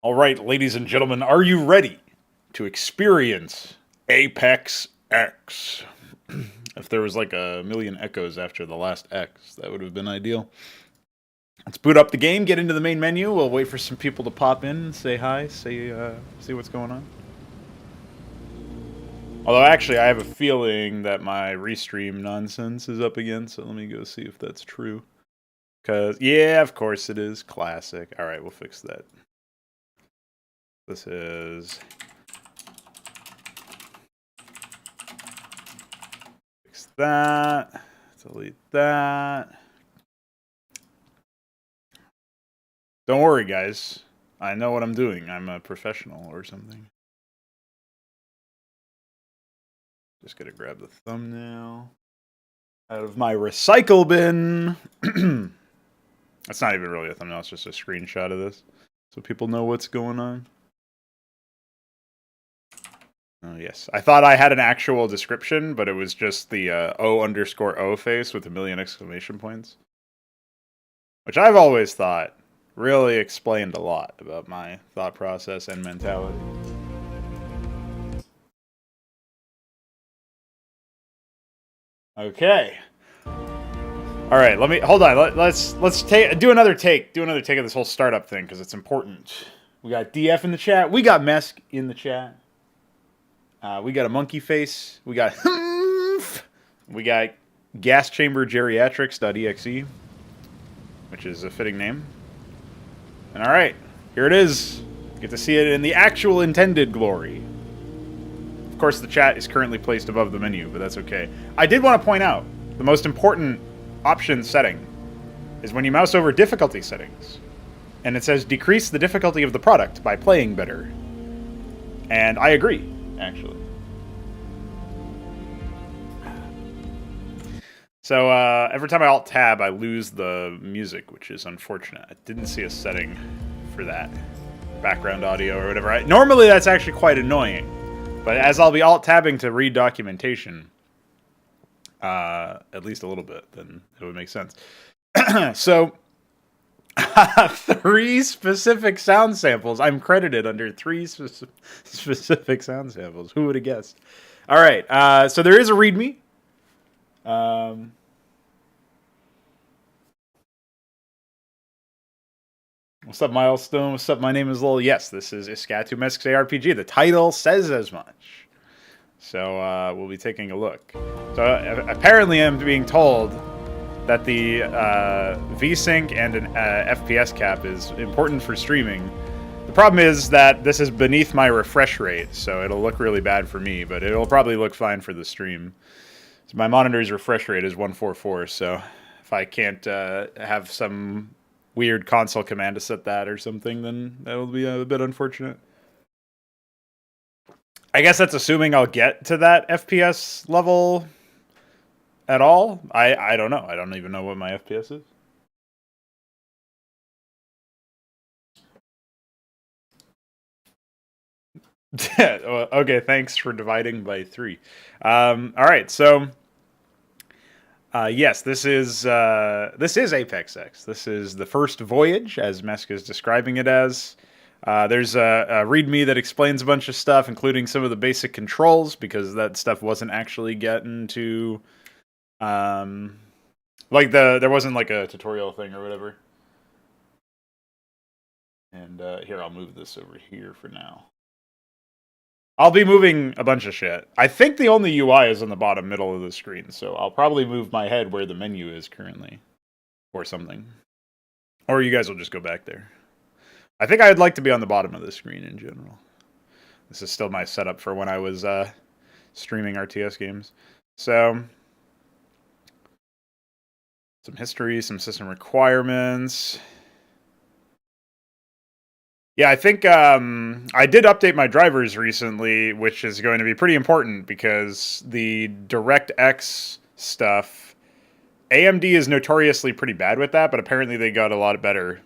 All right, ladies and gentlemen, are you ready to experience Apex X? If there was like a million echoes after the last X, that would have been ideal. Let's boot up the game, get into the main menu. We'll wait for some people to pop in, say hi, see what's going on. Although, actually, I have a feeling that my restream nonsense is up again, so let me go see if that's true. Because, yeah, of course it is. Classic. All right, we'll fix that. This is... Fix that. Delete that. Don't worry, guys. I know what I'm doing. I'm a professional or something. Just gotta grab the thumbnail out of my recycle bin. That's not even really a thumbnail. It's just a screenshot of this, so people know what's going on. Oh, yes. I thought I had an actual description, but it was just the O_O face with a million exclamation points. Which I've always thought really explained a lot about my thought process and mentality. Okay. All right, let me hold on. Let's do another take. Do another take of this whole startup thing because it's important. We got DF in the chat. We got Mesk in the chat. We got a monkey face. We got gas chamber geriatrics.exe, which is a fitting name. And all right, here it is. Get to see it in the actual intended glory. Of course, the chat is currently placed above the menu, but that's okay. I did want to point out the most important option setting is when you mouse over difficulty settings, and it says decrease the difficulty of the product by playing better. And I agree, actually. So every time I Alt-Tab, I lose the music, which is unfortunate. I didn't see a setting for that. Background audio or whatever. Normally, that's actually quite annoying. But as I'll be Alt-Tabbing to read documentation, at least a little bit, then it would make sense. So, 3 specific sound samples. I'm credited under 3 specific sound samples. Who would have guessed? All right, so there is a README. What's up, Milestone? What's up? My name is Lowell. Yes, this is IskatuMesk's ARPG. The title says as much. So we'll be taking a look. So apparently I'm being told that the VSync and an FPS cap is important for streaming. The problem is that this is beneath my refresh rate, so it'll look really bad for me, but it'll probably look fine for the stream. So my monitor's refresh rate is 144, so if I can't have some weird console command to set that or something, then that'll be a bit unfortunate. I guess that's assuming I'll get to that FPS level at all. I don't know. I don't even know what my FPS is. Okay, thanks for dividing by 3. All right, so yes, this is Apex X. This is the first voyage, as Mesk is describing it as. There's a README that explains a bunch of stuff, including some of the basic controls, because that stuff wasn't actually getting to, like there wasn't like a tutorial thing or whatever. And here, I'll move this over here for now. I'll be moving a bunch of shit. I think the only UI is on the bottom middle of the screen, so I'll probably move my head where the menu is currently, or something. Or you guys will just go back there. I think I'd like to be on the bottom of the screen in general. This is still my setup for when I was streaming RTS games. So, some history, some system requirements. Yeah, I think I did update my drivers recently, which is going to be pretty important because the DirectX stuff, AMD is notoriously pretty bad with that, but apparently they got a lot better.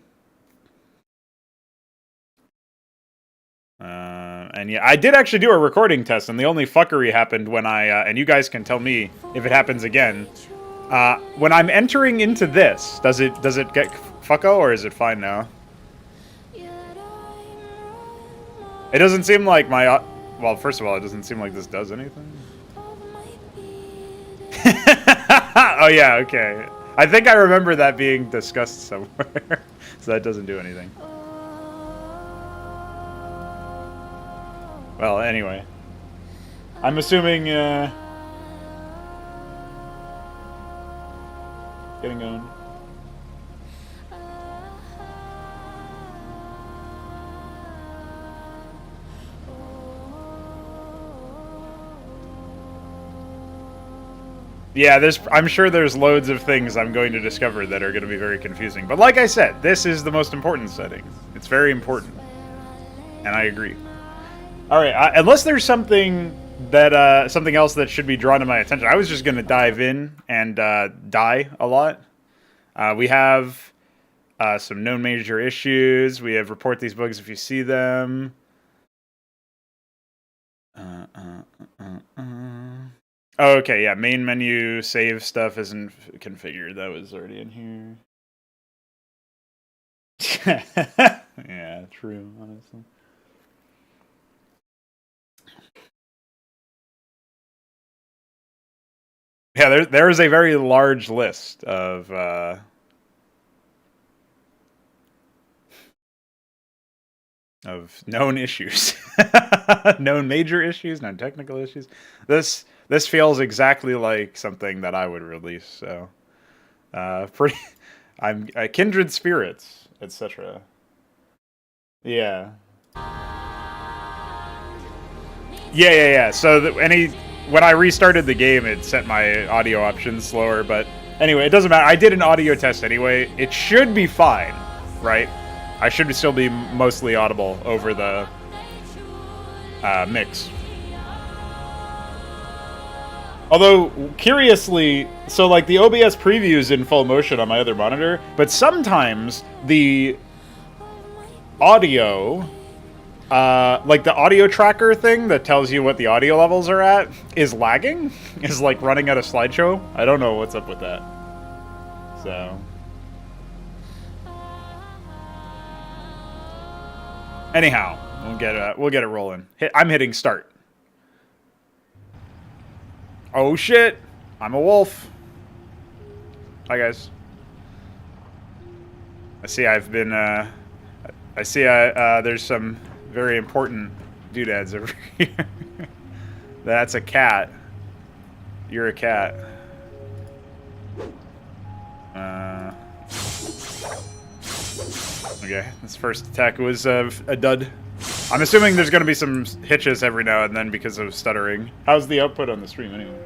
And yeah, I did actually do a recording test, and the only fuckery happened when and you guys can tell me if it happens again. When I'm entering into this, does it get fucko, or is it fine now? It doesn't seem like my... Well, first of all, it doesn't seem like this does anything. Oh, yeah, okay. I think I remember that being discussed somewhere. So that doesn't do anything. Well, anyway. I'm assuming, getting going. Yeah, I'm sure there's loads of things I'm going to discover that are going to be very confusing. But like I said, this is the most important setting. It's very important. And I agree. All right, unless there's something else that should be drawn to my attention, I was just going to dive in and die a lot. We have some known major issues. We have report these bugs if you see them. Oh, okay, yeah, main menu, save stuff isn't configured. That was already in here. Yeah, true, honestly. Yeah, there is a very large list of known issues, known major issues, known technical issues. This feels exactly like something that I would release. So, pretty, I'm kindred spirits, etc. Yeah. Yeah. So when I restarted the game, it set my audio options slower. But anyway, it doesn't matter. I did an audio test anyway. It should be fine, right? I should still be mostly audible over the mix. Although, curiously, so like the OBS preview is in full motion on my other monitor, but sometimes the audio, like the audio tracker thing that tells you what the audio levels are at, is lagging, is like running out of slideshow. I don't know what's up with that. So... anyhow, we'll get it rolling. I'm hitting start. Oh shit! I'm a wolf. Hi guys. I see I've been I see there's some very important doodads over here. That's a cat. You're a cat. Okay, this first attack was a dud. I'm assuming there's going to be some hitches every now and then because of stuttering. How's the output on the stream anyway?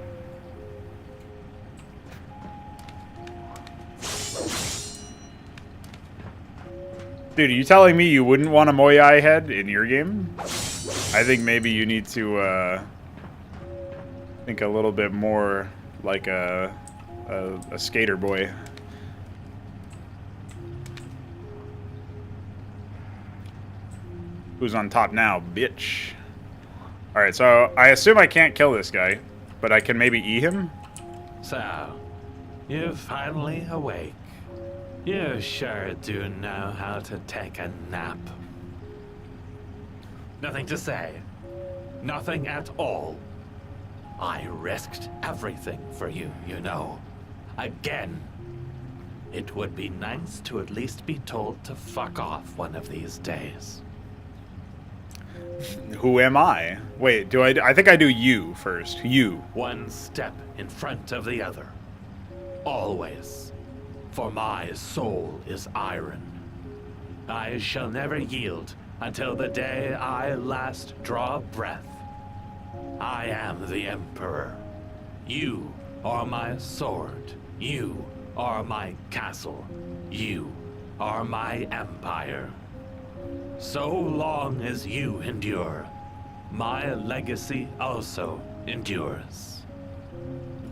Dude, are you telling me you wouldn't want a Moyai head in your game? I think maybe you need to think a little bit more like a skater boy. Who's on top now, bitch? Alright, so I assume I can't kill this guy, but I can maybe E him? So, you're finally awake. You sure do know how to take a nap. Nothing to say. Nothing at all. I risked everything for you, you know. Again. It would be nice to at least be told to fuck off one of these days. Who am I? Wait, I think I do you first. You. One step in front of the other. Always. For my soul is iron. I shall never yield until the day I last draw breath. I am the Emperor. You are my sword. You are my castle. You are my empire. So long as you endure, my legacy also endures.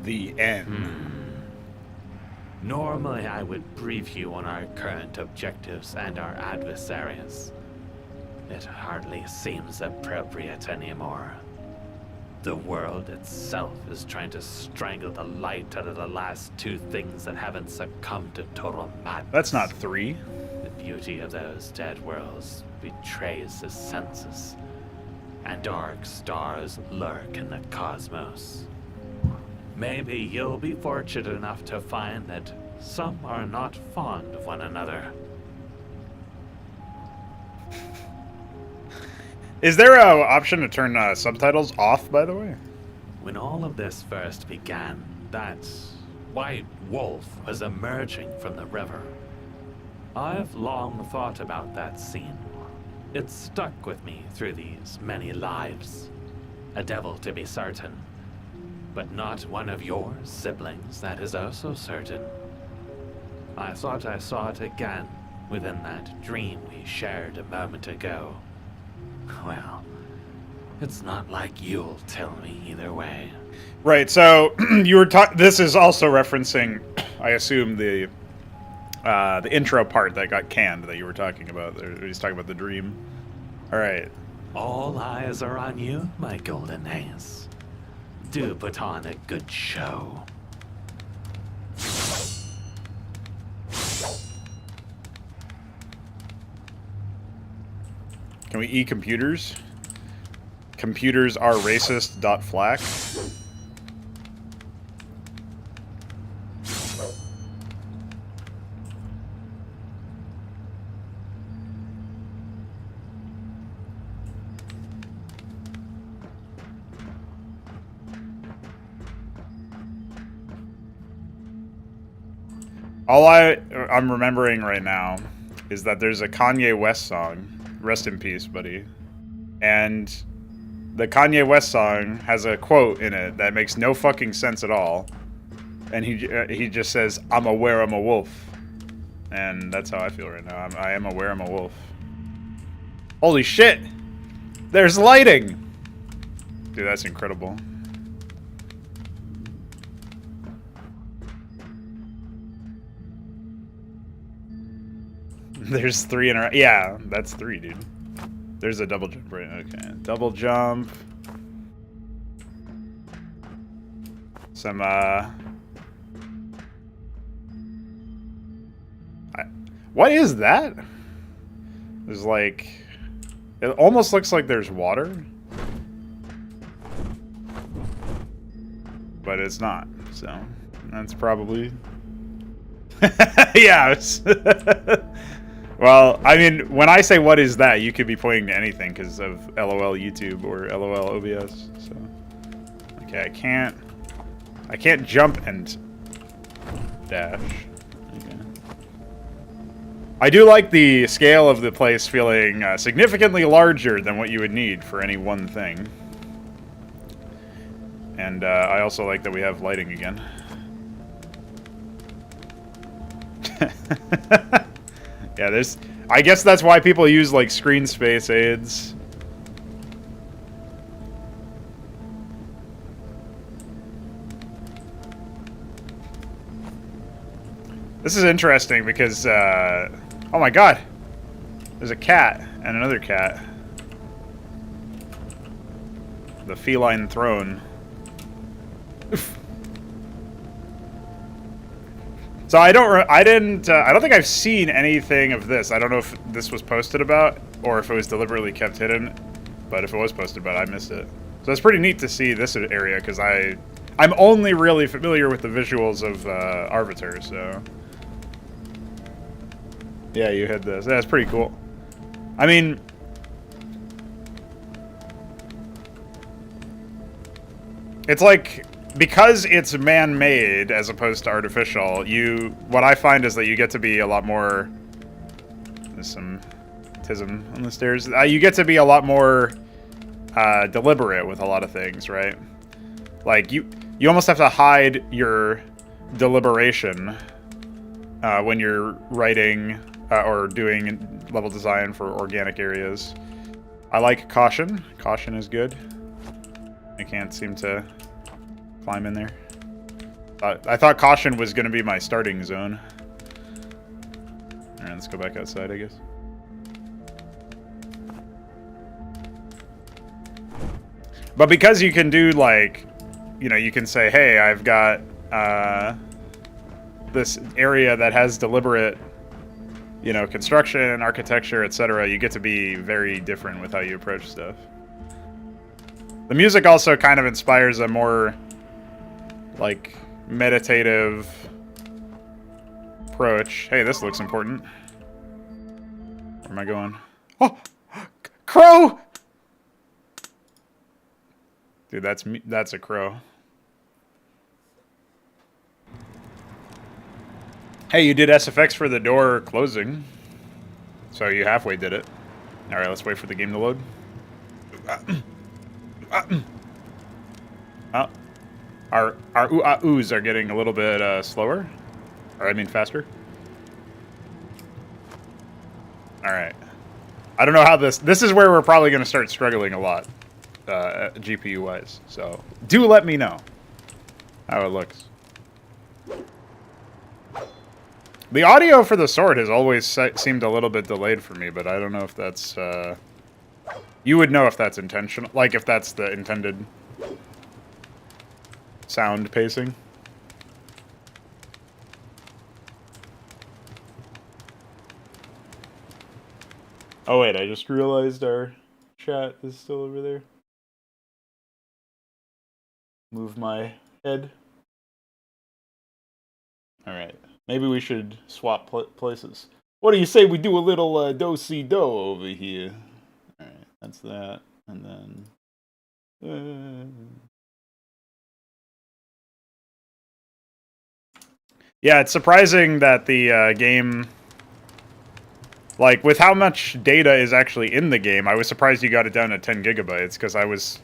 The end. Normally I would brief you on our current objectives and our adversaries. It hardly seems appropriate anymore. The world itself is trying to strangle the light out of the last two things that haven't succumbed to total madness. That's not 3. The beauty of those dead worlds betrays the senses and dark stars lurk in the cosmos. Maybe you'll be fortunate enough to find that some are not fond of one another. Is there an option to turn subtitles off, by the way? When all of this first began, that white wolf was emerging from the river. I've long thought about that scene. It stuck with me through these many lives. A devil, to be certain, but not one of your siblings, that is also certain. I thought I saw it again within that dream we shared a moment ago. Well, it's not like you'll tell me either way. Right, so you were this is also referencing, I assume, the intro part that got canned that you were talking about. He's talking about the dream. All right. All eyes are on you, my golden ace. Do put on a good show. Can we e-computers? Computers are racist.flack. All I'm remembering right now is that there's a Kanye West song, rest in peace, buddy, and the Kanye West song has a quote in it that makes no fucking sense at all, and he just says, "I'm aware I'm a wolf," and that's how I feel right now. I am aware I'm a wolf. Holy shit! There's lighting! Dude, that's incredible. There's 3 in a... Yeah, that's 3, dude. There's a double jump, right? Okay. Double jump. Some, what is that? There's like... It almost looks like there's water. But it's not, so... That's probably... Yeah, it's... Well, I mean, when I say what is that, you could be pointing to anything because of LOL YouTube or LOL OBS. So, okay, I can't jump and dash. Okay. I do like the scale of the place feeling significantly larger than what you would need for any one thing. And I also like that we have lighting again. Yeah, there's... I guess that's why people use, like, screen space aids. This is interesting because, oh my god! There's a cat and another cat. The feline throne. So I don't think I've seen anything of this. I don't know if this was posted about or if it was deliberately kept hidden. But if it was posted about, I missed it. So it's pretty neat to see this area because I'm only really familiar with the visuals of Arbiter. So yeah, you had this. That's pretty cool. I mean, it's like, because it's man-made as opposed to artificial, what I find is that you get to be a lot more... There's some tism on the stairs. You get to be a lot more deliberate with a lot of things, right? Like, you almost have to hide your deliberation when you're writing or doing level design for organic areas. I like caution. Caution is good. I can't seem to... climb in there. I thought caution was going to be my starting zone. Alright, let's go back outside, I guess. But because you can do, like, you know, you can say, hey, I've got this area that has deliberate, you know, construction, architecture, etc. You get to be very different with how you approach stuff. The music also kind of inspires a more, like, meditative approach. Hey, this looks important. Where am I going? Oh! Crow! Dude, that's a crow. Hey, you did SFX for the door closing. So you halfway did it. Alright, let's wait for the game to load. Oh. Our ooh-ah-oohs are getting a little bit slower. Or, I mean, faster. Alright. I don't know how this is where we're probably going to start struggling a lot. GPU-wise. So, do let me know how it looks. The audio for the sword has always seemed a little bit delayed for me, but I don't know if that's, you would know if that's intentional, like if that's the intended sound pacing. Oh wait, I just realized our chat is still over there. Move my head. Alright. Maybe we should swap places. What do you say we do a little do-si-do over here? Alright, that's that. And then... Yeah, it's surprising that the game... Like, with how much data is actually in the game, I was surprised you got it down to 10 gigabytes, because I was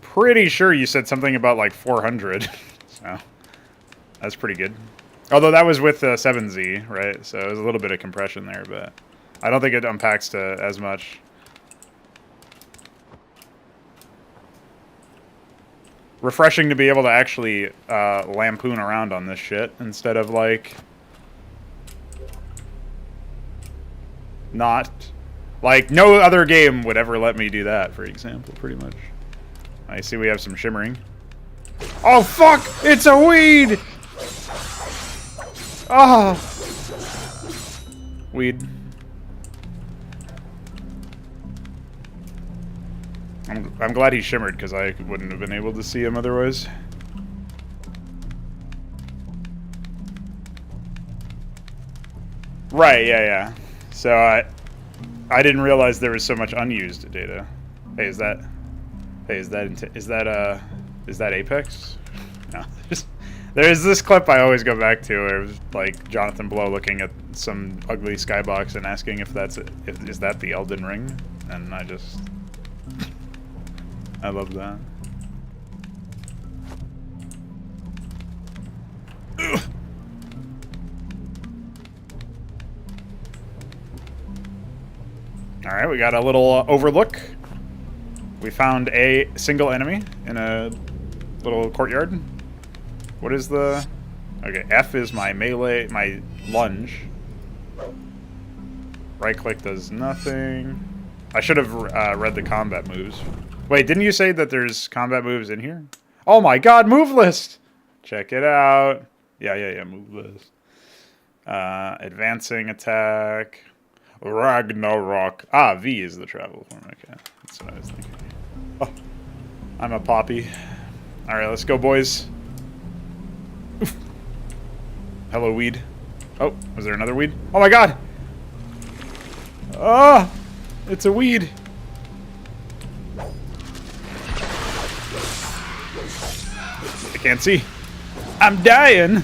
pretty sure you said something about, like, 400. So, that's pretty good. Although that was with 7Z, right? So it was a little bit of compression there, but I don't think it unpacks to as much. Refreshing to be able to actually lampoon around on this shit instead of, like... Not... Like, no other game would ever let me do that, for example, pretty much. I see we have some shimmering. Oh, fuck! It's a weed! Oh! Weed. I'm glad he shimmered, because I wouldn't have been able to see him otherwise. Right, yeah. So, I didn't realize there was so much unused data. Hey, is that Apex? No. There's this clip I always go back to where it was like Jonathan Blow looking at some ugly skybox and asking if is that the Elden Ring? And I just I love that. Ugh. All right, we got a little overlook. We found a single enemy in a little courtyard. What is the... Okay, F is my melee, my lunge. Right click does nothing. I should have read the combat moves. Wait, didn't you say that there's combat moves in here? Oh my god, move list! Check it out. Yeah, move list. Advancing attack. Ragnarok. Ah, V is the travel form. Okay, that's what I was thinking. Oh, I'm a poppy. Alright, let's go, boys. Oof. Hello, weed. Oh, was there another weed? Oh my god! Oh! It's a weed! I can't see. I'm dying!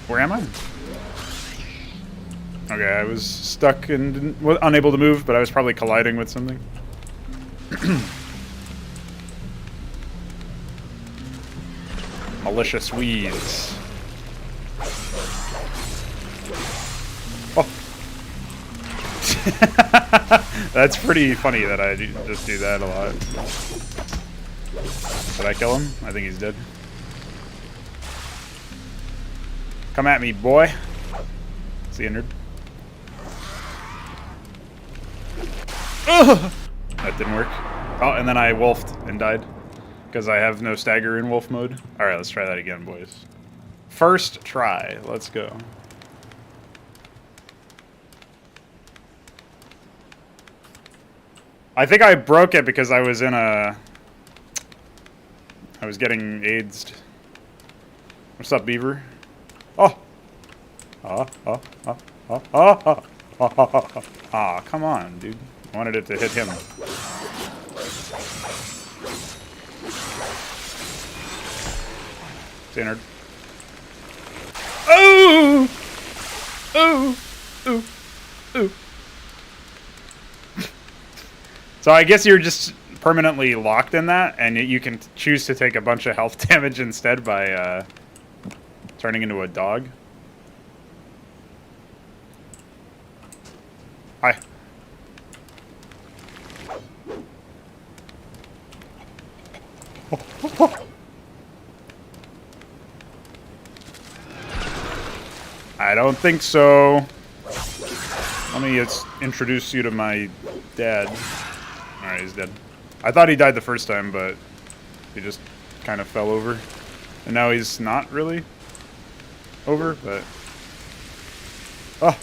Where am I? Okay, I was stuck and unable to move, but I was probably colliding with something. Malicious weeds. Oh. That's pretty funny that I just do that a lot. Did I kill him? I think he's dead. Come at me, boy. See you, nerd. Ugh! That didn't work. Oh, and then I wolfed and died. Because I have no stagger in wolf mode. Alright, let's try that again, boys. First try. Let's go. I think I broke it because I was in a I was getting AIDS'd. What's up, Beaver? Oh! Ah, come on, dude. I wanted it to hit him. Standard. Oh! Oh! Ooh! Ooh! So I guess you're just permanently locked in that, and you can choose to take a bunch of health damage instead by turning into a dog. Hi. I don't think so. Let me introduce you to my dad. Alright, he's dead. I thought he died the first time, but he just kind of fell over. And now he's not really over, but... Oh!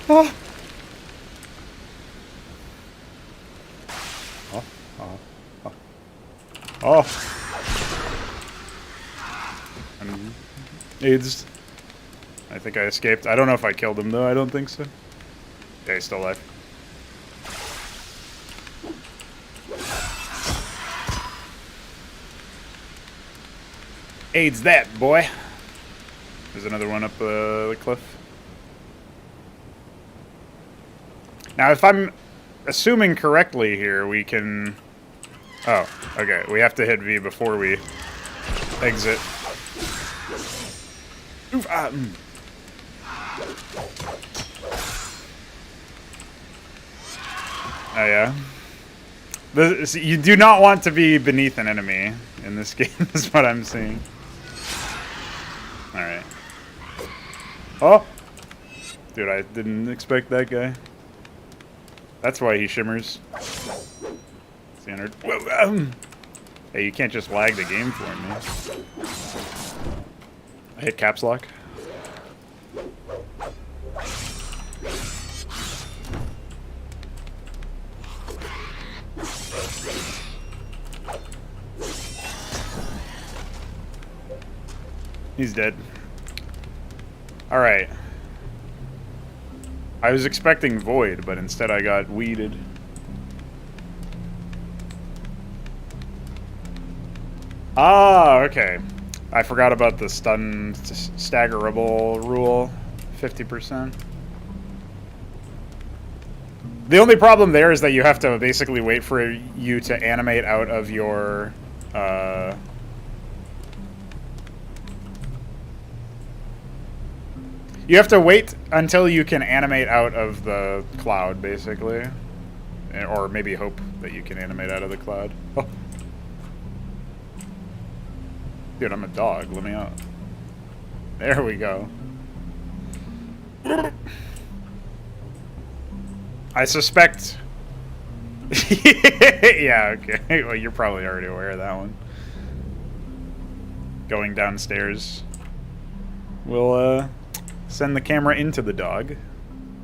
Oh! Oh! Oh! Oh! Oh! I'm AIDS. I think I escaped. I don't know if I killed him, though. I don't think so. Yeah, he's still alive. AIDS that, boy. There's another one up the cliff. Now, if I'm assuming correctly here, we can... Oh, okay. We have to hit V before we exit. Oof, ah, Oh, yeah. You do not want to be beneath an enemy in this game, is what I'm seeing. Alright. Oh! Dude, I didn't expect that guy. That's why he shimmers. Standard. Hey, you can't just lag the game for me. I hit caps lock. He's dead. Alright. I was expecting Void, but instead I got weeded. Ah, okay. I forgot about the stun staggerable rule. 50%. The only problem there is that you have to basically wait for you to animate out of your... You have to wait until you can animate out of the cloud, basically. Or maybe hope that you can animate out of the cloud. Oh. Dude, I'm a dog. Let me out. There we go. I suspect... Yeah, okay. Well, you're probably already aware of that one. Going downstairs. We'll, send the camera into the dog.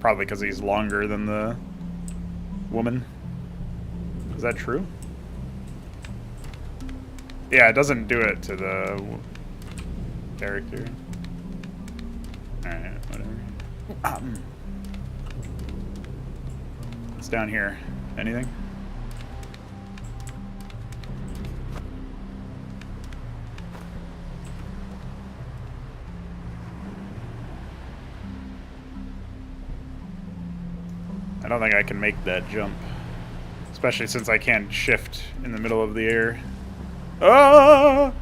Probably because he's longer than the woman. Is that true? Yeah, it doesn't do it to the character. Alright, whatever. It's down here. Anything? I don't think I can make that jump. Especially since I can't shift in the middle of the air. Ah!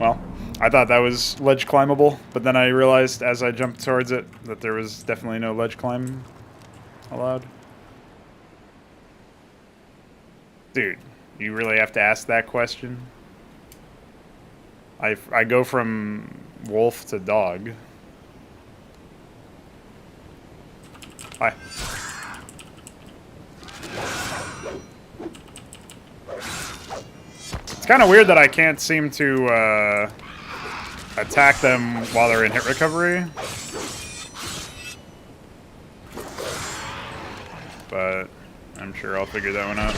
Well, I thought that was ledge climbable, but then I realized as I jumped towards it that there was definitely no ledge climb allowed. Dude, you really have to ask that question? I go from wolf to dog. Hi. It's kind of weird that I can't seem to attack them while they're in hit recovery. But I'm sure I'll figure that one out.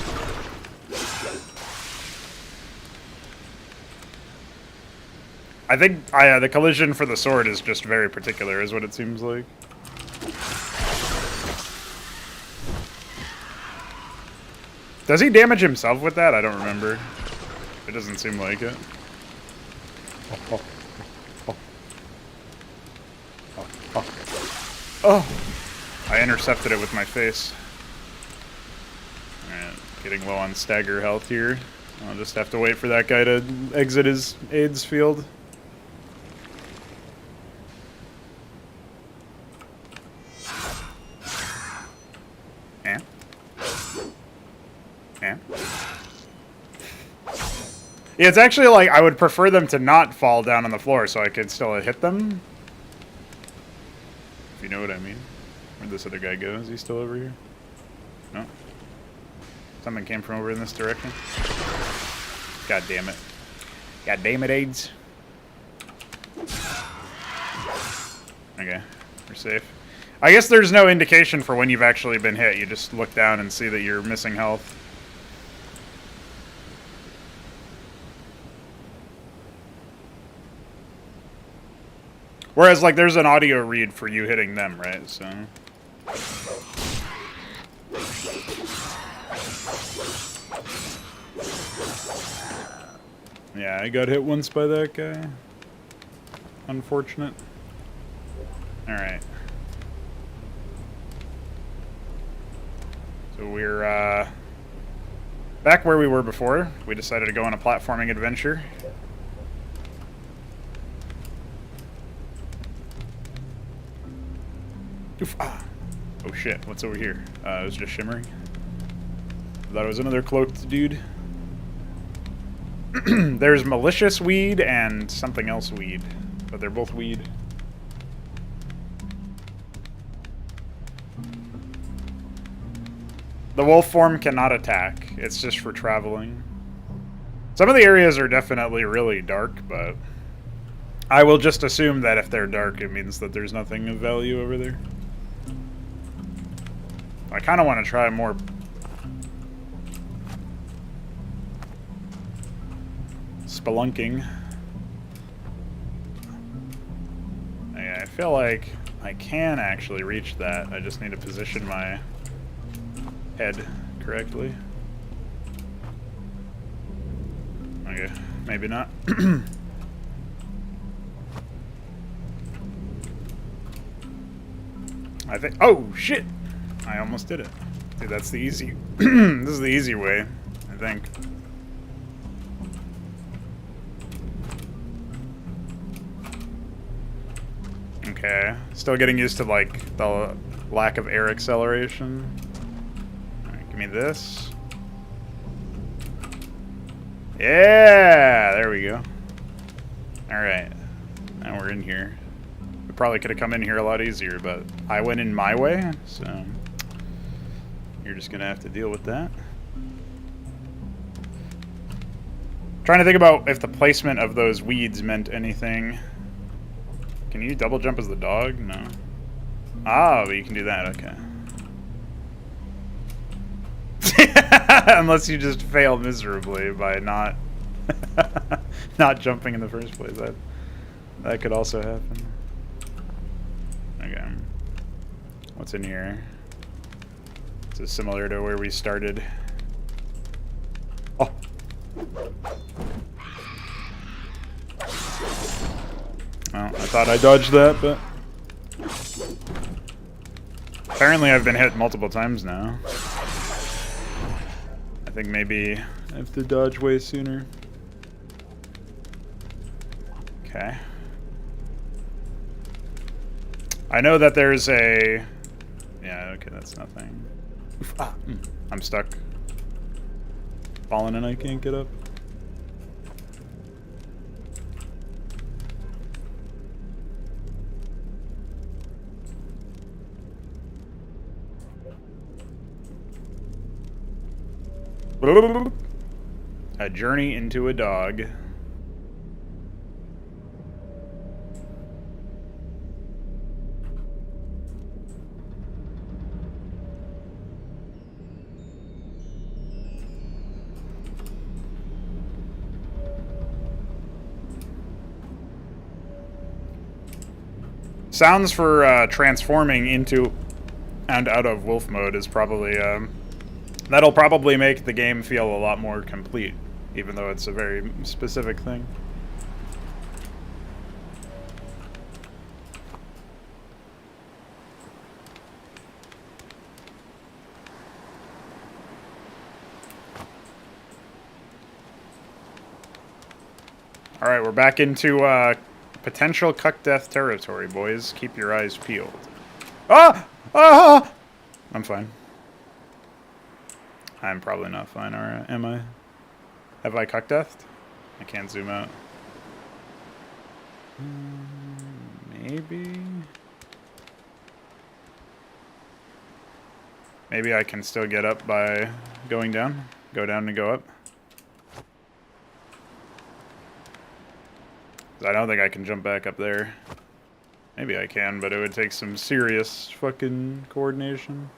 I think the collision for the sword is just very particular, is what it seems like. Does he damage himself with that? I don't remember. It doesn't seem like it. Oh! I intercepted it with my face. Alright, getting low on stagger health here. I'll just have to wait for that guy to exit his AIDS field. Yeah. Yeah. Yeah, it's actually like I would prefer them to not fall down on the floor so I could still hit them. If you know what I mean. Where'd this other guy go? Is he still over here? No. Something came from over in this direction. God damn it. God damn it, AIDS. Okay, we're safe. I guess there's no indication for when you've actually been hit. You just look down and see that you're missing health. Whereas, like, there's an audio read for you hitting them, right? So... yeah, I got hit once by that guy. Unfortunate. Alright. So we're, back where we were before. We decided to go on a platforming adventure. Oof, ah. Oh shit, what's over here? It was just shimmering. I thought it was another cloaked dude. There's malicious weed and something else weed, but they're both weed. The wolf form cannot attack. It's just for traveling. Some of the areas are definitely really dark, but I will just assume that if they're dark, it means that there's nothing of value over there. I kind of want to try more... spelunking. Yeah, I feel like I can actually reach that. I just need to position my head correctly. Okay, maybe not. I think... oh, shit! I almost did it. Dude, that's the easy... this is the easy way, I think. Okay. Still getting used to, like, the lack of air acceleration. Alright, give me this. Yeah! There we go. Alright. Now we're in here. We probably could have come in here a lot easier, but I went in my way, so... you're just gonna have to deal with that. Trying to think about if the placement of those weeds meant anything. Can you double jump as the dog? No. Ah, but you can do that, okay. Unless you just fail miserably by not not jumping in the first place. That could also happen. Okay. What's in here? It's similar to where we started. Oh. Well, I thought I dodged that, but... apparently I've been hit multiple times now. I think maybe I have to dodge way sooner. Okay. I know that there's a... yeah, okay, that's nothing. Oof, ah, I'm stuck. Falling and I can't get up. A journey into a dog. Sounds for transforming into and out of wolf mode is probably... that'll probably make the game feel a lot more complete, even though it's a very specific thing. Alright, we're back into potential cuck death territory, boys. Keep your eyes peeled. Ah! Ah! I'm fine. I'm probably not fine, alright, am I? Have I cuck deathed? I can't zoom out. Maybe? Maybe I can still get up by going down? Go down and go up? I don't think I can jump back up there. Maybe I can, but it would take some serious fucking coordination.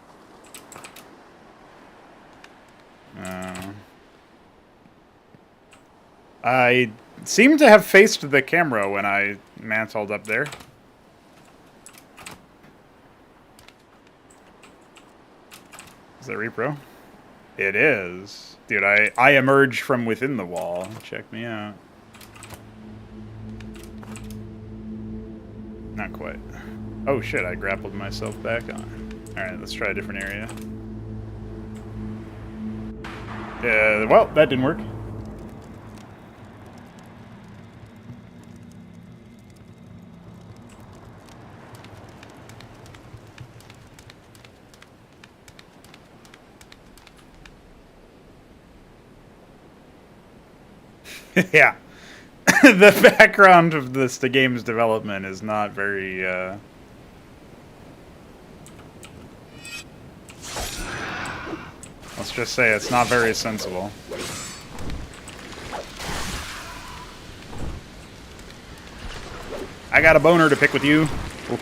I seem to have faced the camera when I mantled up there. Is that repro? It is. Dude, I emerged from within the wall. Check me out. Not quite. Oh shit, I grappled myself back on. Alright, let's try a different area. Well, that didn't work. Yeah. The background of the game's development is not very, let's just say it's not very sensible. I got a boner to pick with you. Ooh.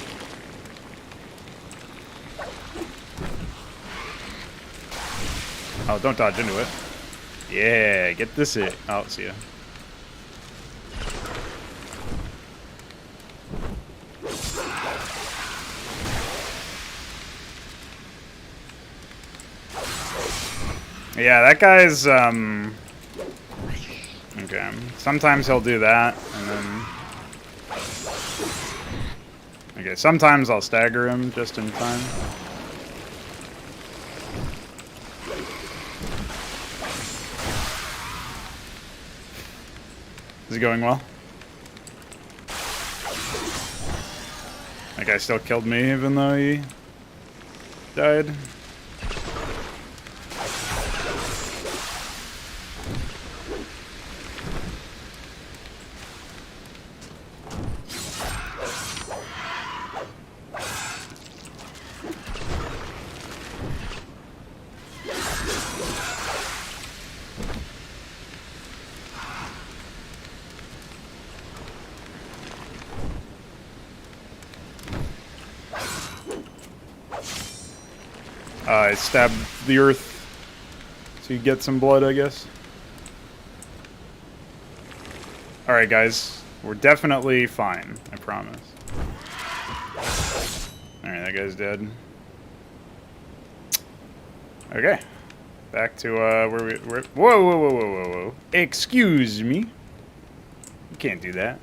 Oh, don't dodge into it. Yeah, get this it. Oh, see ya. Yeah, that guy's, okay. Sometimes he'll do that, and then... Okay, sometimes I'll stagger him just in time. Is he going well? That guy still killed me even though he died. I stabbed the earth to get some blood, I guess. Alright, guys. We're definitely fine. I promise. Alright, that guy's dead. Okay. Back to, where we... Whoa, whoa, whoa, whoa, whoa, whoa. Excuse me. You can't do that.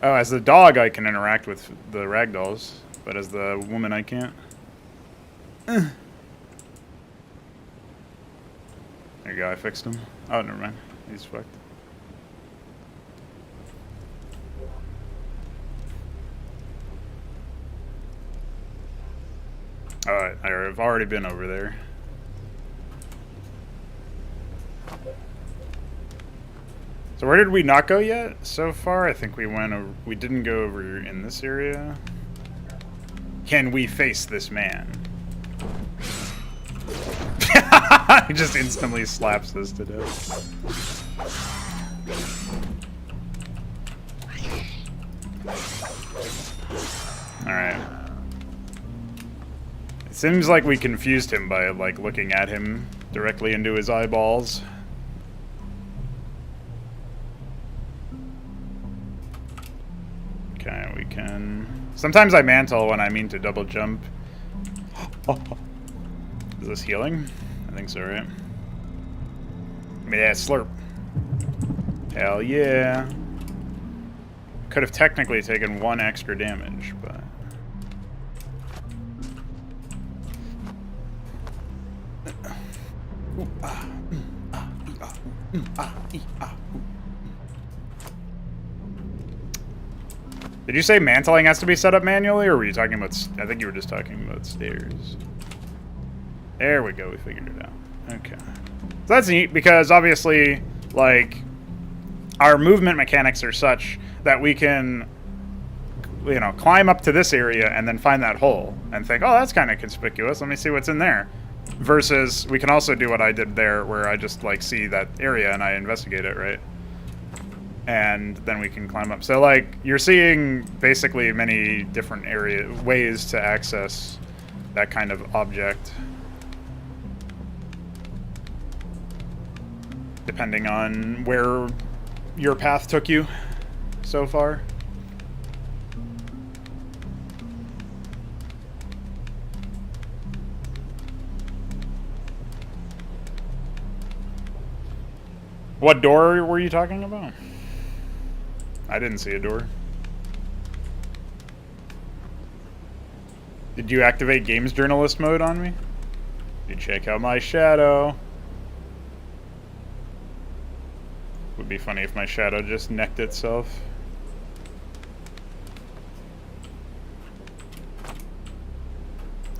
Oh, as the dog, I can interact with the ragdolls. But as the woman, I can't. There you go, I fixed him. Oh, never mind. He's fucked. Alright, I've already been over there. So where did we not go yet? So far, I think we went over... We didn't go over in this area. Can we face this man? He just instantly slaps this to death. Alright. It seems like we confused him by, like, looking at him directly into his eyeballs. Okay, we can... Sometimes I mantle when I mean to double jump. Is this healing? I think so, right? Give me that slurp. Hell yeah. Could have technically taken 1 extra damage, but... Did you say mantling has to be set up manually, or were you talking about... I think you were just talking about stairs. There we go, we figured it out. Okay. So that's neat, because obviously, like, our movement mechanics are such that we can, you know, climb up to this area and then find that hole and think, oh, that's kind of conspicuous, let me see what's in there. Versus, we can also do what I did there, where I just, like, see that area and I investigate it, right? And then we can climb up. So, like, you're seeing basically many different ways to access that kind of object, depending on where your path took you so far. What door were you talking about? I didn't see a door. Did you activate games journalist mode on me? Did you check out my shadow? Would be funny if my shadow just necked itself.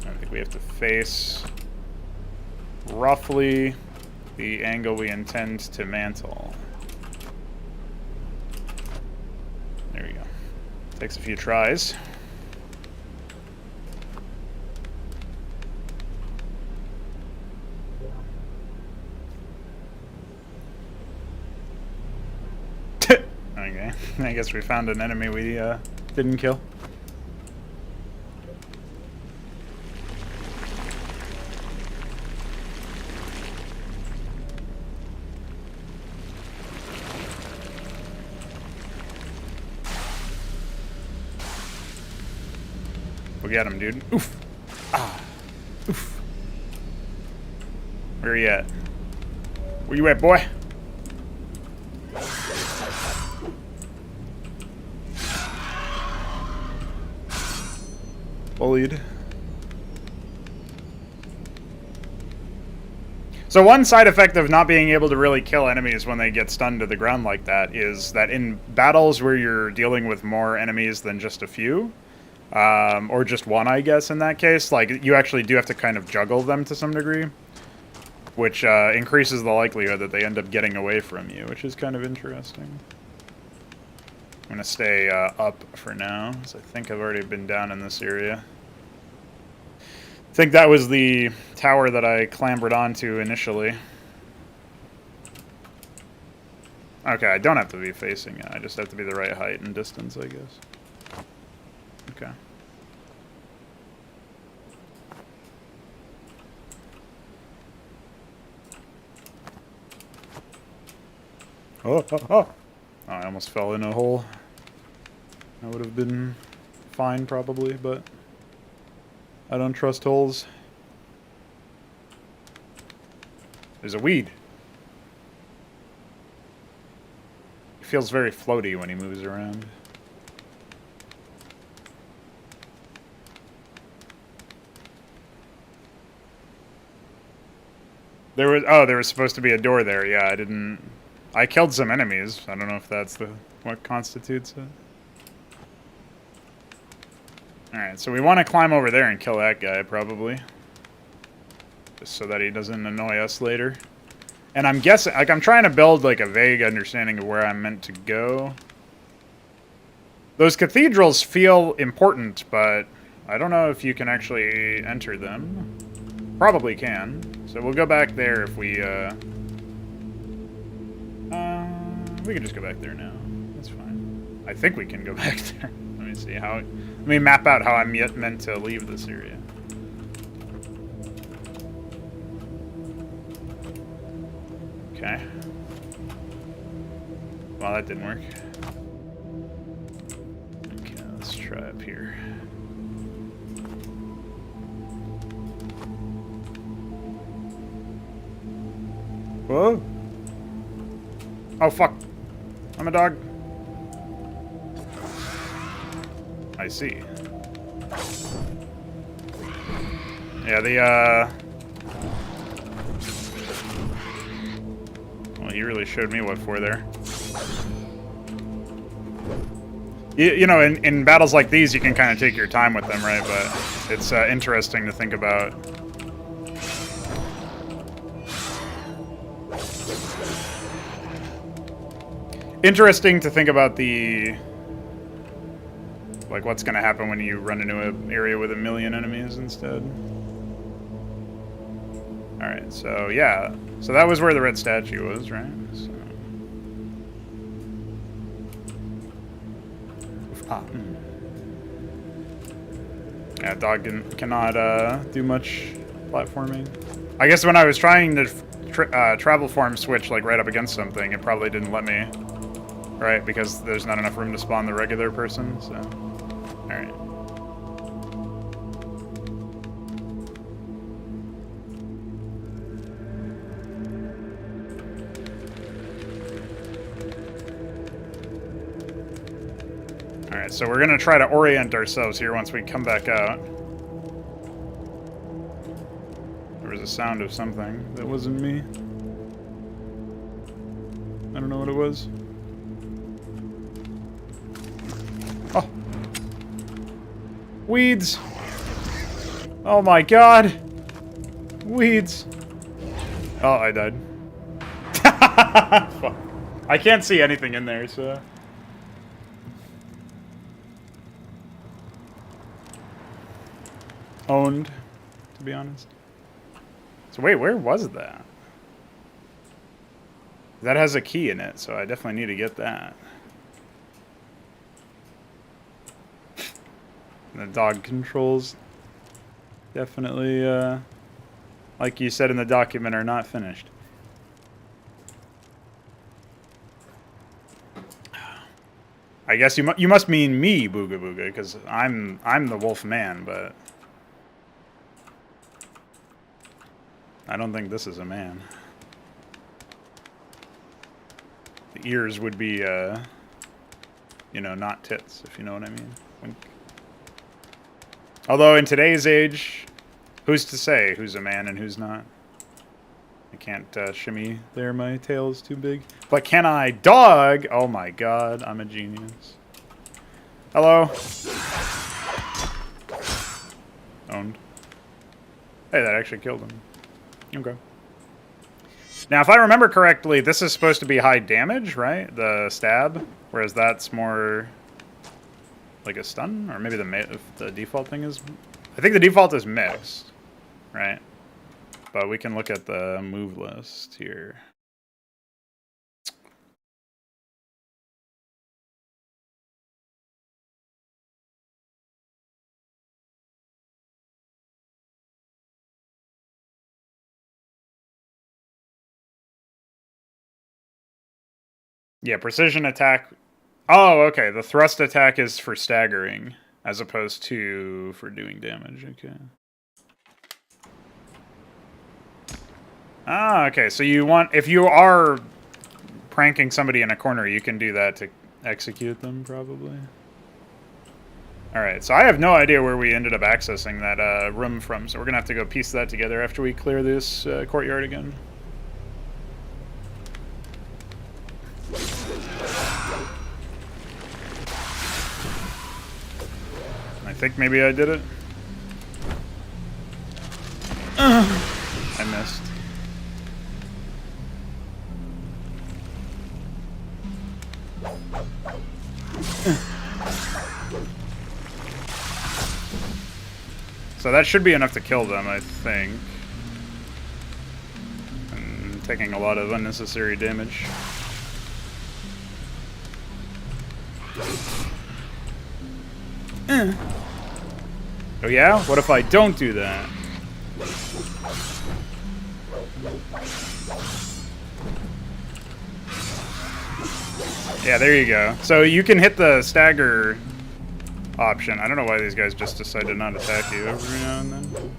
I think we have to face roughly the angle we intend to mantle. There we go. Takes a few tries. Okay, I guess we found an enemy we didn't kill. We'll get him, dude. Oof. Ah. Oof. Where you at? Where you at, boy? Bullied. So one side effect of not being able to really kill enemies when they get stunned to the ground like that is that in battles where you're dealing with more enemies than just a few, or just one, I guess, in that case, like, you actually do have to kind of juggle them to some degree, which increases the likelihood that they end up getting away from you, which is kind of interesting. I'm going to stay up for now, because I think I've already been down in this area. I think that was the tower that I clambered onto initially. Okay, I don't have to be facing it. I just have to be the right height and distance, I guess. Okay. Oh, oh, oh. Oh, I almost fell in a hole. That would have been fine, probably, but I don't trust holes. There's a weed. He feels very floaty when he moves around. There was supposed to be a door there. Yeah, I killed some enemies. I don't know if that's what constitutes it. Alright, so we want to climb over there and kill that guy, probably. Just so that he doesn't annoy us later. And I'm guessing, like, I'm trying to build, like, a vague understanding of where I'm meant to go. Those cathedrals feel important, but I don't know if you can actually enter them. Probably can. So we'll go back there if we can just go back there now. That's fine. I think we can go back there. Let me see how... Let me map out how I'm meant to leave this area. Okay. Well, that didn't work. Okay. try up here. Whoa. Oh, fuck. I'm a dog. I see. Yeah, well, he really showed me what for there. You know, in battles like these, you can kind of take your time with them, right? But it's interesting to think about. Interesting to think about the... like, what's going to happen when you run into an area with 1 million enemies instead. Alright, so, yeah. So that was where the red statue was, right? So. Yeah, dog cannot do much platforming. I guess when I was trying to travel form switch, like, right up against something, it probably didn't let me. Right, because there's not enough room to spawn the regular person, so... Alright. Alright, so we're gonna try to orient ourselves here once we come back out. There was a sound of something that wasn't me. I don't know what it was. Oh. Weeds! Oh my god! Weeds! Oh, I died. Fuck. I can't see anything in there, so... Owned, to be honest. So wait, where was that? That has a key in it, so I definitely need to get that. The dog controls definitely, like you said in the document, are not finished. I guess you must mean me, Booga Booga, because I'm the wolf man, but I don't think this is a man. The ears would be, you know, not tits, if you know what I mean. Wink. Although in today's age, who's to say who's a man and who's not? I can't shimmy there, my tail is too big. But can I dog? Oh my god, I'm a genius. Hello? Owned. Hey, that actually killed him. Okay. Now, if I remember correctly, this is supposed to be high damage, right? The stab, whereas that's more... like a stun, or maybe the default thing is... I think the default is mixed, right? But we can look at the move list here. Yeah, precision attack... Oh, okay. The thrust attack is for staggering, as opposed to for doing damage. Okay. Ah, okay. So you want... if you are pranking somebody in a corner, you can do that to execute them, probably. Alright, so I have no idea where we ended up accessing that room from, so we're gonna have to go piece that together after we clear this courtyard again. I think maybe I did it. I missed. So that should be enough to kill them, I think. I'm taking a lot of unnecessary damage. Oh yeah? What if I don't do that? Yeah, there you go. So you can hit the stagger option. I don't know why these guys just decide to not attack you every now and then.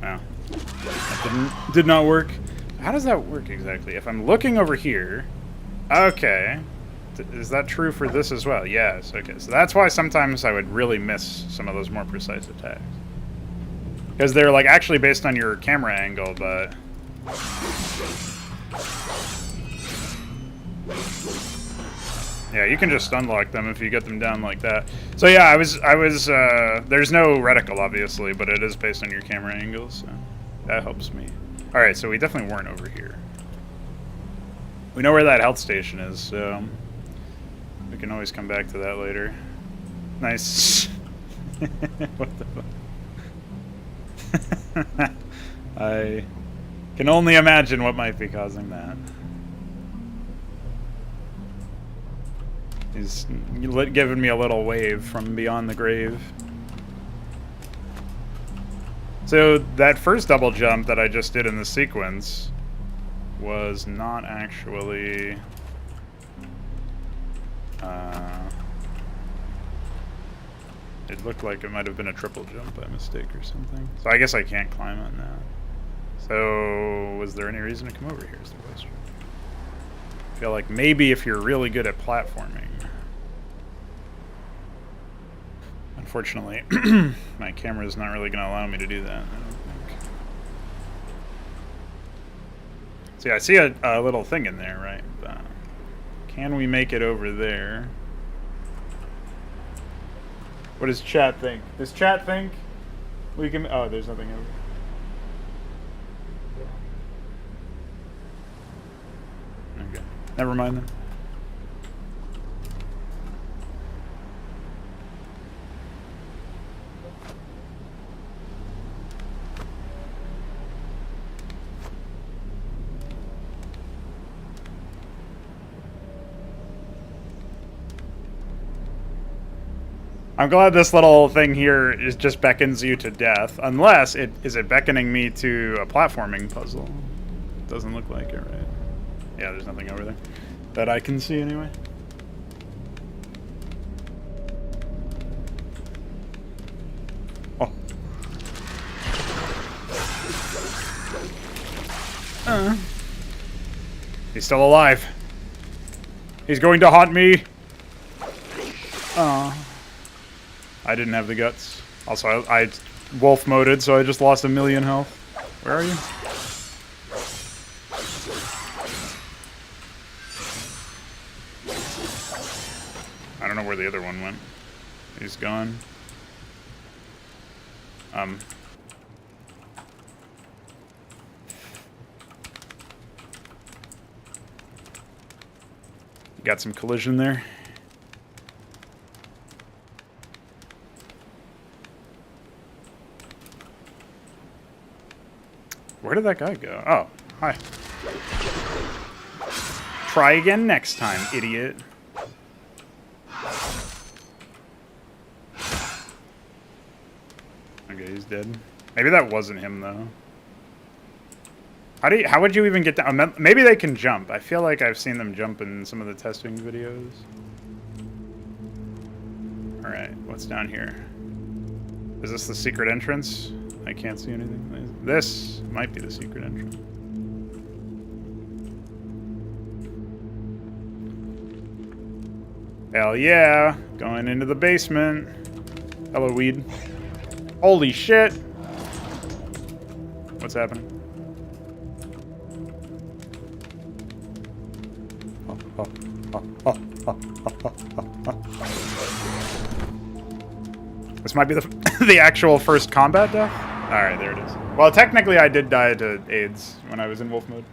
Wow. That did not work. How does that work exactly? If I'm looking over here... Okay. Is that true for this as well? Yes. Okay. So that's why sometimes I would really miss some of those more precise attacks. Because they're like actually based on your camera angle, but... Yeah, you can just unlock them if you get them down like that. So yeah, I was, there's no reticle obviously, but it is based on your camera angle, so that helps me. Alright, so we definitely weren't over here. We know where that health station is, so we can always come back to that later. Nice. What the fuck? I can only imagine what might be causing that. He's giving me a little wave from beyond the grave. So that first double jump that I just did in the sequence was not actually... it looked like it might have been a triple jump by mistake or something. So I guess I can't climb on that. So was there any reason to come over here is the question. I feel like maybe if you're really good at platforming. Unfortunately, my camera is not really going to allow me to do that, I don't think. See, I see a little thing in there, right? Can we make it over there? What does chat think? Does chat think we can... Oh, there's nothing over there. Okay. Never mind then. I'm glad this little thing here is just beckons you to death. Unless it is beckoning me to a platforming puzzle. Doesn't look like it, right? Yeah, there's nothing over there that I can see anyway. Oh. He's still alive. He's going to haunt me. I didn't have the guts. Also, I wolf moded, so I just lost 1,000,000 health. Where are you? I don't know where the other one went. He's gone. Got some collision there. Where did that guy go? Oh, hi. Try again next time, idiot. Okay, he's dead. Maybe that wasn't him, though. How would you even get down? Maybe they can jump. I feel like I've seen them jump in some of the testing videos. Alright, what's down here? Is this the secret entrance? I can't see anything. This might be the secret entrance. Hell yeah! Going into the basement. Hello, weed. Holy shit! What's happening? This might be the actual first combat death? Alright, there it is. Well, technically I did die to AIDS when I was in wolf mode.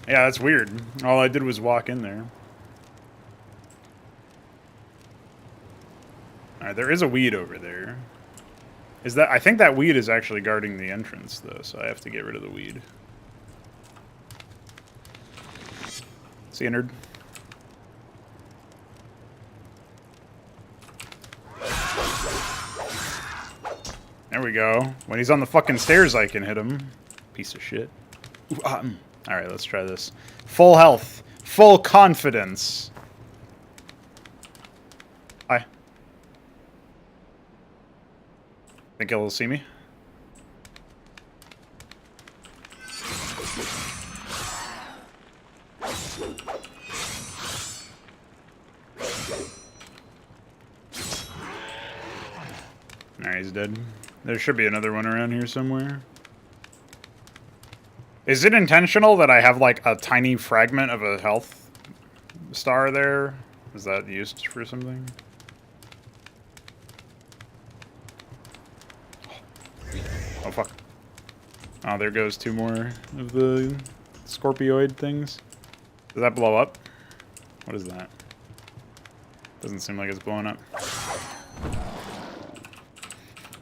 Yeah, that's weird. All I did was walk in there. Alright, there is a weed over there. I think that weed is actually guarding the entrance, though, so I have to get rid of the weed. See you, nerd. There we go. When he's on the fucking stairs, I can hit him. Piece of shit. Alright, let's try this. Full health. Full confidence. Hi. Think he'll see me? Alright, he's dead. There should be another one around here somewhere. Is it intentional that I have, like, a tiny fragment of a health star there? Is that used for something? Oh, fuck. Oh, there goes 2 more of the scorpioid things. Does that blow up? What is that? Doesn't seem like it's blowing up.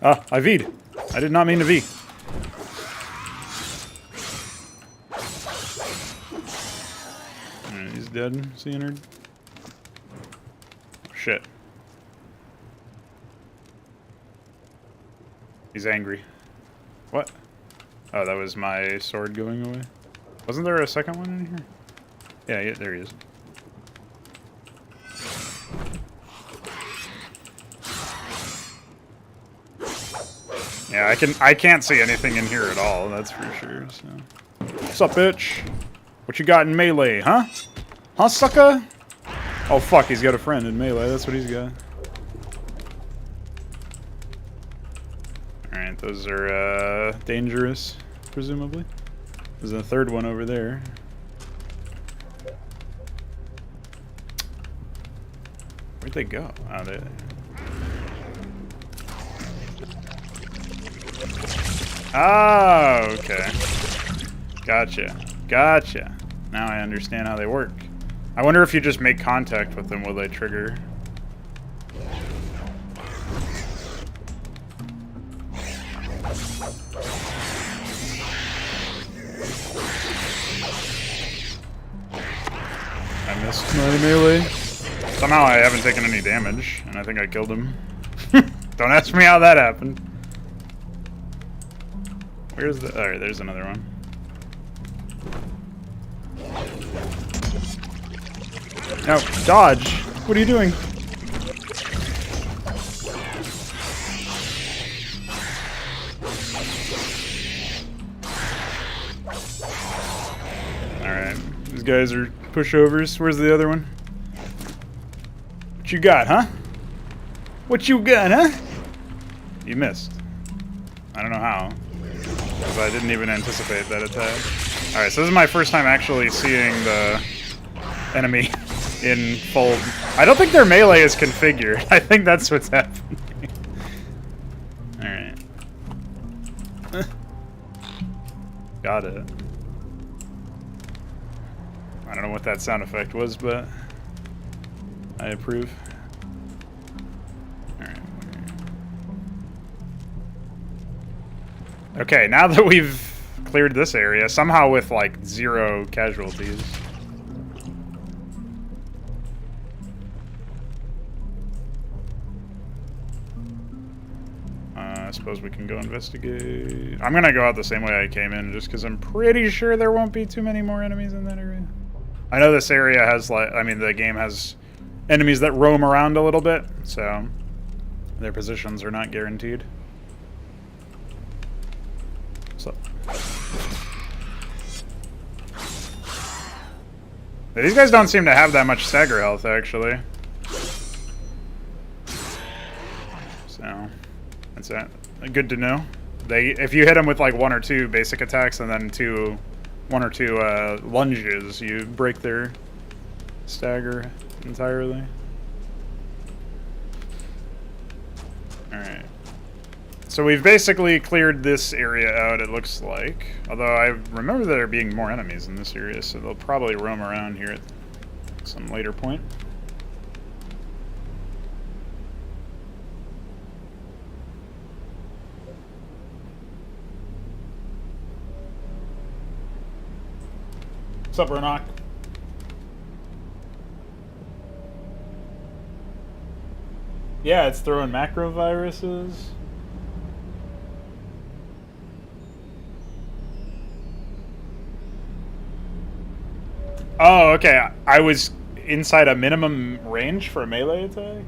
Ah, I V'd. I did not mean to V. Alright, he's dead. Is he entered? Oh, shit. He's angry. What? Oh, that was my sword going away. Wasn't there a second one in here? Yeah, there he is. Yeah, I can't see anything in here at all, that's for sure, so. What's up, bitch? What you got in melee, huh? Huh, sucker? Oh fuck, he's got a friend in melee, that's what he's got. Alright, those are dangerous, presumably. There's a third one over there. Where'd they go? Oh, they... Oh, okay. Gotcha. Gotcha. Now I understand how they work. I wonder if you just make contact with them, will they trigger? I missed my melee. Somehow I haven't taken any damage, and I think I killed him. Don't ask me how that happened. Where's the... Alright, there's another one. No, dodge! What are you doing? Alright, these guys are pushovers. Where's the other one? What you got, huh? What you got, huh? You missed. I don't know how. Because I didn't even anticipate that attack. Alright, so this is my first time actually seeing the enemy in full... I don't think their melee is configured. I think that's what's happening. Alright. Got it. I don't know what that sound effect was, but I approve. Alright. Okay, now that we've cleared this area, somehow with like 0 casualties. I suppose we can go investigate. I'm gonna go out the same way I came in, just because I'm pretty sure there won't be too many more enemies in that area. I know this area has, like, I mean, the game has enemies that roam around a little bit, so their positions are not guaranteed. So these guys don't seem to have that much stagger health, actually. So that's that. Good to know. If you hit them with like 1 or 2 basic attacks and then 1 or 2 lunges, you break their stagger entirely. Alright. So we've basically cleared this area out, it looks like. Although I remember there being more enemies in this area, so they'll probably roam around here at some later point. What's up, Ronak? Yeah, it's throwing macro viruses. Oh, okay. I was inside a minimum range for a melee attack?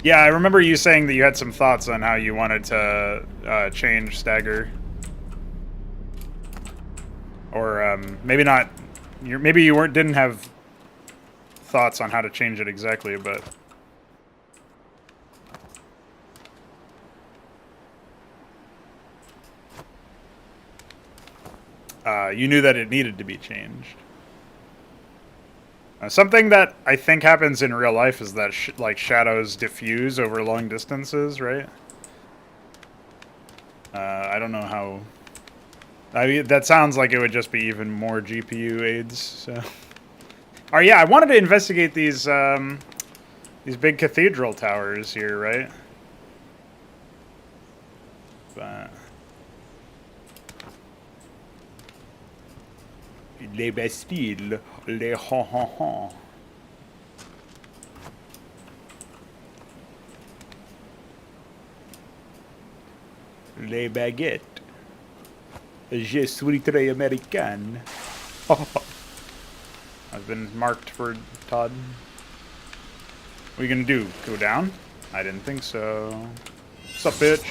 Yeah, I remember you saying that you had some thoughts on how you wanted to change stagger. Or maybe not. Maybe you didn't have thoughts on how to change it exactly, but... you knew that it needed to be changed. Something that I think happens in real life is that like shadows diffuse over long distances, right? I don't know how. I mean, that sounds like it would just be even more GPU aids. So, oh yeah, I wanted to investigate these big cathedral towers here, right? But les Bastilles, les ha. Les baguettes. Je suis très américain. I've been marked for Todd. What are you gonna do? Go down? I didn't think so. What's up, bitch?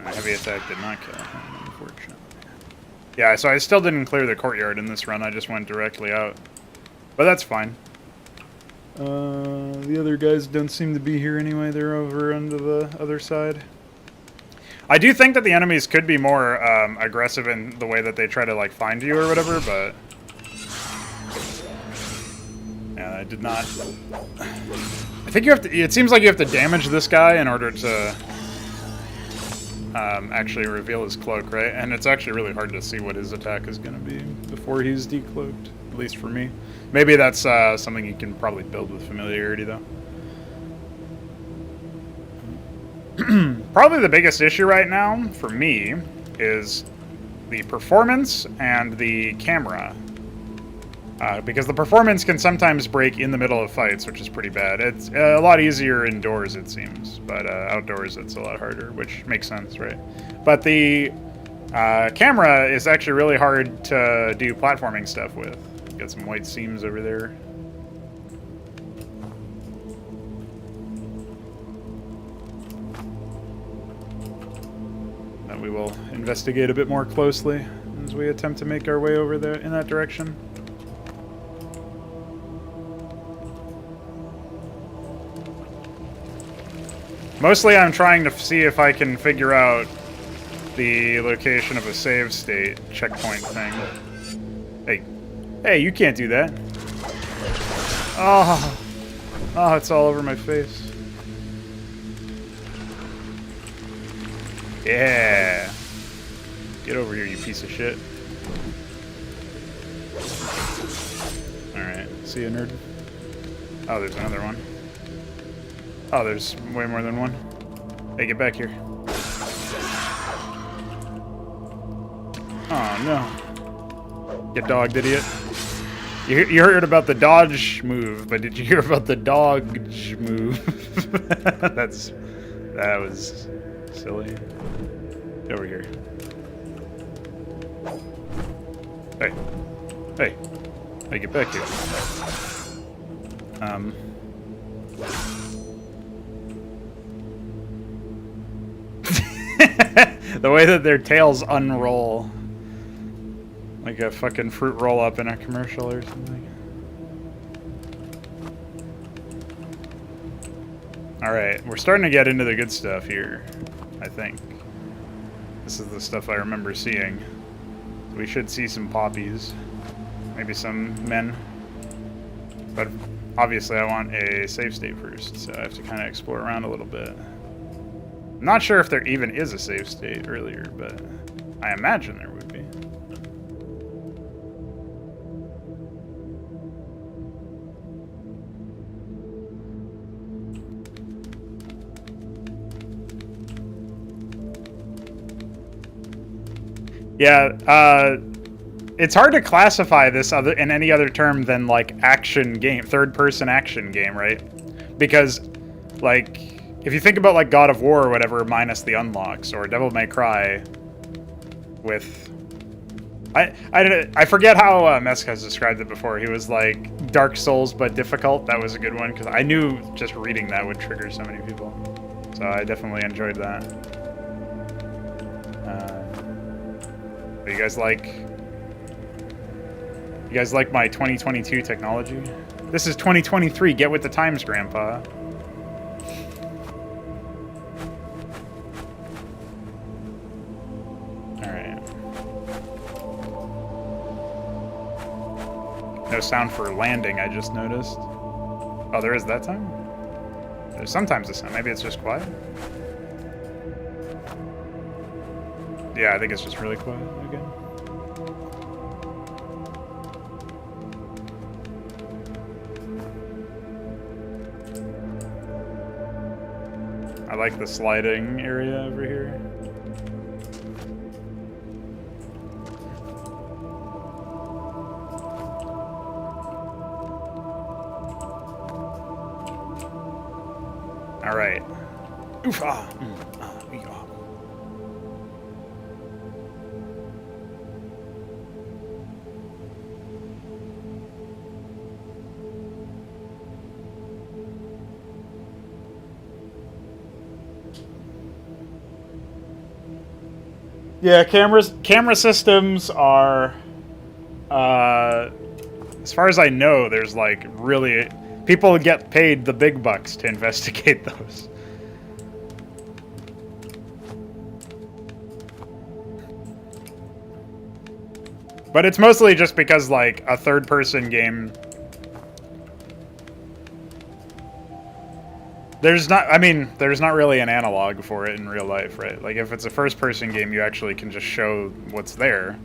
A heavy attack did not kill him, unfortunately. Yeah, so I still didn't clear the courtyard in this run. I just went directly out. But that's fine. The other guys don't seem to be here anyway. They're over on the other side. I do think that the enemies could be more aggressive in the way that they try to like find you or whatever, but yeah, I did not. I think you have to. It seems like you have to damage this guy in order to actually reveal his cloak, right? And it's actually really hard to see what his attack is going to be before he's decloaked, at least for me. Maybe that's something you can probably build with familiarity, though. Probably the biggest issue right now, for me, is the performance and the camera. Because the performance can sometimes break in the middle of fights, which is pretty bad. It's a lot easier indoors, it seems. But outdoors, it's a lot harder, which makes sense, right? But the camera is actually really hard to do platforming stuff with. Got some white seams over there. That we will investigate a bit more closely as we attempt to make our way over there in that direction. Mostly I'm trying to see if I can figure out the location of a save state checkpoint thing. Hey. Hey, you can't do that. Oh. Oh, it's all over my face. Yeah. Get over here, you piece of shit. Alright, see ya, nerd. Oh, there's another one. Oh, there's way more than one. Hey, get back here. Oh, no. Get dogged, idiot. You heard about the dodge move, but did you hear about the dodge move? That was silly. Get over here. Hey. Hey. Hey, get back here. The way that their tails unroll. Like a fucking fruit roll-up in a commercial or something. Alright, we're starting to get into the good stuff here, I think. This is the stuff I remember seeing. We should see some poppies. Maybe some men. But obviously I want a save state first, so I have to kind of explore around a little bit. I'm not sure if there even is a save state earlier, but I imagine there would be. Yeah, it's hard to classify this in any other term than like action game, third-person action game, right? Because like if you think about like God of War or whatever, minus the unlocks, or Devil May Cry, with I forget how Mesk has described it before. He was like Dark Souls but difficult. That was a good one because I knew just reading that would trigger so many people. So I definitely enjoyed that. But you guys like my 2022 technology? This is 2023. Get with the times, Grandpa. No sound for landing, I just noticed. Oh, there is that time? There's sometimes a sound. Maybe it's just quiet? Yeah, I think it's just really quiet again. I like the sliding area over here. All right. Oof, ah, yeah. Yeah, camera systems are, as far as I know, there's like really. People get paid the big bucks to investigate those. But it's mostly just because, like, a third-person game... There's not really an analog for it in real life, right? Like, if it's a first-person game, you actually can just show what's there.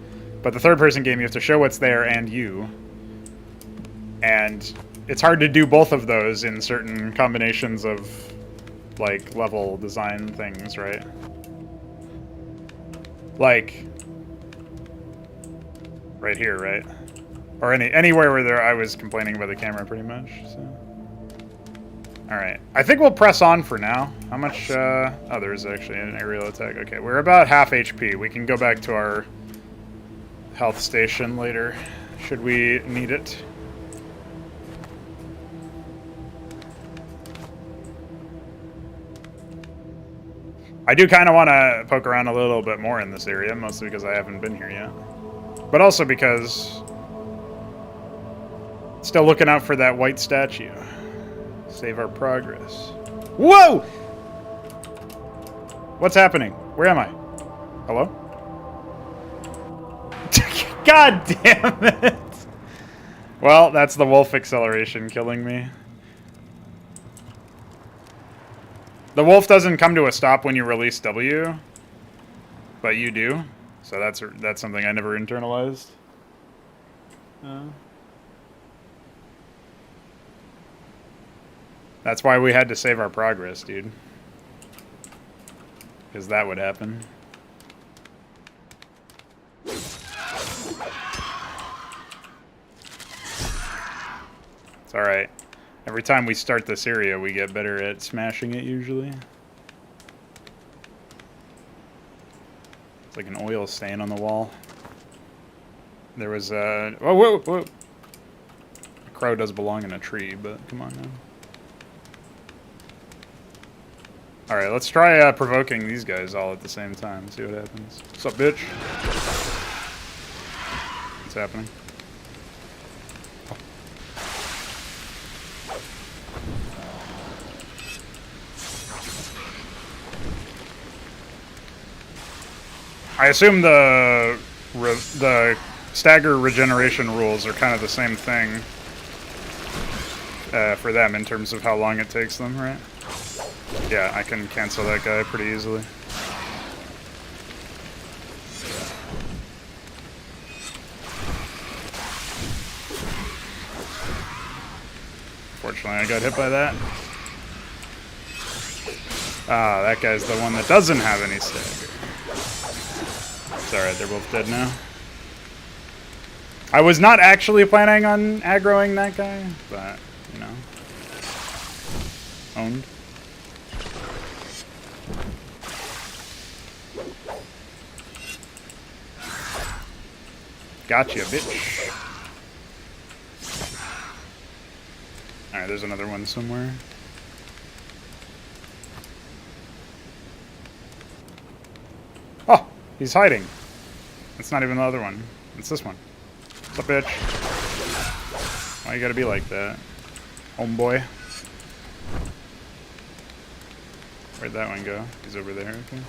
But the third-person game, you have to show what's there and you. And... it's hard to do both of those in certain combinations of, like, level design things, right? Like, right here, right? Or anywhere where I was complaining about the camera, pretty much, so. Alright, I think we'll press on for now. How much, oh, there's actually an aerial attack. Okay, we're about half HP. We can go back to our health station later, should we need it. I do kind of want to poke around a little bit more in this area, mostly because I haven't been here yet. But also because... still looking out for that white statue. Save our progress. Whoa! What's happening? Where am I? Hello? God damn it! Well, that's the wolf acceleration killing me. The wolf doesn't come to a stop when you release W, but you do. So that's something I never internalized. That's why we had to save our progress, dude. Because that would happen. It's alright. Every time we start this area, we get better at smashing it, usually. It's like an oil stain on the wall. There was a... whoa, whoa, whoa! A crow does belong in a tree, but come on now. Alright, let's try provoking these guys all at the same time. See what happens. What's up, bitch? What's happening? I assume the stagger regeneration rules are kind of the same thing for them in terms of how long it takes them, right? Yeah, I can cancel that guy pretty easily. Fortunately, I got hit by that. Ah, that guy's the one that doesn't have any stagger. It's alright, they're both dead now. I was not actually planning on aggroing that guy, but, you know. Owned. Gotcha, bitch. Alright, there's another one somewhere. Oh, he's hiding. It's not even the other one. It's this one. What's up, bitch? Why you gotta be like that? Homeboy. Where'd that one go? He's over there, okay.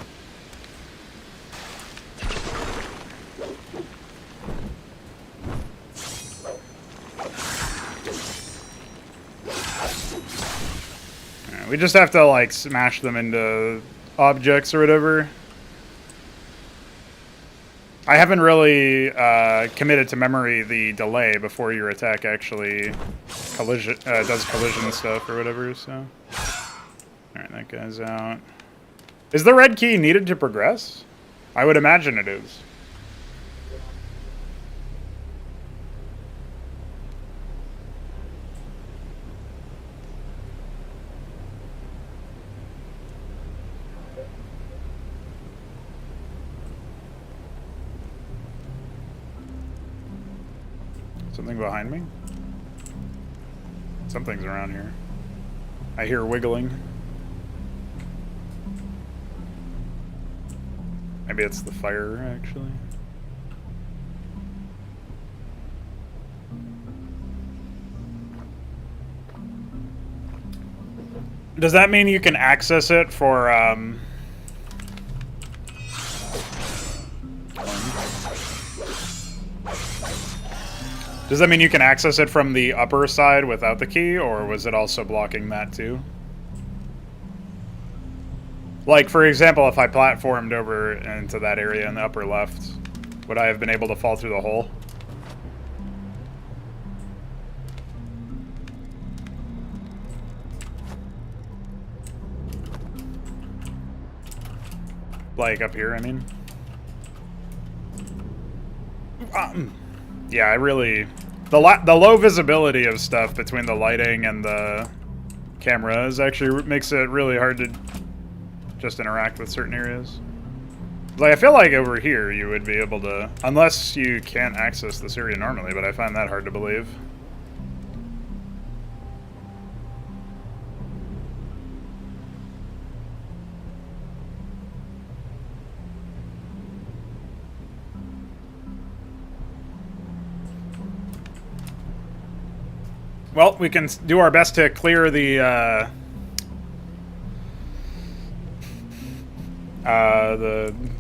Alright, we just have to, like, smash them into objects or whatever. I haven't really committed to memory the delay before your attack actually does collision stuff or whatever, so... Alright, that guy's out. Is the red key needed to progress? I would imagine it is. Something behind me? Something's around here. I hear wiggling. Maybe it's the fire, actually. Does that mean you can access it for, Does that mean you can access it from the upper side without the key, or was it also blocking that too? Like, for example, if I platformed over into that area in the upper left, would I have been able to fall through the hole? Like, up here, I mean? Yeah, I really... The low visibility of stuff between the lighting and the camera actually makes it really hard to just interact with certain areas. Like, I feel like over here you would be able to... Unless you can't access this area normally, but I find that hard to believe. Well, we can do our best to clear the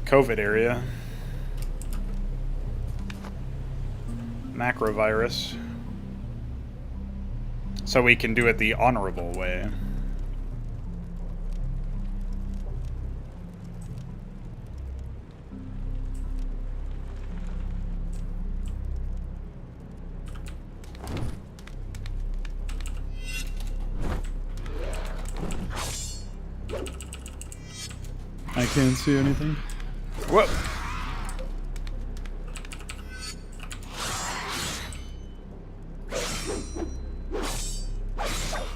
COVID area. Macrovirus. So we can do it the honorable way. I can't see anything. Whoa!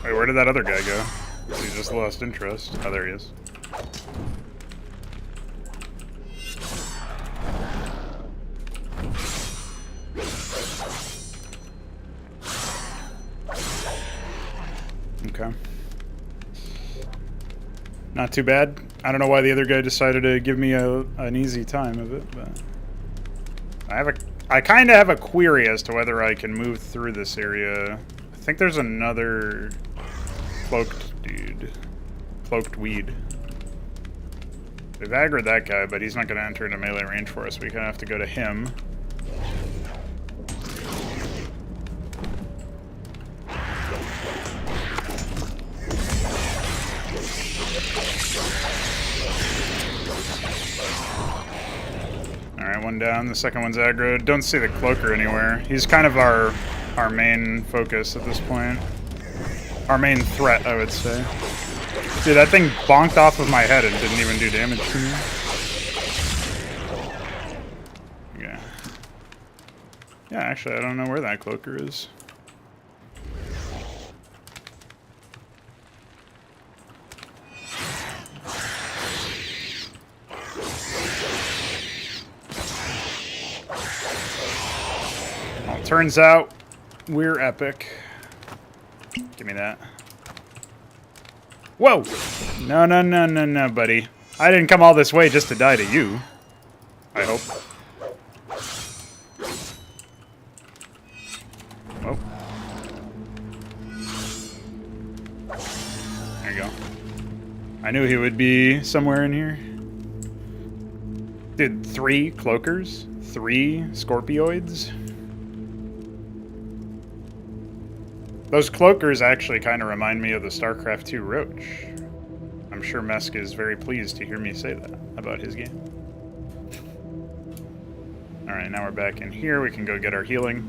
Wait, where did that other guy go? He just lost interest. Oh, there he is. Okay. Not too bad. I don't know why the other guy decided to give me an easy time of it, but I kind of have a query as to whether I can move through this area. I think there's another cloaked dude. Cloaked weed. We've aggroed that guy, but he's not going to enter into melee range for us. We kind of have to go to him. Alright, one down. The second one's aggroed. Don't see the cloaker anywhere. He's kind of our main focus at this point. Our main threat, I would say. Dude, that thing bonked off of my head and didn't even do damage to me. Yeah. Yeah, actually, I don't know where that cloaker is. turns out we're epic. Give me that. Whoa! No, no, no, no, no, buddy. I didn't come all this way just to die to you. I hope. Oh. There you go. I knew he would be somewhere in here. Dude, 3 cloakers? 3 scorpioids? Those cloakers actually kind of remind me of the StarCraft 2 Roach. I'm sure Mesk is very pleased to hear me say that about his game. Alright, now we're back in here. We can go get our healing.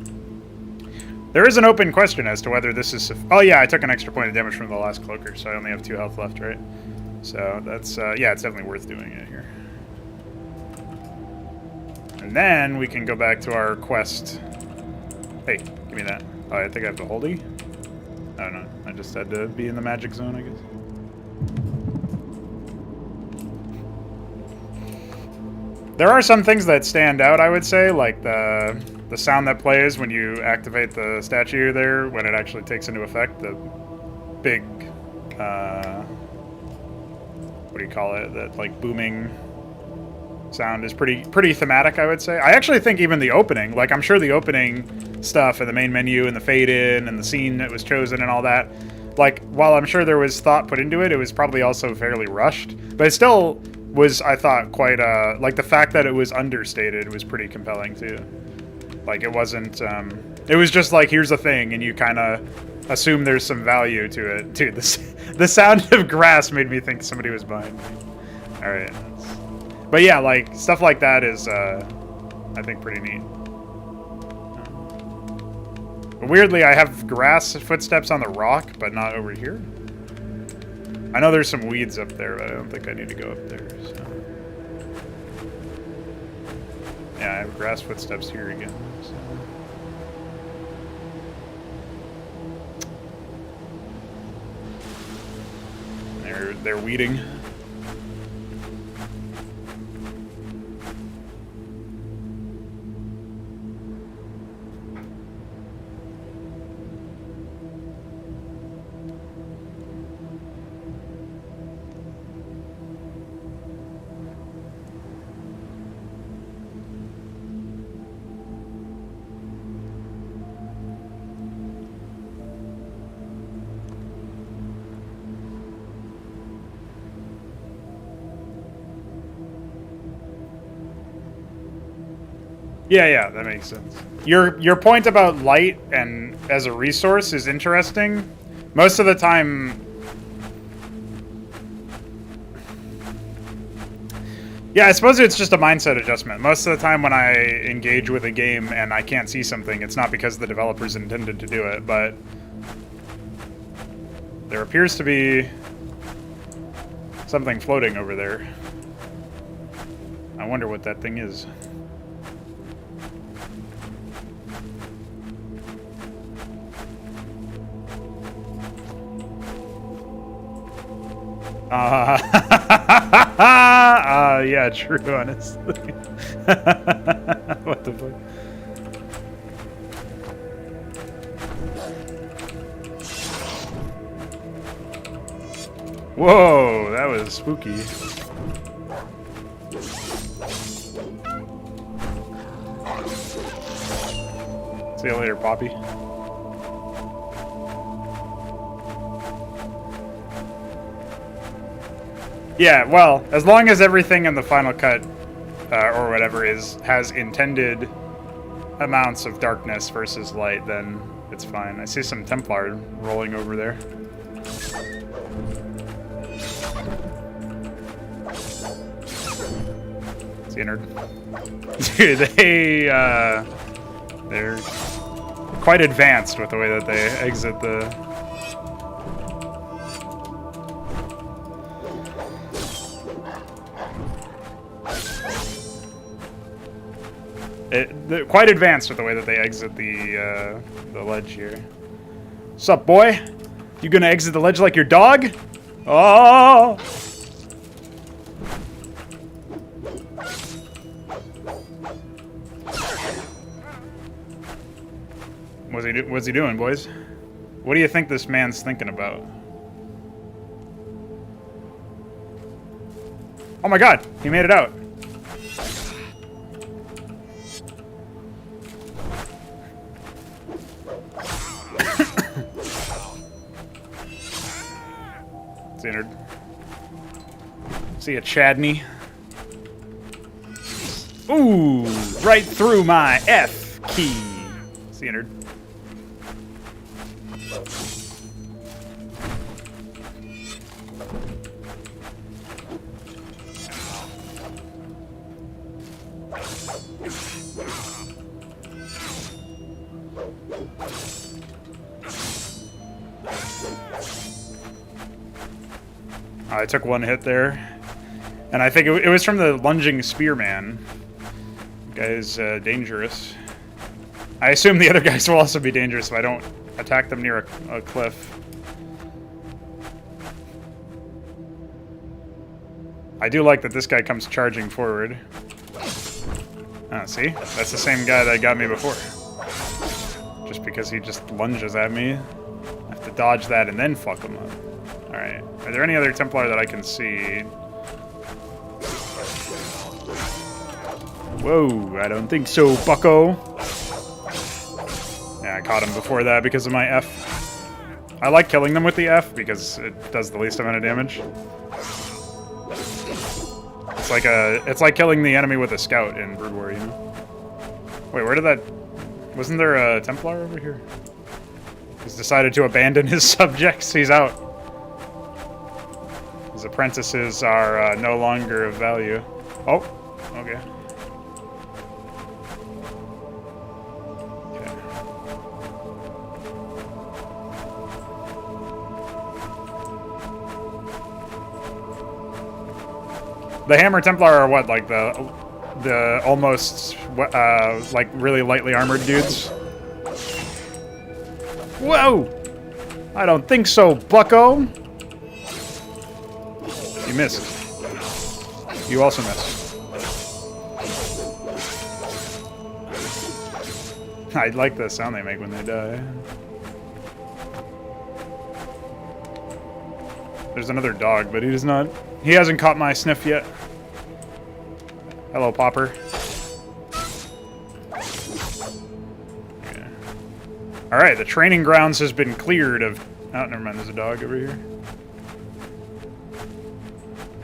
There is an open question as to whether this is... Oh yeah, I took an extra point of damage from the last cloaker, so I only have 2 health left, right? So that's... yeah, it's definitely worth doing it here. And then we can go back to our quest. Hey, give me that. Oh, I think I have the holdie? I don't know. I just had to be in the magic zone, I guess. There are some things that stand out, I would say, like the sound that plays when you activate the statue there, when it actually takes into effect. The big, what do you call it? That like booming sound is pretty thematic, I would say. I actually think even the opening, like I'm sure the opening stuff and the main menu and the fade in and the scene that was chosen and all that, like while I'm sure there was thought put into it, it was probably also fairly rushed, but it still was, I thought, quite like the fact that it was understated was pretty compelling too. Like it wasn't it was just like, here's a thing, and you kind of assume there's some value to it. Dude, the sound of grass made me think somebody was behind me. All right. But yeah, like, stuff like that is, I think, pretty neat. But weirdly, I have grass footsteps on the rock, but not over here. I know there's some weeds up there, but I don't think I need to go up there, so. Yeah, I have grass footsteps here again, so. They're weeding. Yeah, that makes sense. Your point about light and as a resource is interesting. Most of the time... Yeah, I suppose it's just a mindset adjustment. Most of the time when I engage with a game and I can't see something, it's not because the developers intended to do it, but... There appears to be something floating over there. I wonder what that thing is. Yeah, true, honestly. What the fuck? Whoa, that was spooky. See you later, Poppy. Yeah, well, as long as everything in the final cut, or whatever, has intended amounts of darkness versus light, then it's fine. I see some Templar rolling over there. See you, nerd. Dude, they're quite advanced with the way that they exit the... They're quite advanced with the way that they exit the ledge here. Sup, boy? You gonna exit the ledge like your dog? Oh! What's he doing, boys? What do you think this man's thinking about? Oh my god, he made it out. Standard. See a Chadney. Ooh, right through my F key. Standard. I took one hit there, and I think it was from the lunging spearman. Guy's dangerous. I assume the other guys will also be dangerous if I don't attack them near a cliff. I do like that this guy comes charging forward. Ah, see? That's the same guy that got me before. Just because he just lunges at me. I have to dodge that and then fuck him up. Alright. Are there any other Templar that I can see? Whoa, I don't think so, bucko. Yeah, I caught him before that because of my F. I like killing them with the F because it does the least amount of damage. It's like killing the enemy with a scout in Brood War, you know? Wait, where did that... Wasn't there a Templar over here? He's decided to abandon his subjects. He's out. His apprentices are no longer of value. Oh, okay. The Hammer Templar are what, like the almost like really lightly armored dudes? Whoa! I don't think so, bucko. You missed. You also missed. I like the sound they make when they die. There's another dog, but he does not. He hasn't caught my sniff yet. Hello, Popper. Okay. Alright, the training grounds has been cleared of... Oh, never mind, there's a dog over here.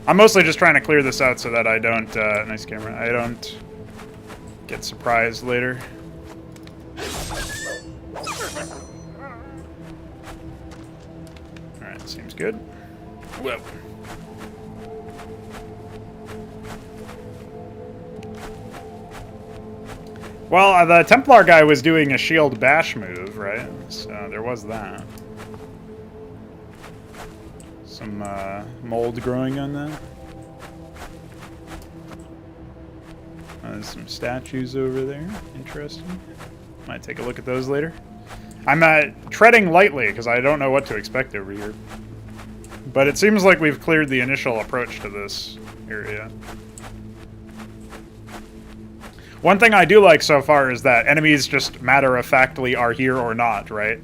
I'm mostly just trying to clear this out so that I don't... nice camera. I don't get surprised later. Alright, seems good. Whoa. Well, the Templar guy was doing a shield bash move, right? So there was that. Some mold growing on that. There's some statues over there. Interesting. Might take a look at those later. I'm treading lightly because I don't know what to expect over here. But it seems like we've cleared the initial approach to this area. One thing I do like so far is that enemies just matter-of-factly are here or not, right?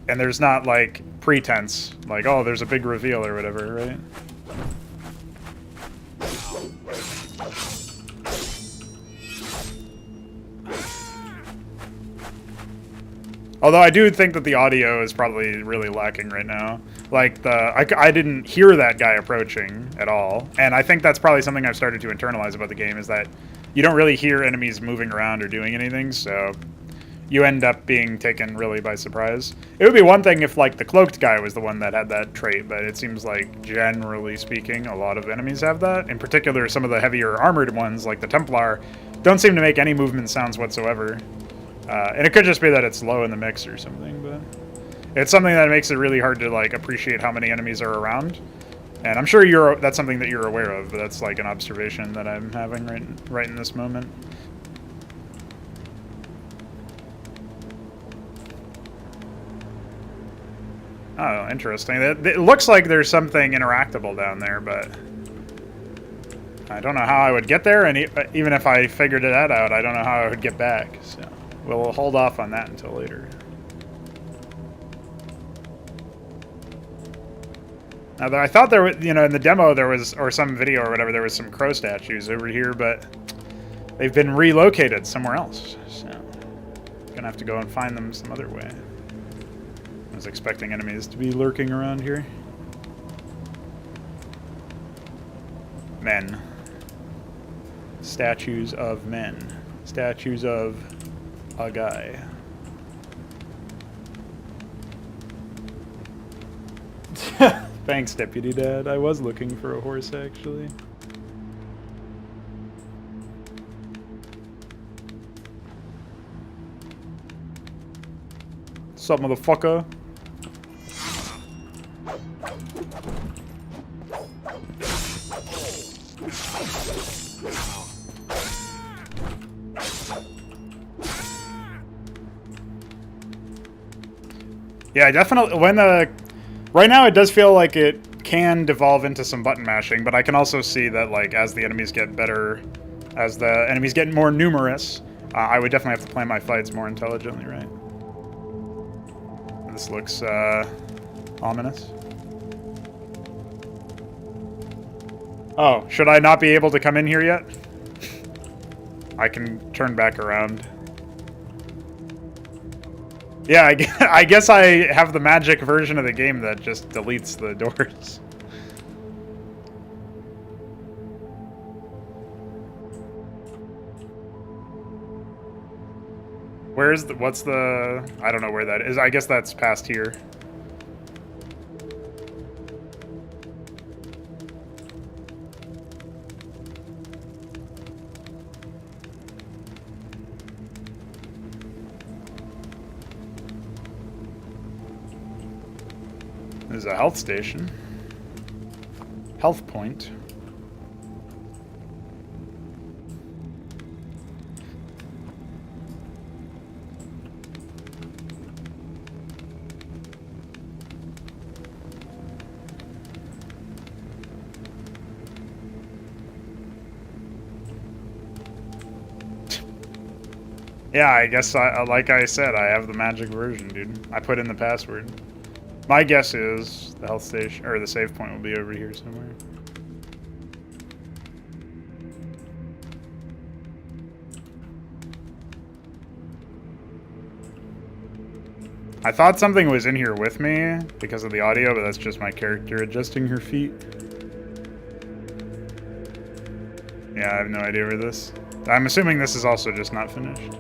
And there's not, like, pretense. Like, oh, there's a big reveal or whatever, right? Although I do think that the audio is probably really lacking right now. Like, I didn't hear that guy approaching at all. And I think that's probably something I've started to internalize about the game, is that you don't really hear enemies moving around or doing anything, so you end up being taken really by surprise. It would be one thing if, like, the cloaked guy was the one that had that trait, but it seems like, generally speaking, a lot of enemies have that. In particular, some of the heavier armored ones, like the Templar, don't seem to make any movement sounds whatsoever. And it could just be that it's low in the mix or something, but it's something that makes it really hard to, like, appreciate how many enemies are around. And I'm sure that's something that you're aware of, but that's like an observation that I'm having right in this moment. Oh, interesting. It looks like there's something interactable down there, but I don't know how I would get there, and even if I figured that out, I don't know how I would get back. So we'll hold off on that until later. Now, I thought there was, you know, in the demo there was, or some video or whatever, there was some crow statues over here, but they've been relocated somewhere else. So, gonna have to go and find them some other way. I was expecting enemies to be lurking around here. Men. Statues of men. Statues of a guy. Thanks, Deputy Dad. I was looking for a horse, actually. What's up, motherfucker? Yeah, definitely. Right now it does feel like it can devolve into some button mashing, but I can also see that, like, as the enemies get better, as the enemies get more numerous, I would definitely have to plan my fights more intelligently, right? This looks ominous. Oh, should I not be able to come in here yet? I can turn back around. Yeah, I guess I have the magic version of the game that just deletes the doors. What's the, I don't know where that is. I guess that's past here. There's a health station. Health point. Yeah, I guess, like I said, I have the magic version, dude. I put in the password. My guess is the health station, or the save point will be over here somewhere. I thought something was in here with me because of the audio, but that's just my character adjusting her feet. Yeah, I have no idea where this... I'm assuming this is also just not finished.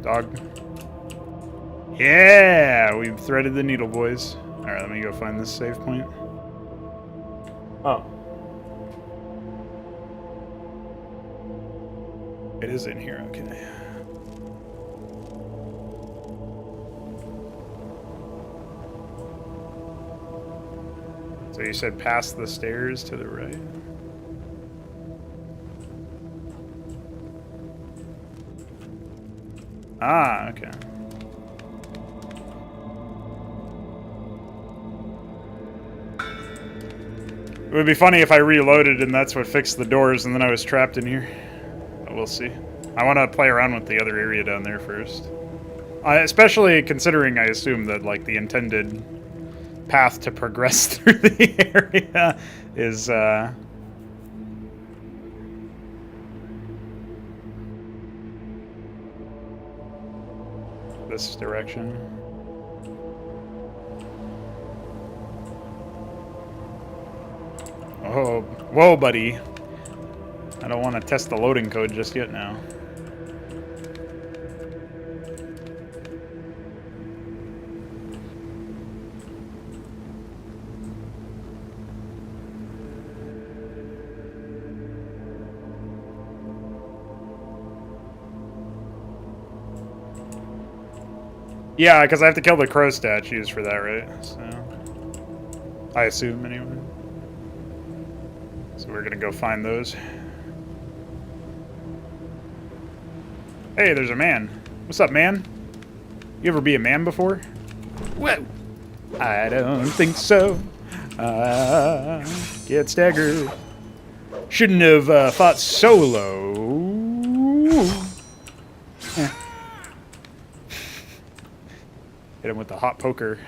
Dog. Yeah, we've threaded the needle, boys. Alright, let me go find this save point. Oh. It is in here, okay. So you said past the stairs to the right? Ah, okay. It would be funny if I reloaded and that's what fixed the doors and then I was trapped in here. But we'll see. I want to play around with the other area down there first. Especially considering I assume that, like, the intended path to progress through the area is, this direction. Oh, whoa, buddy. I don't want to test the loading code just yet now. Yeah, because I have to kill the crow statues for that, right? So, I assume, anyway. So we're gonna go find those. Hey, there's a man. What's up, man? You ever be a man before? Whoa! I don't think so. Get staggered. Shouldn't have fought solo. Hit him with the hot poker.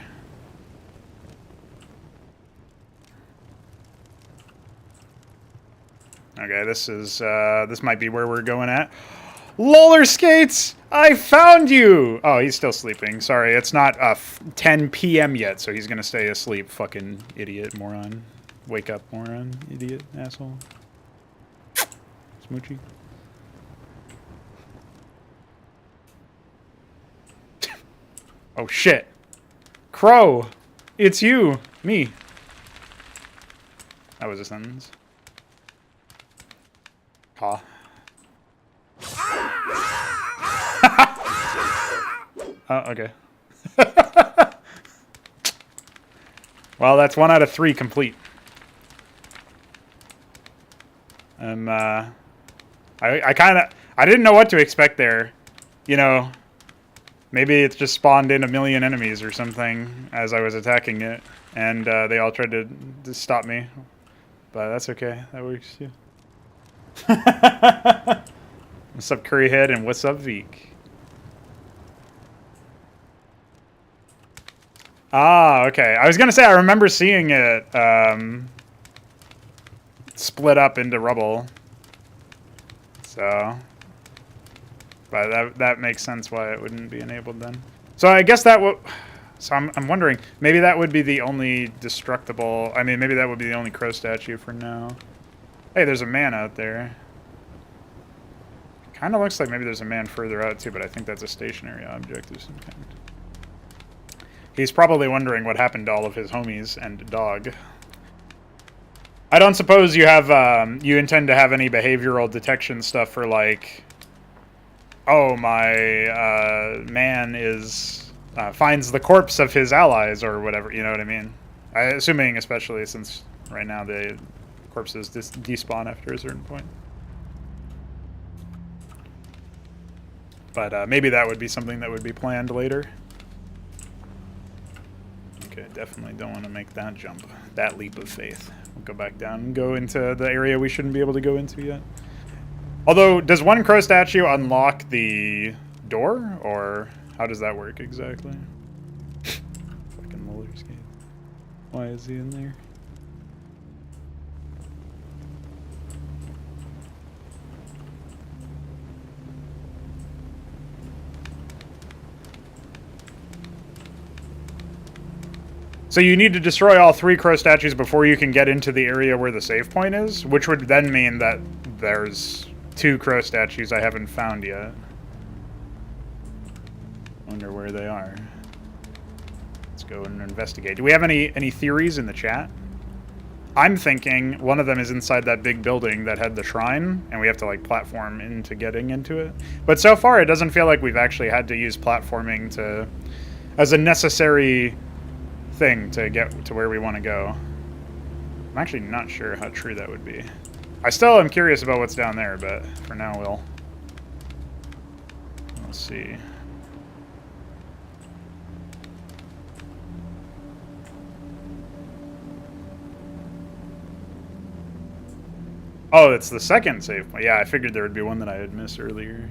Okay, this might be where we're going at. Roller skates! I found you! Oh, he's still sleeping. Sorry, it's not 10 p.m. yet, so he's gonna stay asleep. Fucking idiot, moron. Wake up, moron. Idiot, asshole. Smoochie. Oh, shit. Crow! It's you! Me. That was a sentence. Huh. Oh, okay. Well, that's 1 out of 3 complete. I didn't know what to expect there. You know, maybe it's just spawned in a million enemies or something as I was attacking it, and they all tried to stop me. But that's okay. That works too. What's up, Curryhead, and what's up, Veek? Ah, okay. I was gonna say I remember seeing it split up into rubble. So, but that makes sense why it wouldn't be enabled then. So I guess that would. So I'm wondering, maybe that would be the only destructible. I mean, maybe that would be the only crow statue for now. Hey, there's a man out there. Kind of looks like maybe there's a man further out too, but I think that's a stationary object of some kind. He's probably wondering what happened to all of his homies and dog. I don't suppose you have you intend to have any behavioral detection stuff for like, oh, my man is finds the corpse of his allies or whatever. You know what I mean? Assuming, especially since right now the corpses despawn after a certain point. But maybe that would be something that would be planned later. Okay, definitely don't want to make that jump, that leap of faith. We'll go back down and go into the area we shouldn't be able to go into yet. Although, does one crow statue unlock the door, or how does that work exactly? Fucking roller skate. Why is he in there? So you need to destroy all 3 crow statues before you can get into the area where the save point is, which would then mean that there's 2 crow statues I haven't found yet. Wonder where they are. Let's go and investigate. Do we have any theories in the chat? I'm thinking one of them is inside that big building that had the shrine, and we have to like platform into getting into it. But so far, it doesn't feel like we've actually had to use platforming as a necessary thing to get to where we want to go. I'm actually not sure how true that would be. I still am curious about what's down there, but for now we'll see. Oh, it's the second save point. Yeah, I figured there would be one that I had missed earlier.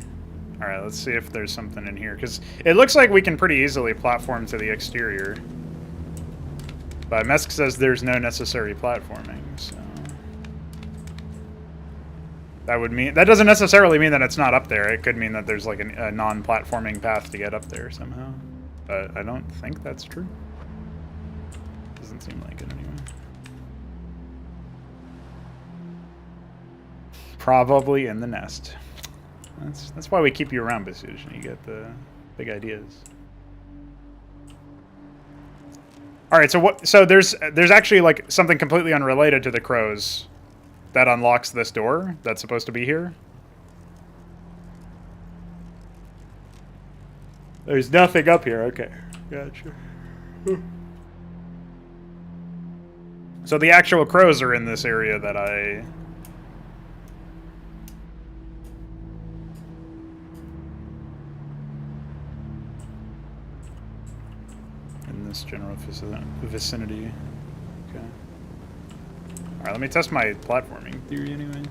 All right, let's see if there's something in here, because it looks like we can pretty easily platform to the exterior. But Mesk says there's no necessary platforming, so that would mean that doesn't necessarily mean that it's not up there. It could mean that there's like a non-platforming path to get up there somehow. But I don't think that's true. Doesn't seem like it anyway. Probably in the nest. That's why we keep you around, Basuj, and you get the big ideas. All right, so there's actually like something completely unrelated to the crows that unlocks this door that's supposed to be here. There's nothing up here. Okay, gotcha. So the actual crows are in this area that I... this general vicinity. Okay. Alright, let me test my platforming theory anyway.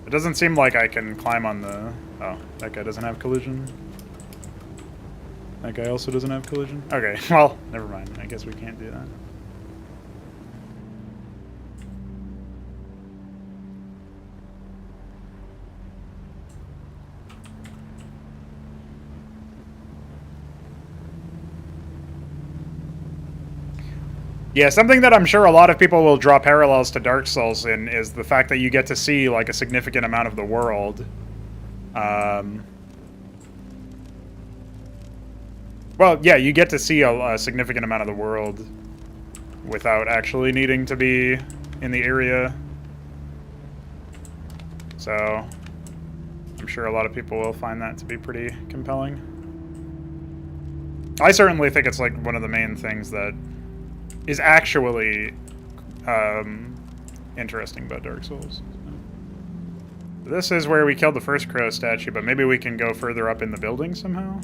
It doesn't seem like I can climb on the... Oh, that guy doesn't have collision. That guy also doesn't have collision? Okay, well, never mind. I guess we can't do that. Yeah, something that I'm sure a lot of people will draw parallels to Dark Souls in is the fact that you get to see, like, a significant amount of the world. Well, yeah, you get to see a significant amount of the world without actually needing to be in the area. So, I'm sure a lot of people will find that to be pretty compelling. I certainly think it's, like, one of the main things that is actually interesting about Dark Souls. This is where we killed the first crow statue, but maybe we can go further up in the building somehow?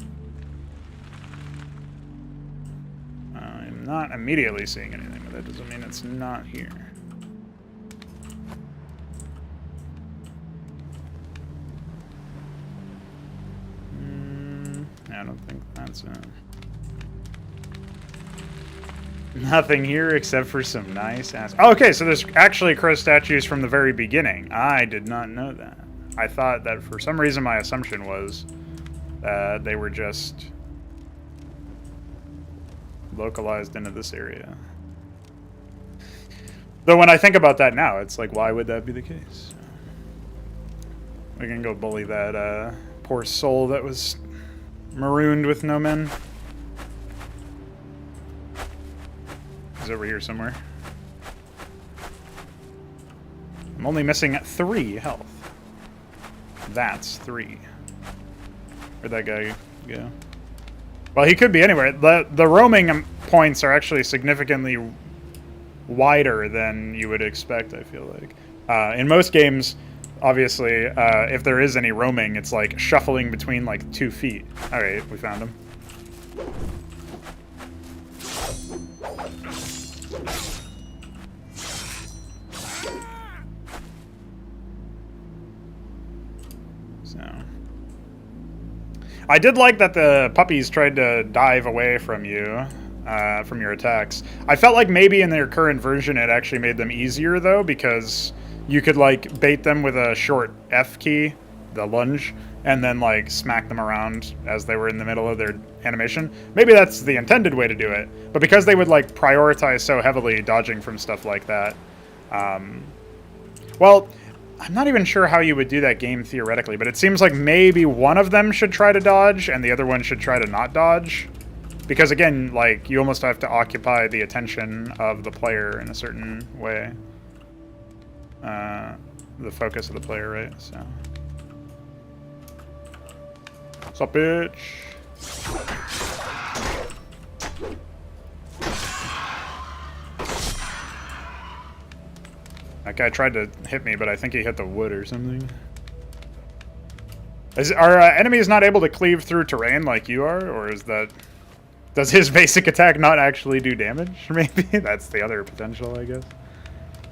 I'm not immediately seeing anything, but that doesn't mean it's not here. I don't think that's it. Nothing here except for some nice ass. Oh, okay, so there's actually crow statues from the very beginning. I did not know that. I thought that for some reason my assumption was that they were just localized into this area. Though when I think about that now, it's like, why would that be the case? We can go bully that poor soul that was marooned with no men. He's over here somewhere. I'm only missing 3 health. That's 3. Where'd that guy go? Well, he could be anywhere. The roaming points are actually significantly wider than you would expect, I feel like. In most games, obviously, if there is any roaming, it's like shuffling between like 2 feet. Alright, we found him. I did like that the puppies tried to dive away from you, from your attacks. I felt like maybe in their current version it actually made them easier, though, because you could, like, bait them with a short F key, the lunge, and then, like, smack them around as they were in the middle of their animation. Maybe that's the intended way to do it, but because they would, like, prioritize so heavily dodging from stuff like that, well, I'm not even sure how you would do that game theoretically, but it seems like maybe one of them should try to dodge and the other one should try to not dodge. Because again, like, you almost have to occupy the attention of the player in a certain way. The focus of the player, right? So. What's up, bitch? That guy tried to hit me, but I think he hit the wood or something. Are enemies not able to cleave through terrain like you are? Or is that... Does his basic attack not actually do damage? Maybe? That's the other potential, I guess.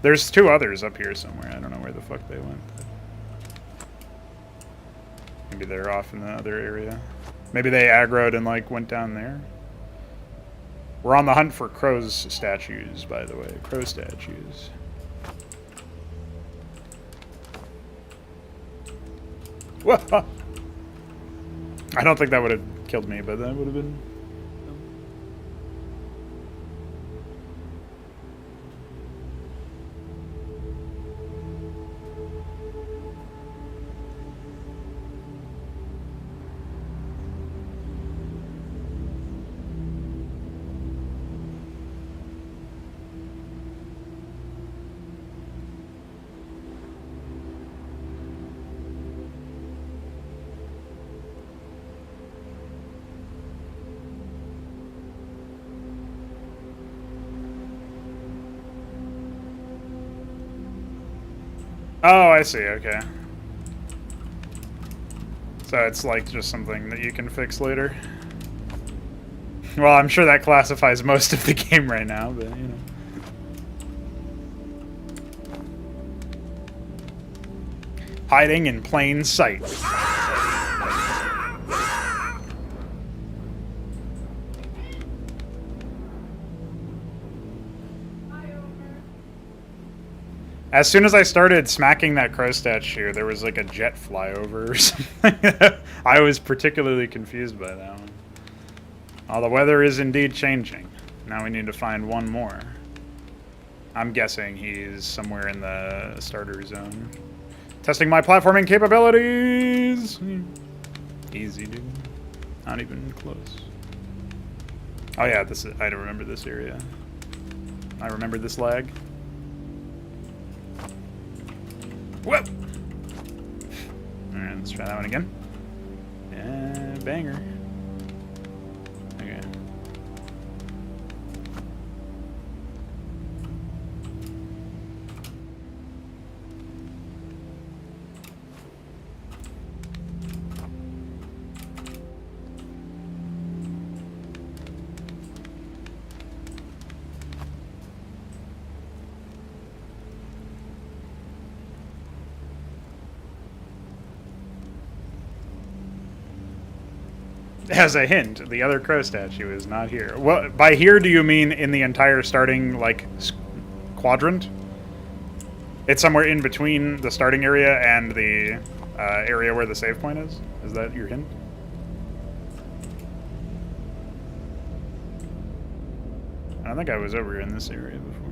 There's 2 others up here somewhere. I don't know where the fuck they went. Maybe they're off in the other area. Maybe they aggroed and, like, went down there. We're on the hunt for crow's statues, by the way. Crow statues. Whoa. I don't think that would have killed me, but that would have been... Oh, I see, okay. So it's like just something that you can fix later. Well, I'm sure that classifies most of the game right now, but you know. Hiding in plain sight. As soon as I started smacking that crow statue, there was like a jet flyover or something. I was particularly confused by that one. Oh, the weather is indeed changing. Now we need to find one more. I'm guessing he's somewhere in the starter zone. Testing my platforming capabilities! Easy, dude. Not even close. Oh yeah, this is, I remember this area. I remember this lag. Whoa! Alright, let's try that one again. And banger. Okay. As a hint, the other crow statue is not here. Well, by here, do you mean in the entire starting, like, quadrant? It's somewhere in between the starting area and the area where the save point is? Is that your hint? I don't think I was over here in this area before.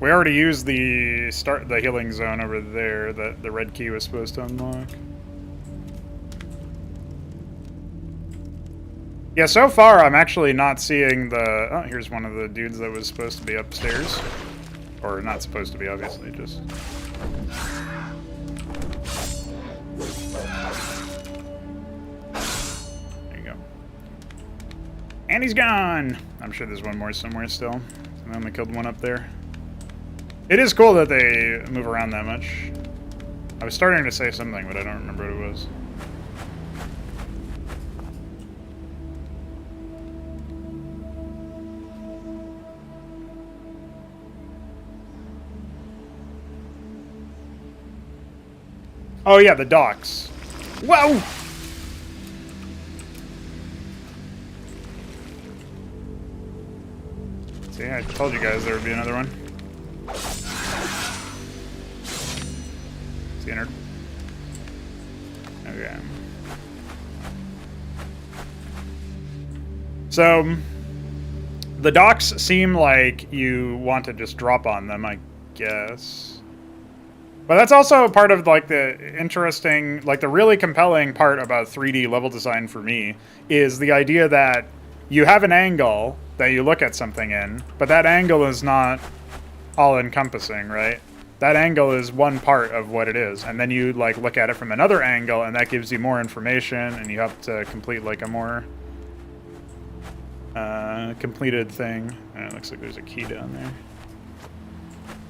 We already used the healing zone over there that the red key was supposed to unlock. Yeah, so far I'm actually not seeing the... Oh, here's one of the dudes that was supposed to be upstairs. Or not supposed to be, obviously, just... There you go. And he's gone! I'm sure there's one more somewhere still. I only killed one up there. It is cool that they move around that much. I was starting to say something, but I don't remember what it was. Oh yeah, the docks. Whoa! See, I told you guys there would be another one. Entered. Okay. So, the docks seem like you want to just drop on them, I guess. But that's also part of, like, the interesting, like, the really compelling part about 3D level design for me is the idea that you have an angle that you look at something in, but that angle is not all-encompassing, right? That angle is one part of what it is, and then you like look at it from another angle, and that gives you more information, and you have to complete like a more completed thing. And it looks like there's a key down there,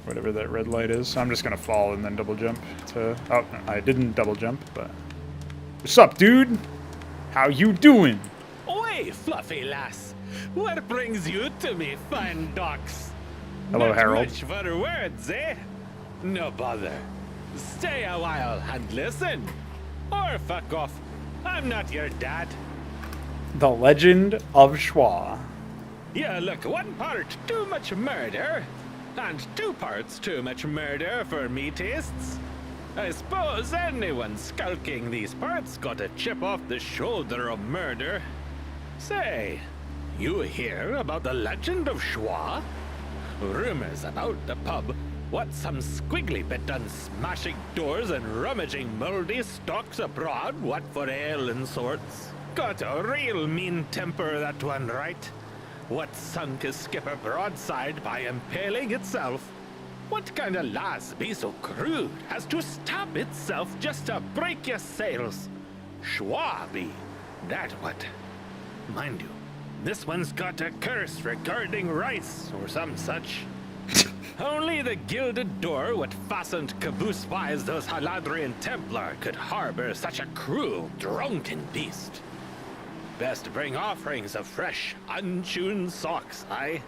whatever that red light is. So I'm just gonna fall and then double jump to. Oh, no, I didn't double jump, but what's up, dude? How you doing? Oi, fluffy lass. What brings you to me, fine docks? Hello, Not Harold. much for words, eh? No bother. Stay a while and listen. Or fuck off. I'm not your dad. The Legend of Schwa. Yeah, look, one part too much murder, and 2 parts too much murder for me tastes. I suppose anyone skulking these parts got a chip off the shoulder of murder. Say, you hear about the Legend of Schwa? Rumors about the pub. What some squiggly bit done smashing doors and rummaging mouldy stocks abroad, what for ale and sorts. Got a real mean temper, that one, right? What sunk a skipper broadside by impaling itself? What kind of lass be so crude as to stab itself just to break your sails? Schwa be that what? Mind you, this one's got a curse regarding rice or some such. Only the gilded door what fastened caboose-wise those Haladrian Templar could harbor such a cruel, drunken beast. Best bring offerings of fresh, unchewed socks, aye?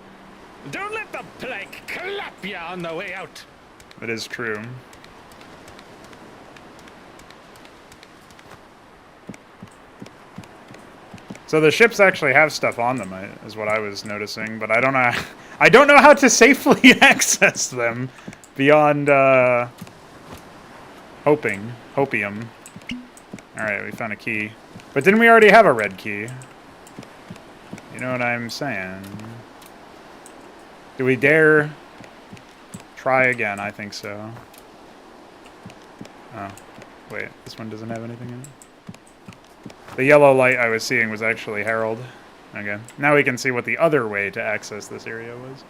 Don't let the plank clap ya on the way out. That is true. So the ships actually have stuff on them, is what I was noticing, but I don't know. I don't know how to safely access them beyond hopium. All right, we found a key, but didn't we already have a red key? You know what I'm saying? Do we dare try again? I think so. Oh, wait, this one doesn't have anything in it. The yellow light I was seeing was actually Herald. Okay, now we can see what the other way to access this area was.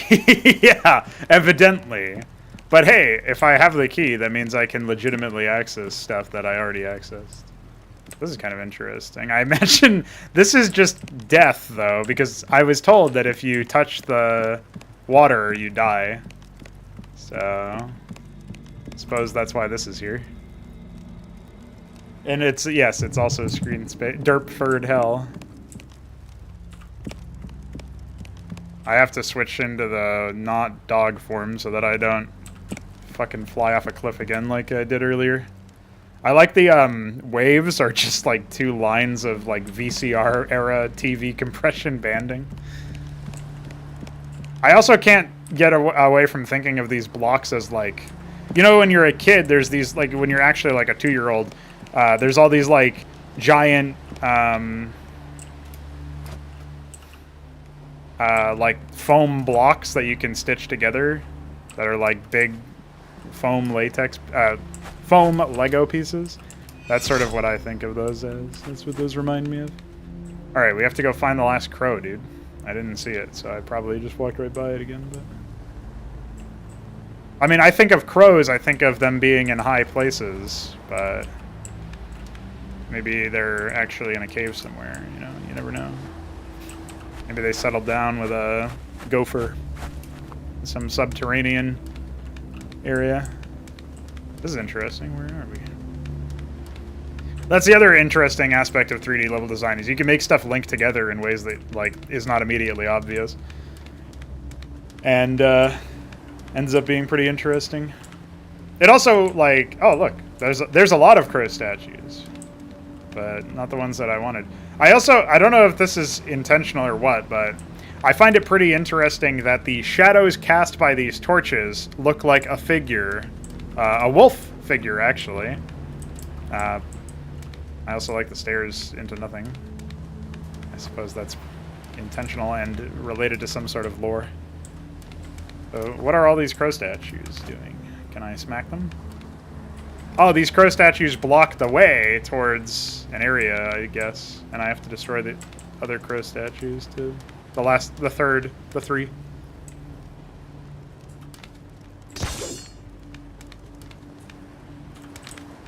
Yeah, evidently. But hey, if I have the key, that means I can legitimately access stuff that I already accessed. This is kind of interesting. I imagine this is just death, though, because I was told that if you touch the water, you die. So, I suppose that's why this is here. And it's, yes, it's also screen space. Derpford hell. I have to switch into the not dog form so that I don't fucking fly off a cliff again like I did earlier. I like the waves are just like two lines of like VCR era TV compression banding. I also can't get away from thinking of these blocks as like, you know, when you're a kid, there's these, like, when you're actually like a 2-year-old, there's all these like giant like foam blocks that you can stitch together that are like big foam latex foam Lego pieces. That's sort of what I think of those as. That's what those remind me of. Alright, we have to go find the last crow, dude. I didn't see it, so I probably just walked right by it again. But I mean, I think of crows, I think of them being in high places, but maybe they're actually in a cave somewhere, you know? You never know. Maybe they settled down with a gopher in some subterranean area. This is interesting. Where are we? That's the other interesting aspect of 3D level design, is you can make stuff link together in ways that, like, is not immediately obvious. And ends up being pretty interesting. It also, like, oh look, there's a lot of crow statues, but not the ones that I wanted. I don't know if this is intentional or what, but I find it pretty interesting that the shadows cast by these torches look like a figure, a wolf figure, actually. I also like the stairs into nothing. I suppose that's intentional and related to some sort of lore. So what are all these crow statues doing? Can I smack them? Oh, these crow statues block the way towards an area, I guess. And I have to destroy the other crow statues to the three.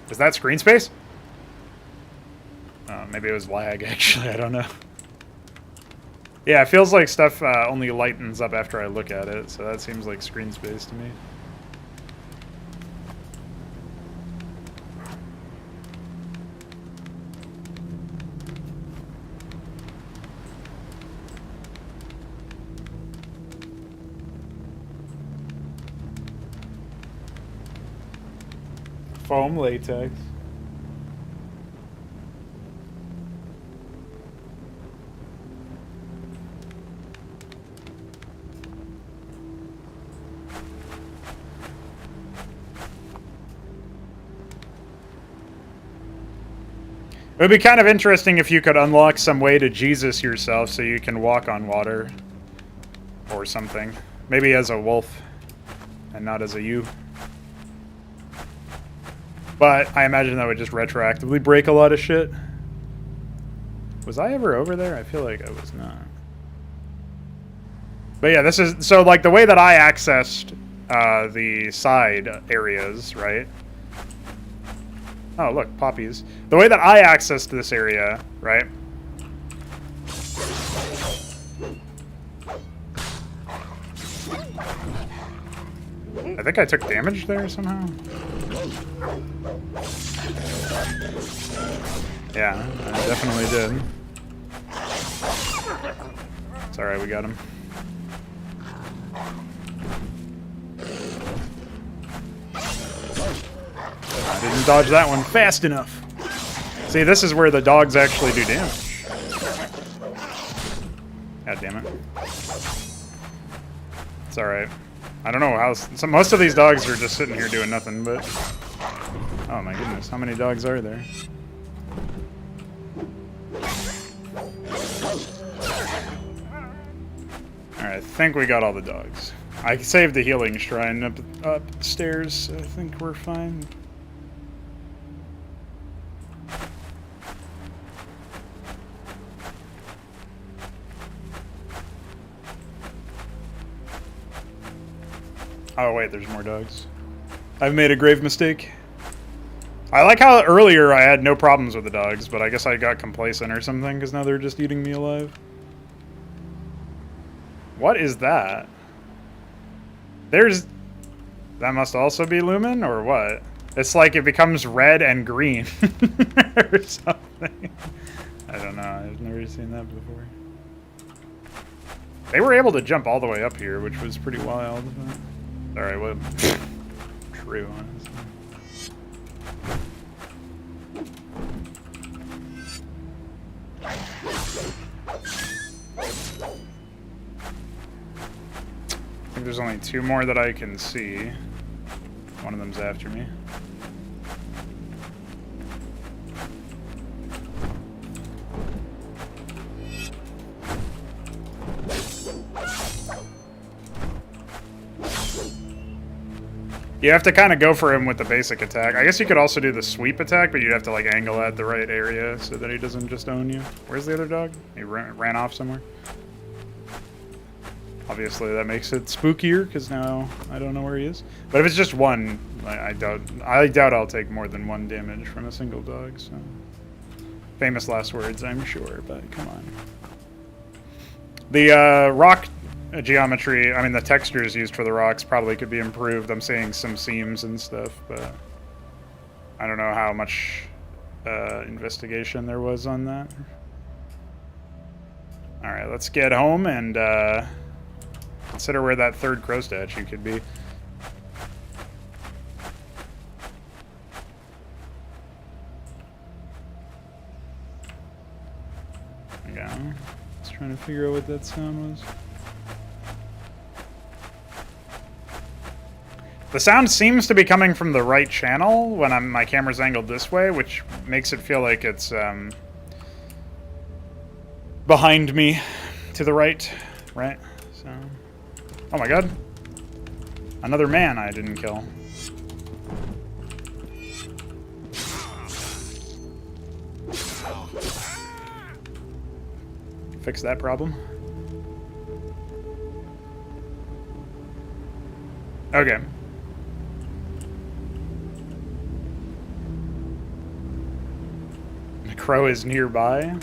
Is that screen space? Maybe it was lag, actually. I don't know. Yeah, it feels like stuff only lightens up after I look at it, so that seems like screen space to me. Foam latex. It would be kind of interesting if you could unlock some way to Jesus yourself so you can walk on water. Or something. Maybe as a wolf and not as a you. But I imagine that would just retroactively break a lot of shit. Was I ever over there? I feel like I was not. But yeah, this is... So, like, the way that I accessed the side areas, right? Oh, look, poppies. The way that I accessed this area, right? I think I took damage there somehow. Yeah, I definitely did. It's alright, we got him. I didn't dodge that one fast enough. See, this is where the dogs actually do damage. God damn it. It's alright. I don't know how... most of these dogs are just sitting here doing nothing, but... Oh my goodness, how many dogs are there? Alright, I think we got all the dogs. I saved the healing shrine upstairs, so I think we're fine. Oh wait, there's more dogs. I've made a grave mistake. I like how earlier I had no problems with the dogs, but I guess I got complacent or something, because now they're just eating me alive. What is that? There's... That must also be Lumen, or what? It's like it becomes red and green. or something. I don't know, I've never seen that before. They were able to jump all the way up here, which was pretty wild. Alright, what? True, honestly. I think there's only 2 more that I can see. One of them's after me. You have to kind of go for him with the basic attack. I guess you could also do the sweep attack, but you'd have to like angle at the right area so that he doesn't just own you. Where's the other dog? He ran off somewhere. Obviously that makes it spookier because now I don't know where he is. But if it's just one, I doubt I'll take more than 1 damage from a single dog. So famous last words, I'm sure, but come on. The rock geometry, I mean the textures used for the rocks probably could be improved. I'm seeing some seams and stuff, but I don't know how much investigation there was on that. Alright, let's get home and consider where that 3rd crow statue could be. Yeah, just trying to figure out what that sound was. The sound seems to be coming from the right channel when my camera's angled this way, which makes it feel like it's behind me to the right, right? So, oh my god. Another man I didn't kill. Fix that problem. Okay. The crow is nearby.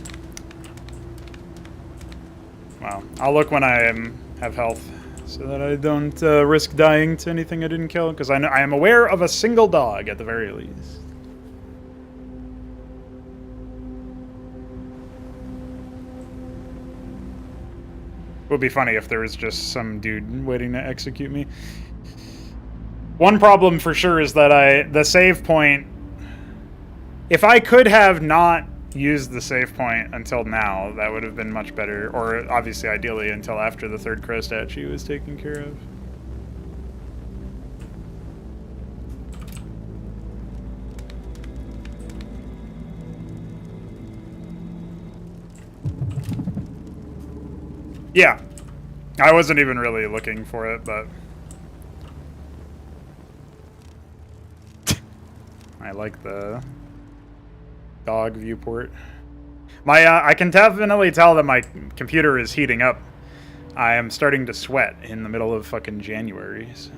Well, I'll look when I have health, so that I don't risk dying to anything I didn't kill, because I am aware of a single dog at the very least. It would be funny if there was just some dude waiting to execute me. One problem for sure is that the save point... If I could have not used the save point until now, that would have been much better. Or, obviously, ideally, until after the 3rd crow statue was taken care of. Yeah. I wasn't even really looking for it, but... I like the dog viewport. I can definitely tell that my computer is heating up. I am starting to sweat in the middle of fucking January, so...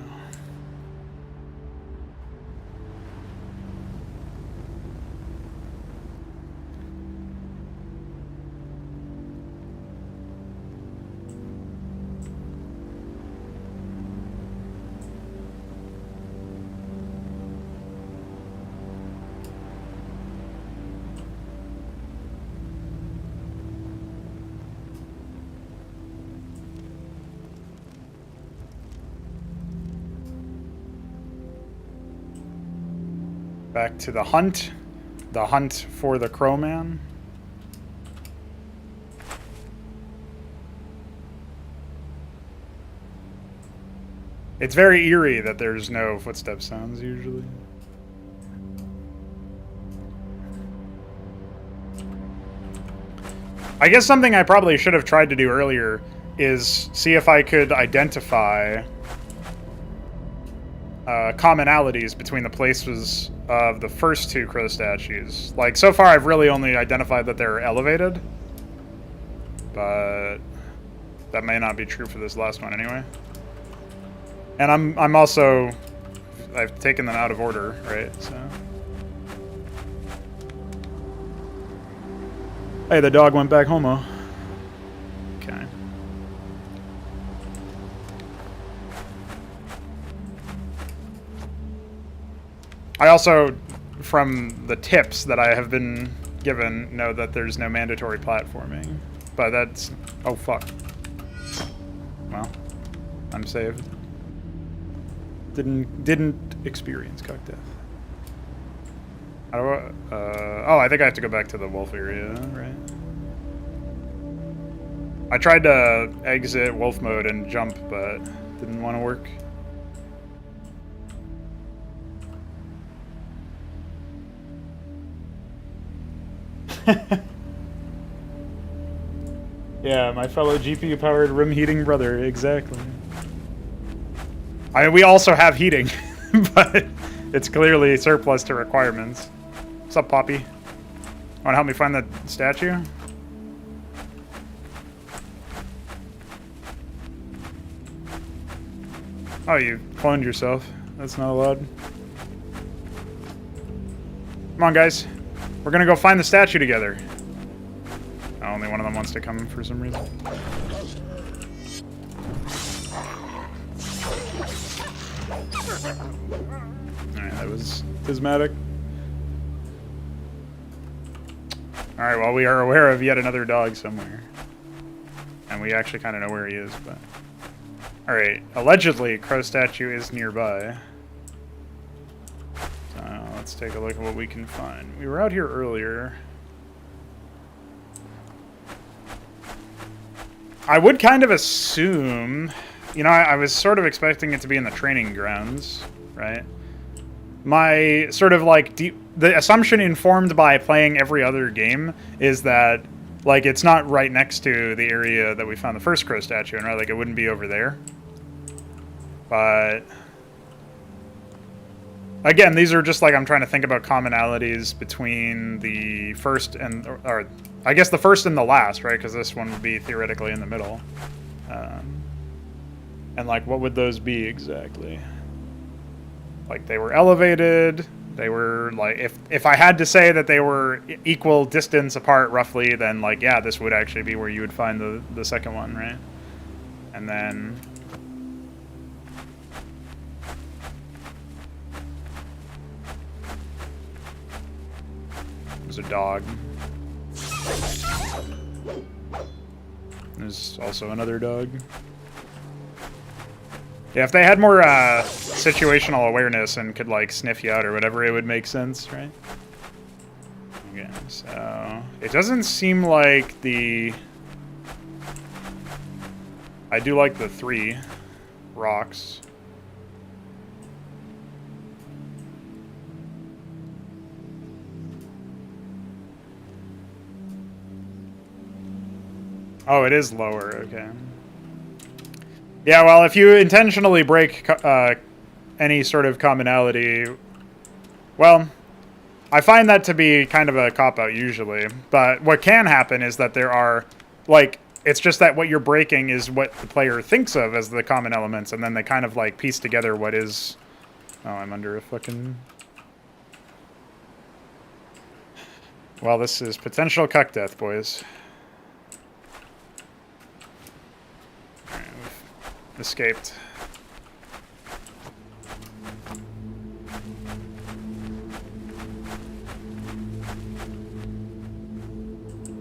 Back to the hunt. The hunt for the Crowman. It's very eerie that there's no footstep sounds usually. I guess something I probably should have tried to do earlier is see if I could identify commonalities between the places of the first two crow statues. Like, so far I've really only identified that they're elevated, but that may not be true for this last one anyway. And I'm also, I've taken them out of order, right? So. Hey, the dog went back home. Okay. I also, from the tips that I have been given, know that there's no mandatory platforming. But that's... oh, fuck. Well, I'm saved. Didn't experience cock death. How do I, oh, I think I have to go back to the wolf area, right? I tried to exit wolf mode and jump, but didn't want to work. Yeah, my fellow GPU-powered room-heating brother, exactly. I mean, we also have heating, but it's clearly surplus to requirements. What's up, Poppy? Want to help me find that statue? Oh, you cloned yourself. That's not allowed. Come on, guys. We're gonna go find the statue together. Oh, only one of them wants to come for some reason. Alright, that was Tismatic. Alright, well, we are aware of yet another dog somewhere. And we actually kind of know where he is, but... Alright, allegedly, Crow statue is nearby. So, let's take a look at what we can find. We were out here earlier. I would kind of assume... You know, I was sort of expecting it to be in the training grounds, right? My sort of like the assumption informed by playing every other game is that like it's not right next to the area that we found the first crow statue in, right? Like it wouldn't be over there. But again, these are just like I'm trying to think about commonalities between the first and or I guess the first and the last, right? Because this one would be theoretically in the middle. And like what would those be exactly? Like they were elevated, they were like, if I had to say that they were equal distance apart roughly, then like, yeah, this would actually be where you would find the second one, right? And then... There's a dog. There's also another dog. Yeah, if they had more situational awareness and could like sniff you out or whatever, it would make sense, right? Okay, so it doesn't seem like the... I do like the 3 rocks. Oh, it is lower, okay. Yeah, well, if you intentionally break any sort of commonality, well, I find that to be kind of a cop-out usually. But what can happen is that there are, like, it's just that what you're breaking is what the player thinks of as the common elements, and then they kind of, like, piece together what is... Oh, I'm under a fucking... Well, this is potential cuck death, boys. Escaped.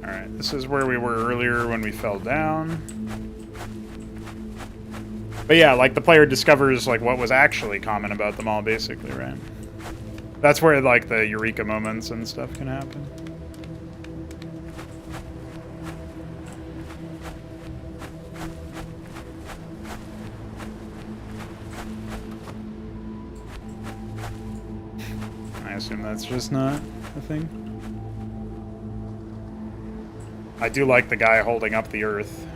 Alright, this is where we were earlier when we fell down. But yeah, like the player discovers like what was actually common about them all, basically, right? That's where, like, the eureka moments and stuff can happen. I assume that's just not a thing. I do like the guy holding up the earth.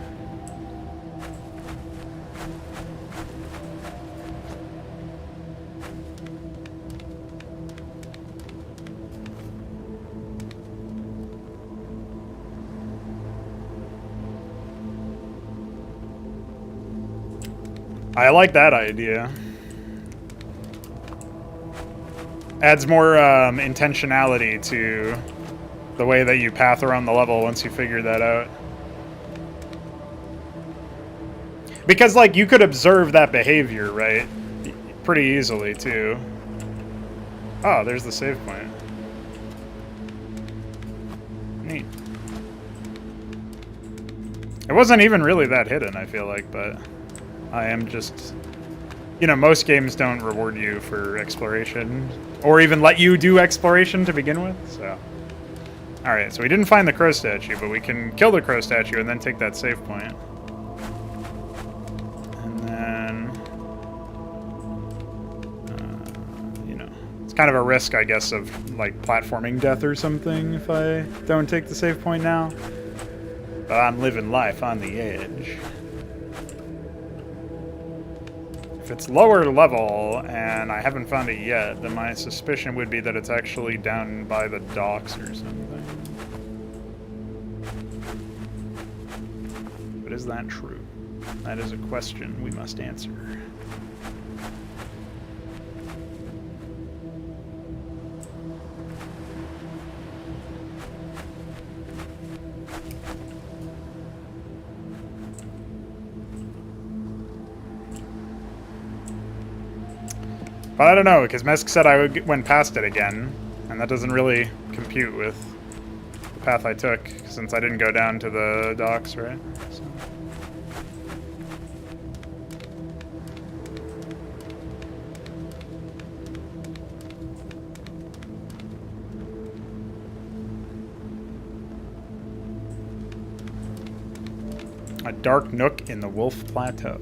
I like that idea. Adds more intentionality to the way that you path around the level once you figure that out. Because, like, you could observe that behavior, right? Pretty easily, too. Oh, there's the save point. Neat. It wasn't even really that hidden, I feel like, but I am just... You know, most games don't reward you for exploration, or even let you do exploration to begin with, so... Alright, so we didn't find the crow statue, but we can kill the crow statue and then take that save point. And then... you know, it's kind of a risk, I guess, of, like, platforming death or something if I don't take the save point now. But I'm living life on the edge. If it's lower level, and I haven't found it yet, then my suspicion would be that it's actually down by the docks or something. But is that true? That is a question we must answer. But I don't know, because Mesk said I went past it again, and that doesn't really compute with the path I took, since I didn't go down to the docks, right? So. A dark nook in the Wolf Plateau.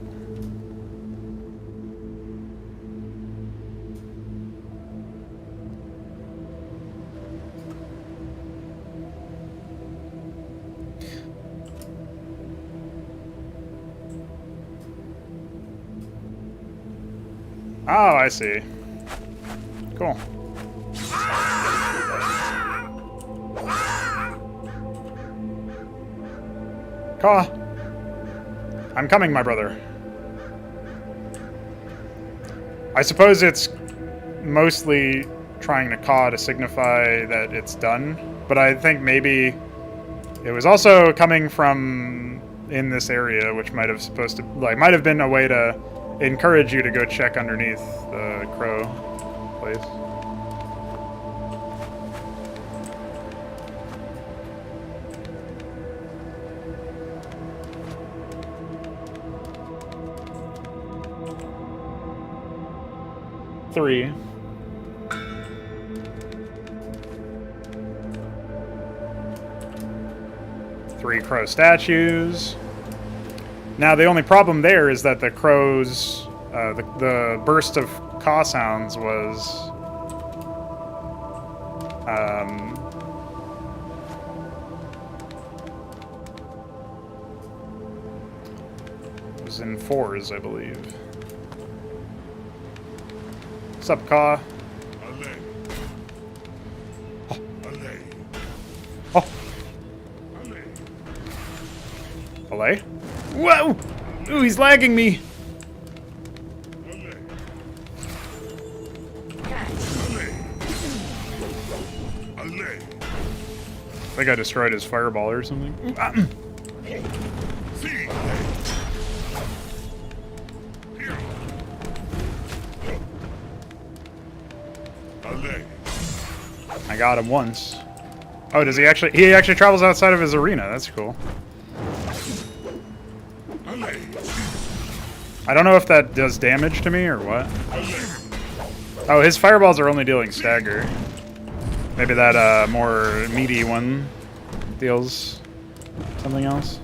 Oh, I see. Cool. Caw. I'm coming, my brother. I suppose it's mostly trying to caw to signify that it's done, but I think maybe it was also coming from in this area, which might have might have been a way to encourage you to go check underneath the crow place. Three. Three crow statues. Now, the only problem there is that the crows, the burst of caw sounds was, in 4s, I believe. What's up, caw? Oh. Allay? Whoa! Ooh, he's lagging me! I think I destroyed his fireball or something. I got him once. Oh, does he actually? He actually travels outside of his arena. That's cool. I don't know if that does damage to me or what. Oh, his fireballs are only dealing stagger. Maybe that more meaty one deals something else.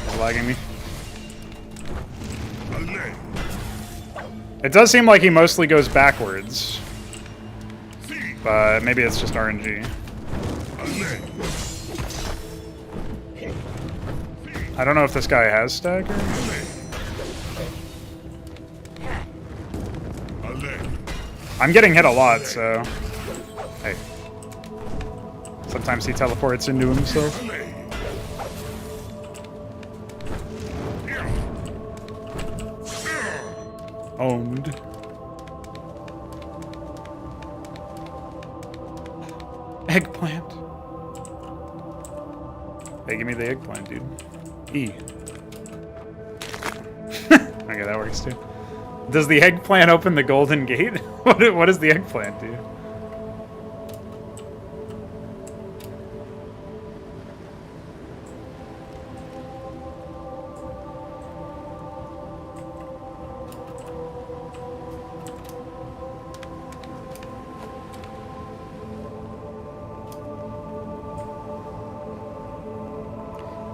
It's lagging me. It does seem like he mostly goes backwards. But maybe it's just RNG. I don't know if this guy has stagger. I'm getting hit a lot, so... Hey. Sometimes he teleports into himself. Owned. Eggplant. Hey, give me the eggplant, dude. E. Okay, that works too. Does the eggplant open the golden gate? What does the eggplant do?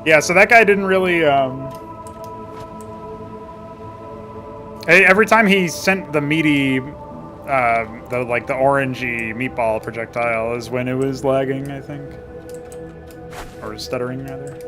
Yeah, so that guy didn't really, every time he sent the meaty, the orangey meatball projectile is when it was lagging, I think. Or stuttering, rather.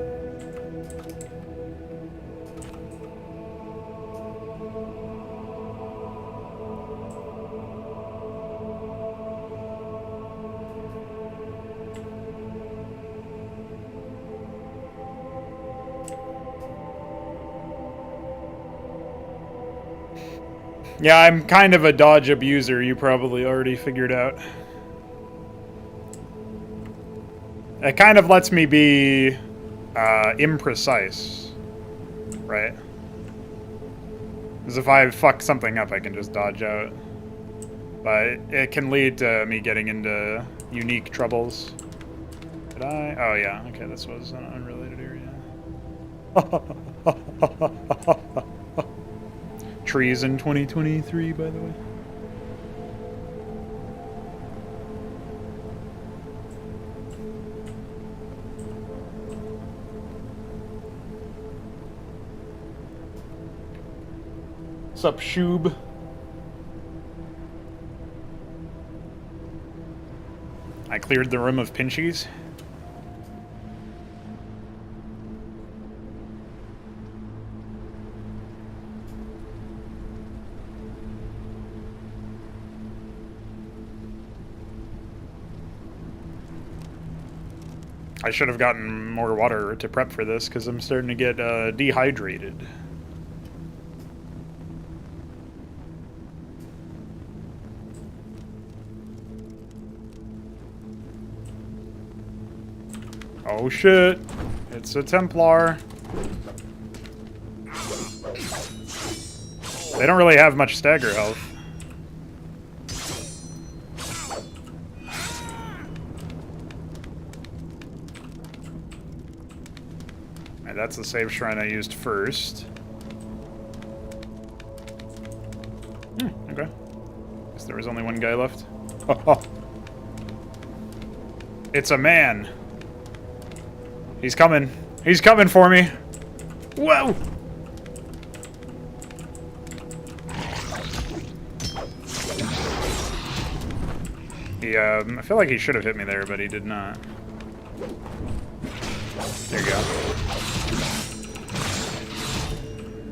Yeah, I'm kind of a dodge abuser, you probably already figured out. It kind of lets me be imprecise, right? Because if I fuck something up, I can just dodge out. But it can lead to me getting into unique troubles. Did I? Oh yeah, okay, this was an unrelated area. Trees in 2023, by the way. What's up, Shoob? I cleared the room of Pinchies. I should have gotten more water to prep for this because I'm starting to get dehydrated. Oh shit, it's a Templar. They don't really have much stagger health. And that's the save shrine I used first. Okay. Guess there was only one guy left. It's a man. He's coming. He's coming for me. Whoa! He, I feel like he should have hit me there, but he did not. There you go.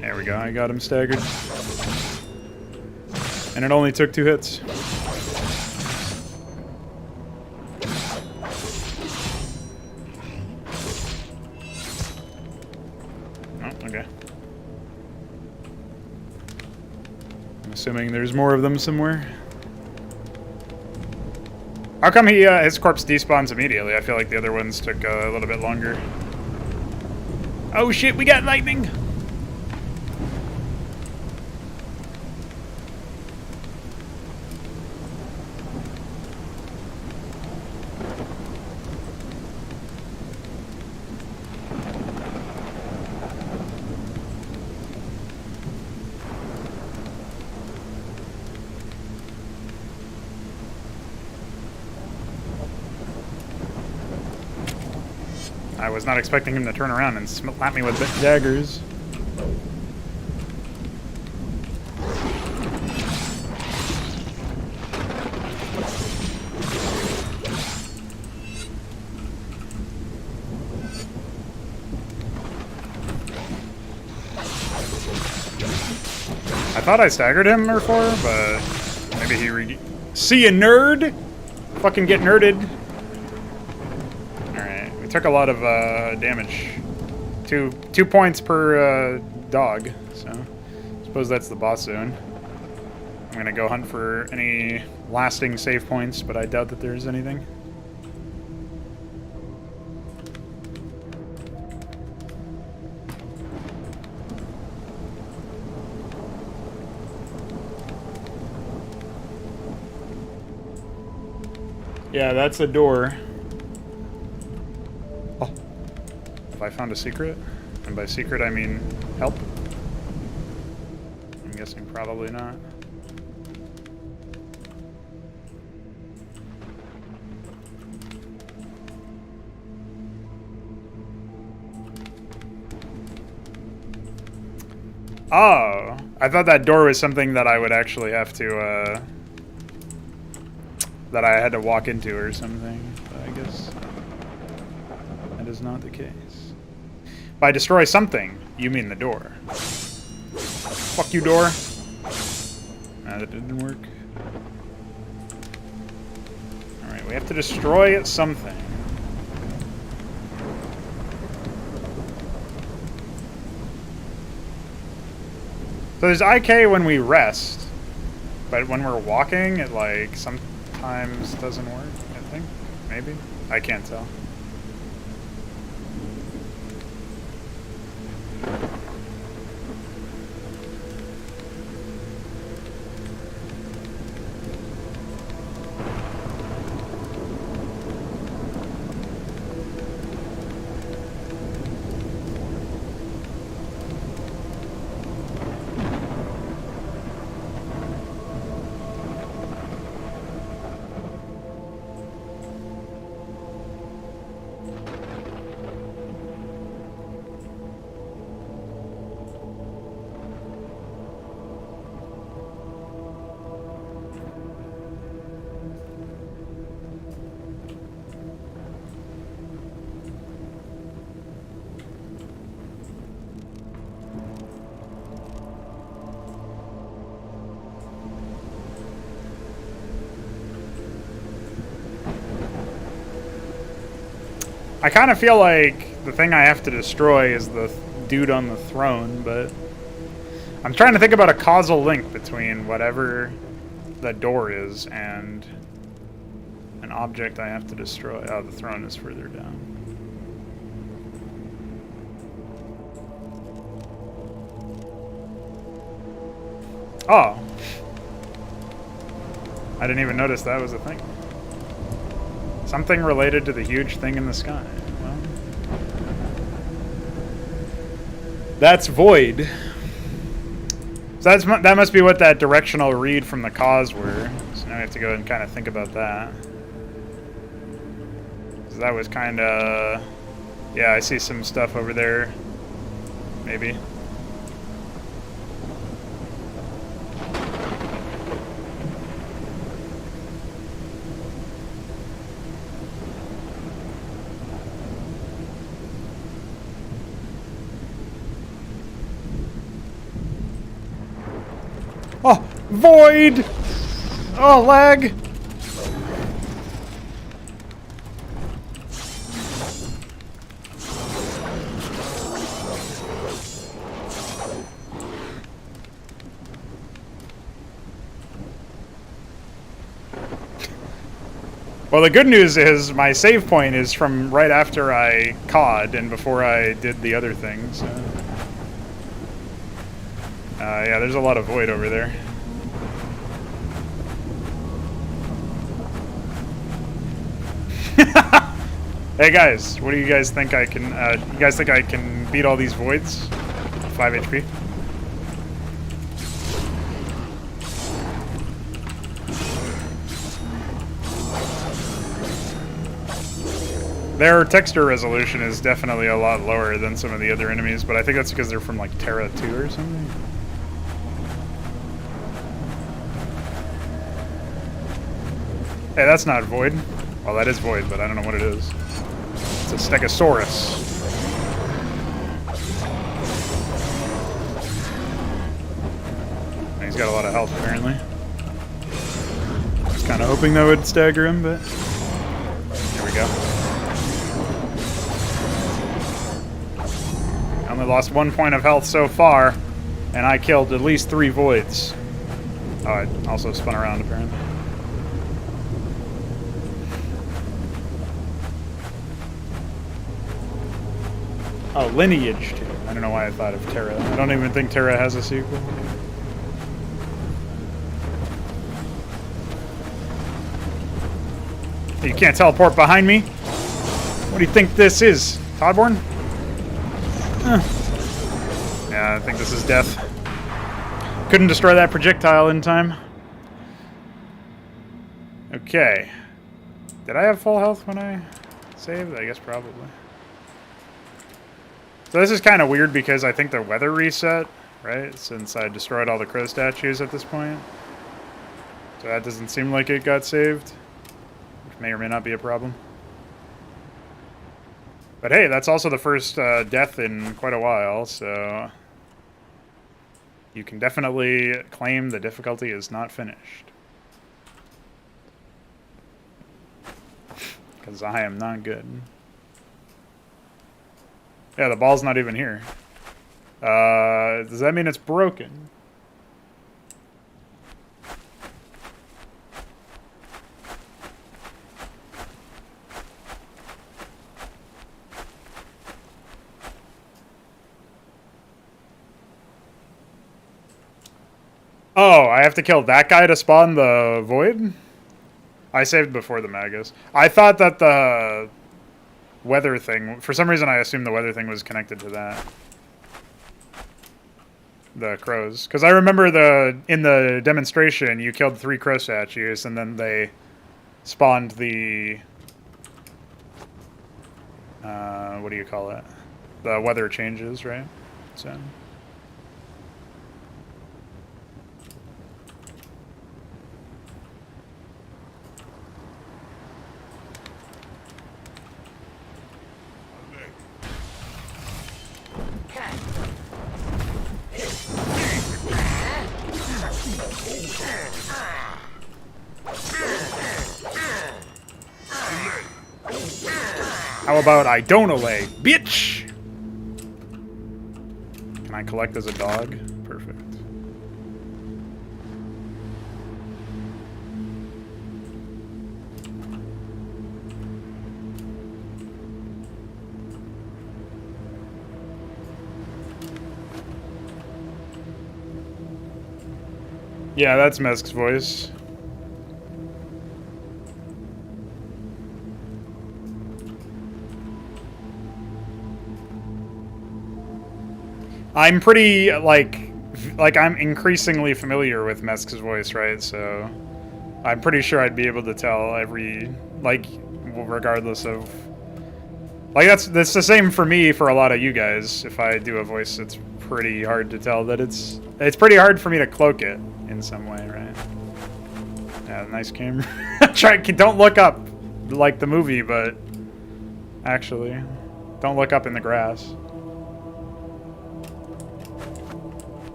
There we go. I got him staggered. And it only took 2 hits. Okay. I'm assuming there's more of them somewhere. How come he, his corpse despawns immediately? I feel like the other ones took a little bit longer. Oh shit, we got lightning! I was not expecting him to turn around and slap me with daggers. I thought I staggered him before, but maybe he See ya, nerd! Fucking get nerded. Alright, we took a lot of damage. Two points per dog, so I suppose that's the boss zone. I'm gonna go hunt for any lasting save points, but I doubt that there's anything. Yeah, that's a door. Oh. Have I found a secret? And by secret, I mean help? I'm guessing probably not. Oh, I thought that door was something that I would actually have to, that I had to walk into or something, but I guess that is not the case. By destroy something, you mean the door. Fuck you, door. Nah, that didn't work. Alright, we have to destroy something. So there's IK when we rest, but when we're walking, it like sometimes doesn't work, I think. Maybe? I can't tell. I kind of feel like the thing I have to destroy is the dude on the throne, but I'm trying to think about a causal link between whatever the door is and an object I have to destroy. Oh, the throne is further down. Oh. I didn't even notice that was a thing. Something related to the huge thing in the sky. Well, that's void. So that must be what that directional read from the cause were. So now we have to go and kind of think about that. So that was kind of... Yeah, I see some stuff over there. Maybe. Oh, void! Oh, lag! Well, the good news is my save point is from right after I COD and before I did the other thing, so... yeah, there's a lot of void over there. Hey guys, what do you guys think I can, you guys think I can beat all these voids? 5 HP? Their texture resolution is definitely a lot lower than some of the other enemies, but I think that's because they're from, like, Terra 2 or something. Hey, that's not Void. Well, that is Void, but I don't know what it is. It's a Stegosaurus. He's got a lot of health, apparently. I was kind of hoping that would stagger him, but... Here we go. I only lost 1 point of health so far, and I killed at least 3 Voids. Oh, I also spun around, apparently. Oh, Lineage, too. I don't know why I thought of Terra. I don't even think Terra has a sequel. You can't teleport behind me? What do you think this is? Toddborn? Yeah, I think this is death. Couldn't destroy that projectile in time. Okay. Did I have full health when I saved? I guess probably. So this is kind of weird because I think the weather reset, right? Since I destroyed all the crow statues at this point. So that doesn't seem like it got saved. Which may or may not be a problem. But hey, that's also the first death in quite a while, so... You can definitely claim the difficulty is not finished. Because I am not good. Yeah, the ball's not even here. Does that mean it's broken? Oh, I have to kill that guy to spawn the Void? I saved before the Magus. I thought that the weather thing... For some reason, I assumed the weather thing was connected to that. The crows. Because I remember in the demonstration, you killed 3 crow statues, and then they spawned the... what do you call it? The weather changes, right? So... How about I don't allay, bitch? Can I collect as a dog? Perfect. Yeah, that's Mesk's voice. I'm pretty, like I'm increasingly familiar with Mesk's voice, right? So I'm pretty sure I'd be able to tell every, like, regardless of... Like, that's the same for me for a lot of you guys. If I do a voice, it's pretty hard to tell that it's pretty hard for me to cloak it in some way, right? Yeah, nice camera. Don't look up like the movie, but actually, don't look up in the grass.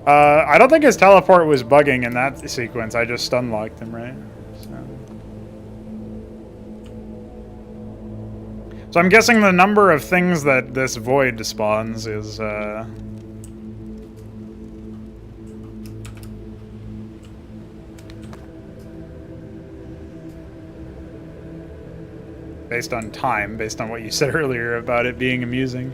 I don't think his teleport was bugging in that sequence. I just stun-locked him, right? So I'm guessing the number of things that this void spawns is, based on time, based on what you said earlier about it being amusing.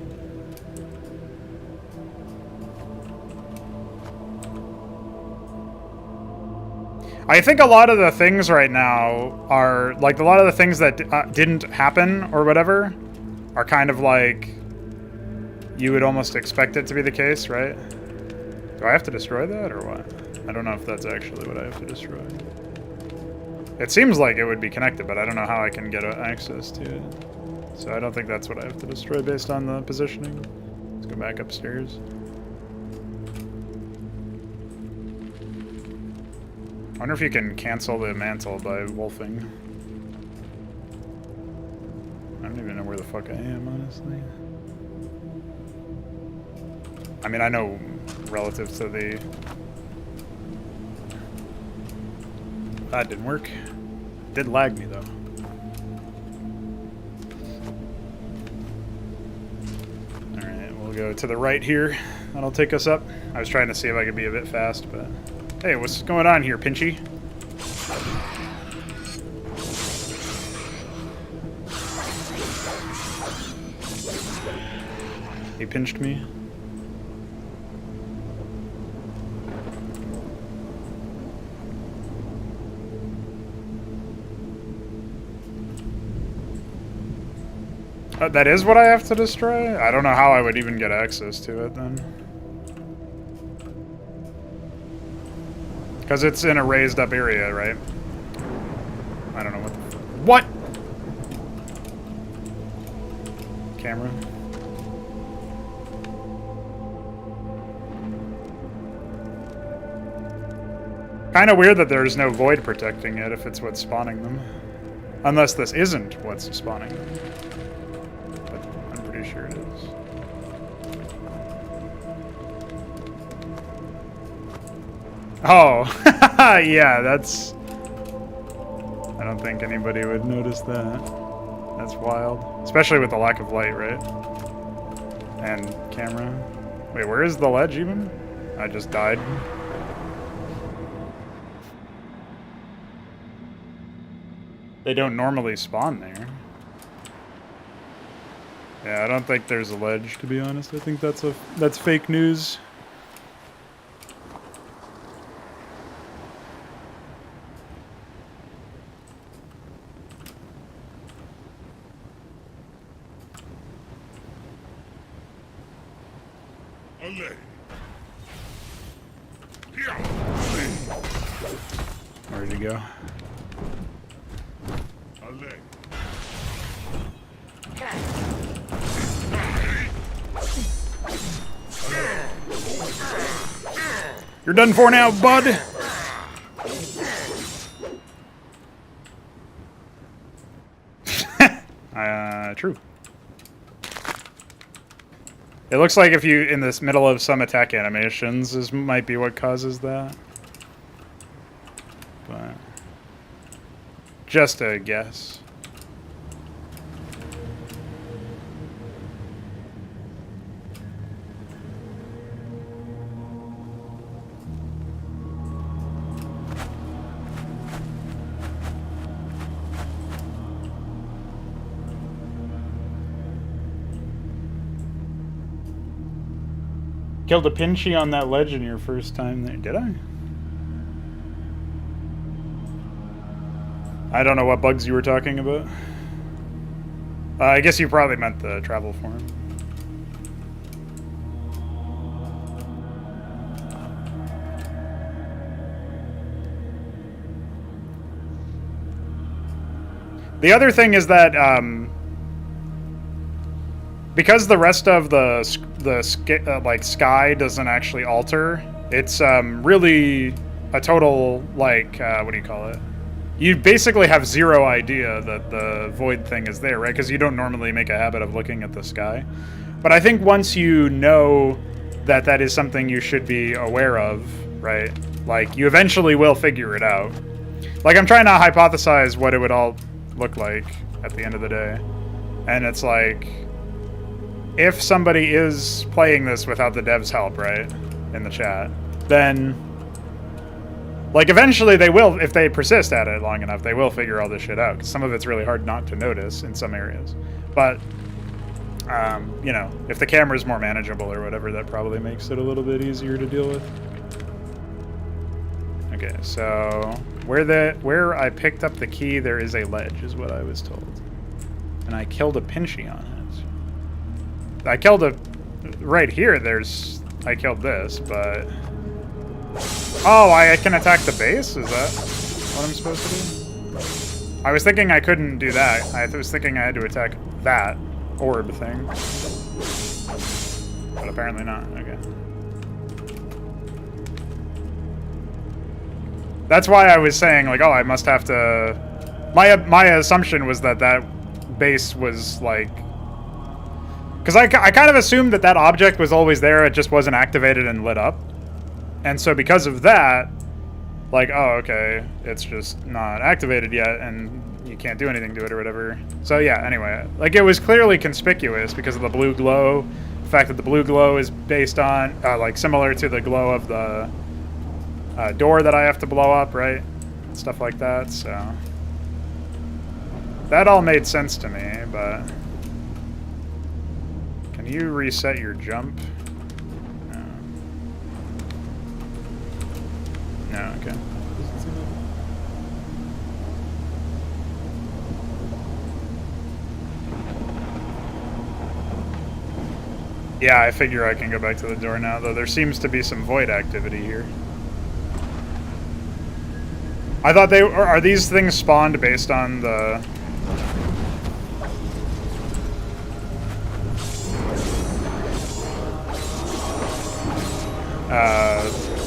I think a lot of the things right now are, like, a lot of the things that didn't happen or whatever are kind of like, you would almost expect it to be the case, right? Do I have to destroy that or what? I don't know if that's actually what I have to destroy. It seems like it would be connected, but I don't know how I can get access to it. So I don't think that's what I have to destroy based on the positioning. Let's go back upstairs. I wonder if you can cancel the mantle by wolfing. I don't even know where the fuck I am, honestly. I mean, I know relative to the... That didn't work. It did lag me, though. Alright, we'll go to the right here. That'll take us up. I was trying to see if I could be a bit fast, but... Hey, what's going on here, Pinchy? He pinched me. That is what I have to destroy? I don't know how I would even get access to it then. Because it's in a raised up area, right? I don't know what the... What? Camera. Kind of weird that there's no void protecting it if it's what's spawning them. Unless this isn't what's spawning them. But I'm pretty sure it is. Oh, yeah, that's... I don't think anybody would notice that. That's wild. Especially with the lack of light, right? And camera. Wait, where is the ledge even? I just died. They don't normally spawn there. Yeah, I don't think there's a ledge, to be honest. I think that's fake news. Where'd he go? You're done for now, bud. True. It looks like if you in this middle of some attack animations might be what causes that. But just a guess. Killed a Pinchy on that ledge in your first time there. Did I? I don't know what bugs you were talking about. I guess you probably meant the travel form. The other thing is that because the rest of the sky doesn't actually alter, it's really a total what do you call it? You basically have zero idea that the void thing is there, right? Because you don't normally make a habit of looking at the sky. But I think once you know that that is something you should be aware of, right? Like, you eventually will figure it out. Like, I'm trying to hypothesize what it would all look like at the end of the day. And it's like, if somebody is playing this without the devs' help, right, in the chat, then, like, eventually they will, if they persist at it long enough, they will figure all this shit out. 'Cause some of it's really hard not to notice in some areas. But, you know, if the camera's more manageable or whatever, that probably makes it a little bit easier to deal with. Okay, so where I picked up the key, there is a ledge, is what I was told. And I killed a Pinchy on it. I killed a... Right here, I killed this, but... Oh, I can attack the base? Is that what I'm supposed to do? I was thinking I couldn't do that. I was thinking I had to attack that orb thing. But apparently not. Okay. That's why I was saying, like, oh, I must have to... My assumption was that that base was, like... Because I kind of assumed that that object was always there, it just wasn't activated and lit up. And so because of that, like, oh, okay, it's just not activated yet, and you can't do anything to it or whatever. So yeah, anyway, like, it was clearly conspicuous because of the blue glow. The fact that the blue glow is based on, like, similar to the glow of the door that I have to blow up, right? Stuff like that, so... That all made sense to me, but... Can you reset your jump? No. No, okay. Yeah, I figure I can go back to the door now, though there seems to be some void activity here. I thought they... Are these things spawned based on the...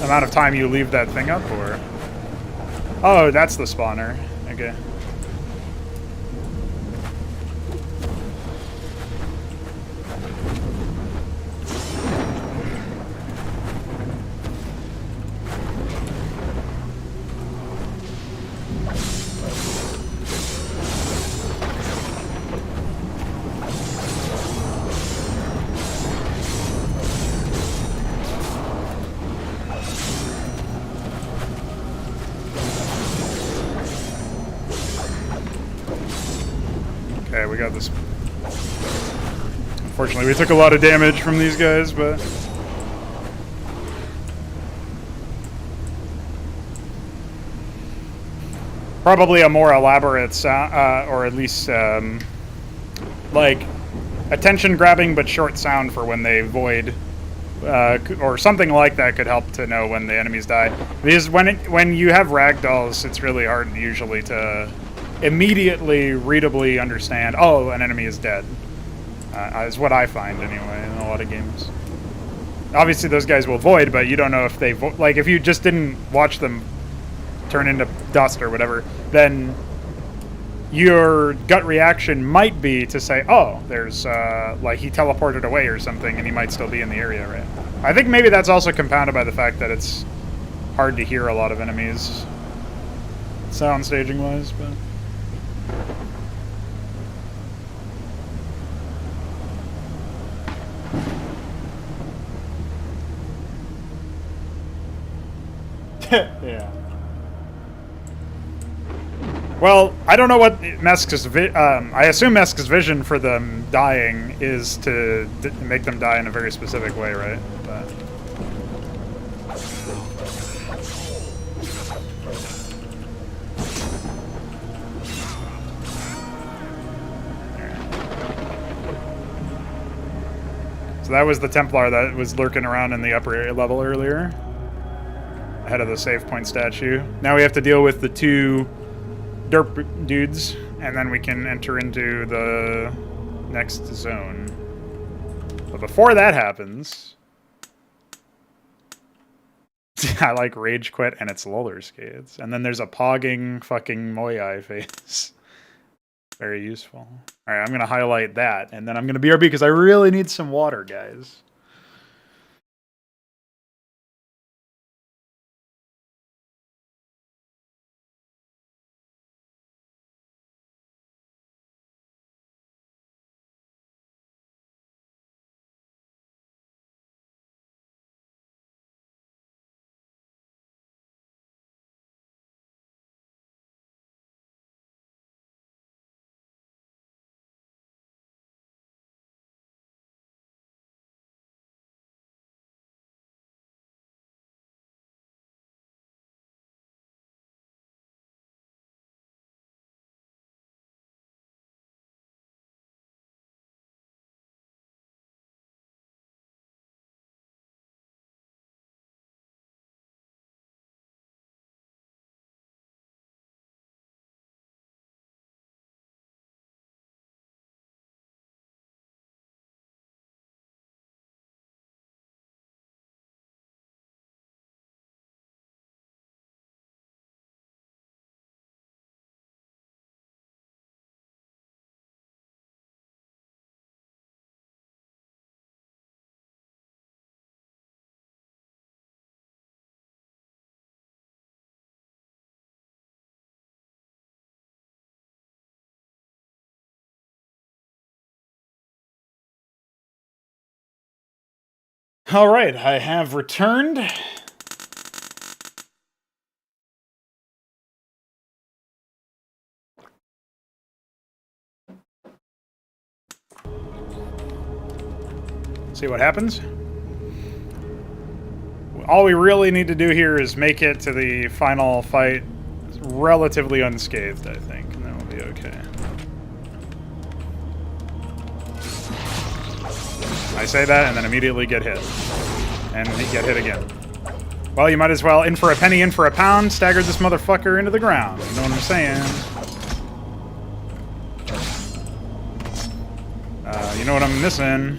amount of time you leave that thing up, or... Oh, that's the spawner. Okay. Okay, we got this. Unfortunately, we took a lot of damage from these guys, but... Probably a more elaborate sound, or at least, like, attention-grabbing but short sound for when they void, or something like that could help to know when the enemies die. Because when you have ragdolls, it's really hard usually to immediately readably understand, oh, an enemy is dead. Is what I find, anyway, in a lot of games. Obviously, those guys will void, but you don't know if they... Like, if you just didn't watch them turn into dust or whatever, then your gut reaction might be to say, oh, there's, like, he teleported away or something, and he might still be in the area, right? I think maybe that's also compounded by the fact that it's hard to hear a lot of enemies sound staging-wise, but... Yeah. Well, I don't know what Mesk's I assume Mesk's vision for them dying is to make them die in a very specific way, right? But... So that was the Templar that was lurking around in the upper area level earlier, ahead of the save point statue. Now we have to deal with the two derp dudes, and then we can enter into the next zone. But before that happens... I like rage quit and it's roller skates. And then there's a pogging fucking Moyai face. Very useful. Alright, I'm going to highlight that, and then I'm going to BRB because I really need some water, guys. All right, I have returned. See what happens. All we really need to do here is make it to the final fight relatively unscathed, I think, and then we'll be okay. I say that and then immediately get hit. And get hit again. Well, you might as well in for a penny, in for a pound, stagger this motherfucker into the ground. You know what I'm saying? You know what I'm missing?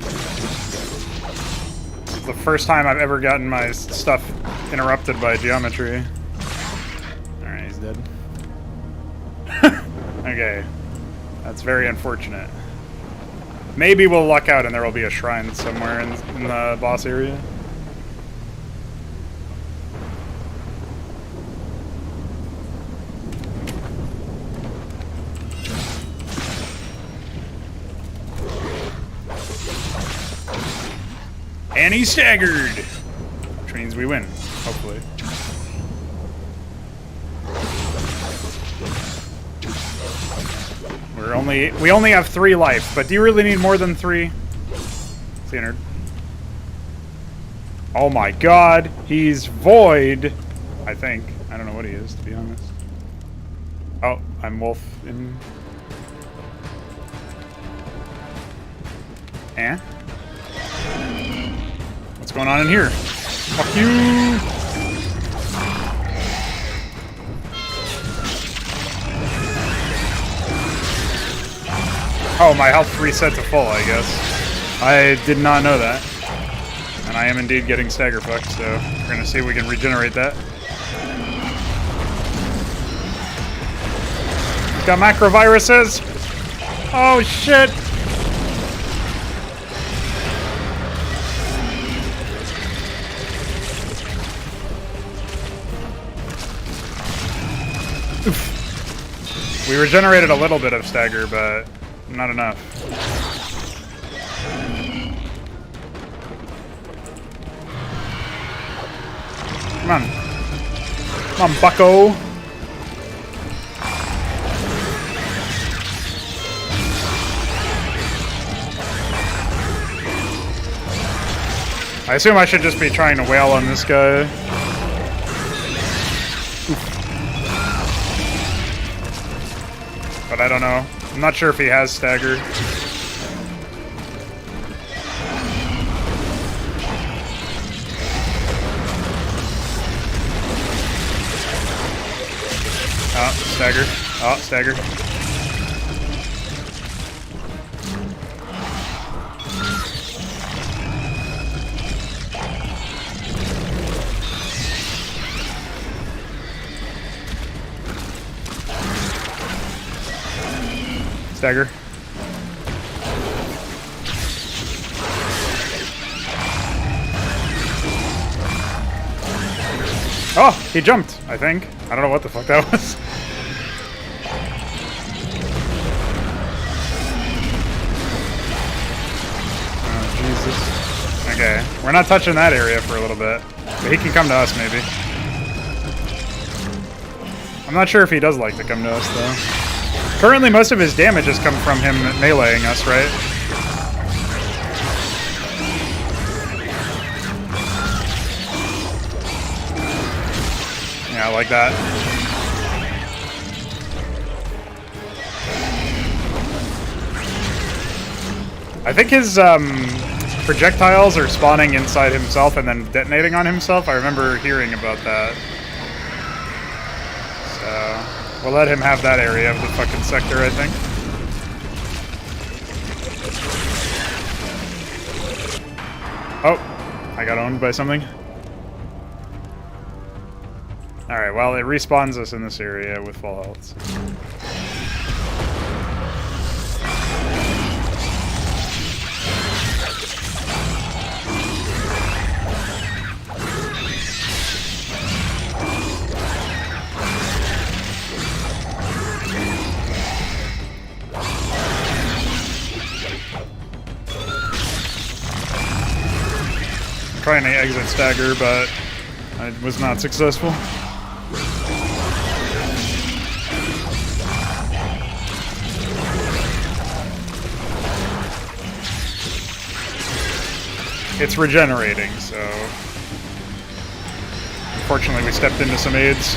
It's the first time I've ever gotten my stuff interrupted by geometry. Alright, he's dead. Okay. That's very unfortunate. Maybe we'll luck out and there will be a shrine somewhere in the boss area. And he's staggered! Which means we win, hopefully. We only have 3 life, but do you really need more than 3? Standard. Oh my god, he's void! I think. I don't know what he is, to be honest. Oh, I'm wolf in... Eh? What's going on in here? Fuck you! Oh, my health reset to full, I guess. I did not know that. And I am indeed getting stagger fucked, so we're gonna see if we can regenerate that. Got macroviruses! Oh shit! Oof. We regenerated a little bit of stagger, but not enough. Come on. Come on, bucko. I assume I should just be trying to wail on this guy. Oof. But I don't know. I'm not sure if he has stagger. Oh, stagger. Oh, stagger. Stagger. Oh, he jumped, I think. I don't know what the fuck that was. Oh, Jesus. Okay, we're not touching that area for a little bit. But he can come to us, maybe. I'm not sure if he does like to come to us, though. Currently, most of his damage has come from him meleeing us, right? Yeah, like that. I think his projectiles are spawning inside himself and then detonating on himself. I remember hearing about that. So... we'll let him have that area of the fucking sector, I think. Oh, I got owned by something. Alright, well, it respawns us in this area with full health. trying to exit stagger, but I was not successful. It's regenerating, so unfortunately we stepped into some aids.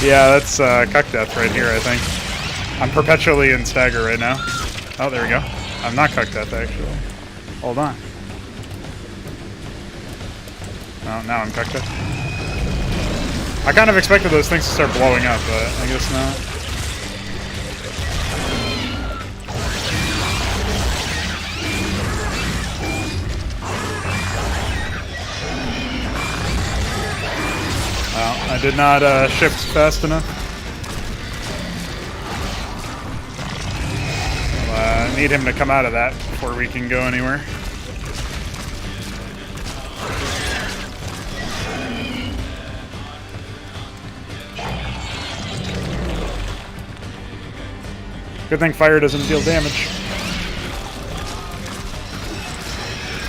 Yeah, that's cuck death right here, I think. I'm perpetually in stagger right now. Oh, there we go. I'm not cuck death, actually. Hold on. Oh, now I'm cuck death. I kind of expected those things to start blowing up, but I guess not. Well, I did not shift fast enough. I need him to come out of that before we can go anywhere. Good thing fire doesn't deal damage.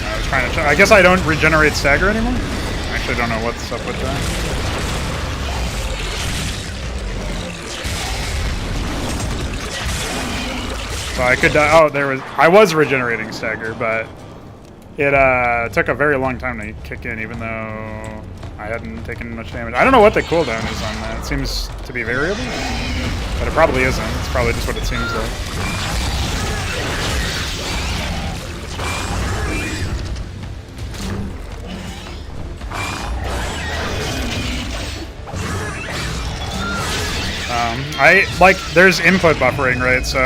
I was trying to I guess I don't regenerate stagger anymore? I actually don't know what's up with that. So I could die. Oh, I was regenerating stagger, but it took a very long time to kick in, even though I hadn't taken much damage. I don't know what the cooldown is on that. It seems to be variable, but it probably isn't. It's probably just what it seems like. There's input buffering, right? So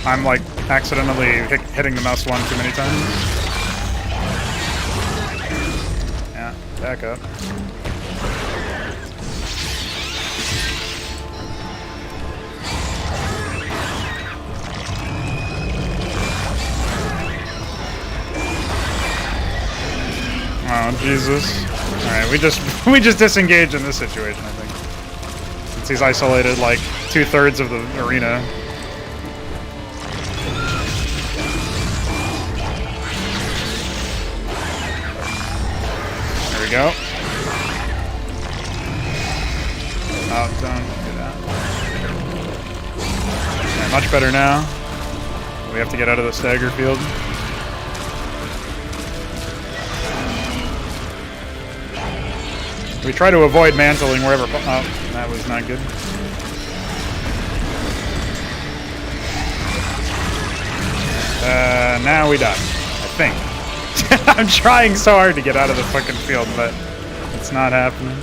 I'm like accidentally hitting the mouse one too many times. Yeah, back up. Oh, Jesus. Alright, we just disengage in this situation, I think. Since he's isolated like 2/3 of the arena. There we go. Oh, don't do that. Yeah, much better now. We have to get out of the stagger field. We try to avoid mantling wherever. Oh, that was not good. Now we die. I think. I'm trying so hard to get out of the fucking field, but it's not happening.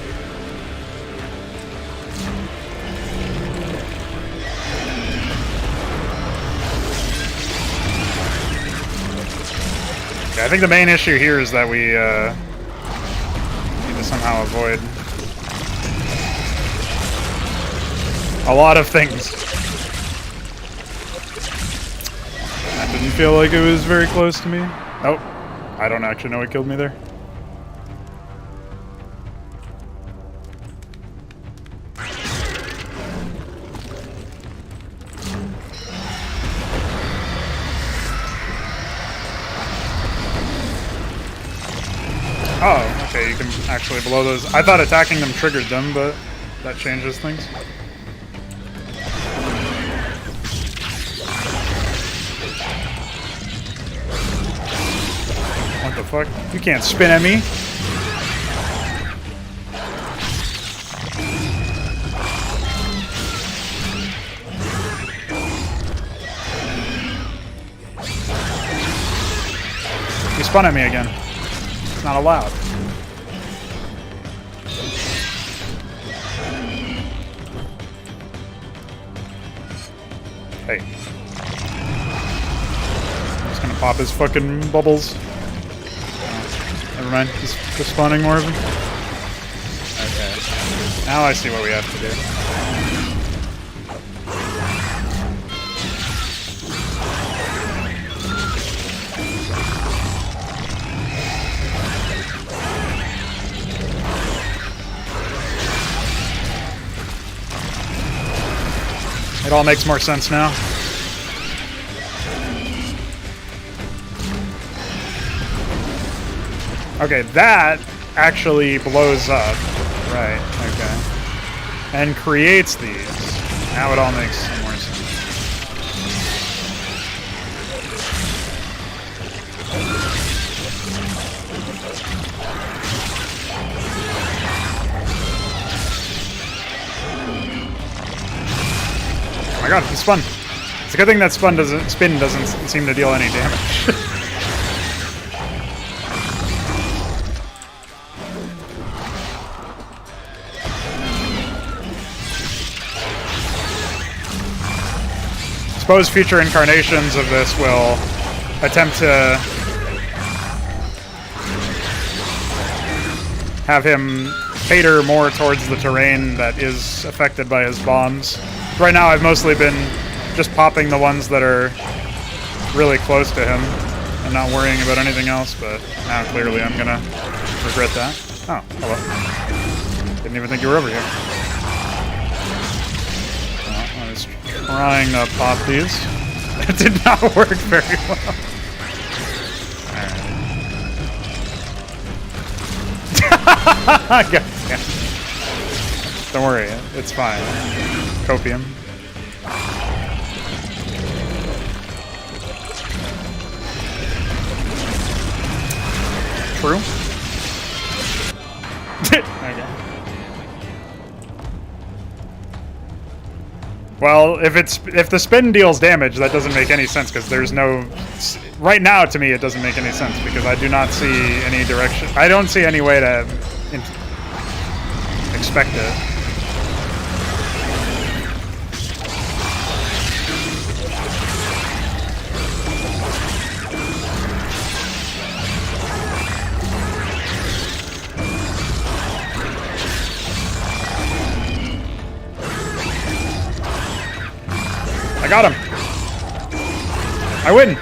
Okay, I think the main issue here is that we need to somehow avoid a lot of things. That didn't feel like it was very close to me. Oh, I don't actually know what killed me there. Oh, okay, you can actually blow those. I thought attacking them triggered them, but that changes things. What the fuck? You can't spin at me. You spun at me again. It's not allowed. Hey. I'm just gonna pop his fucking bubbles. Never mind, he's just spawning more of them. Okay. Now I see what we have to do. It all makes more sense now. Okay, that actually blows up. Right, okay. And creates these. Now it all makes some more sense. Oh my god, it's fun. It's a good thing that spin doesn't seem to deal any damage. I suppose future incarnations of this will attempt to have him cater more towards the terrain that is affected by his bombs. Right now I've mostly been just popping the ones that are really close to him and not worrying about anything else, but now clearly I'm gonna regret that. Oh, hello. Didn't even think you were over here. Well, I was trying to pop these. It did not work very well. Alright. God damn. Don't worry, it's fine. Copium. True. Okay. Well, if the spin deals damage, that doesn't make any sense because there's no. Right now, to me, it doesn't make any sense because I do not see any direction. I don't see any way to expect it. I got him. I win.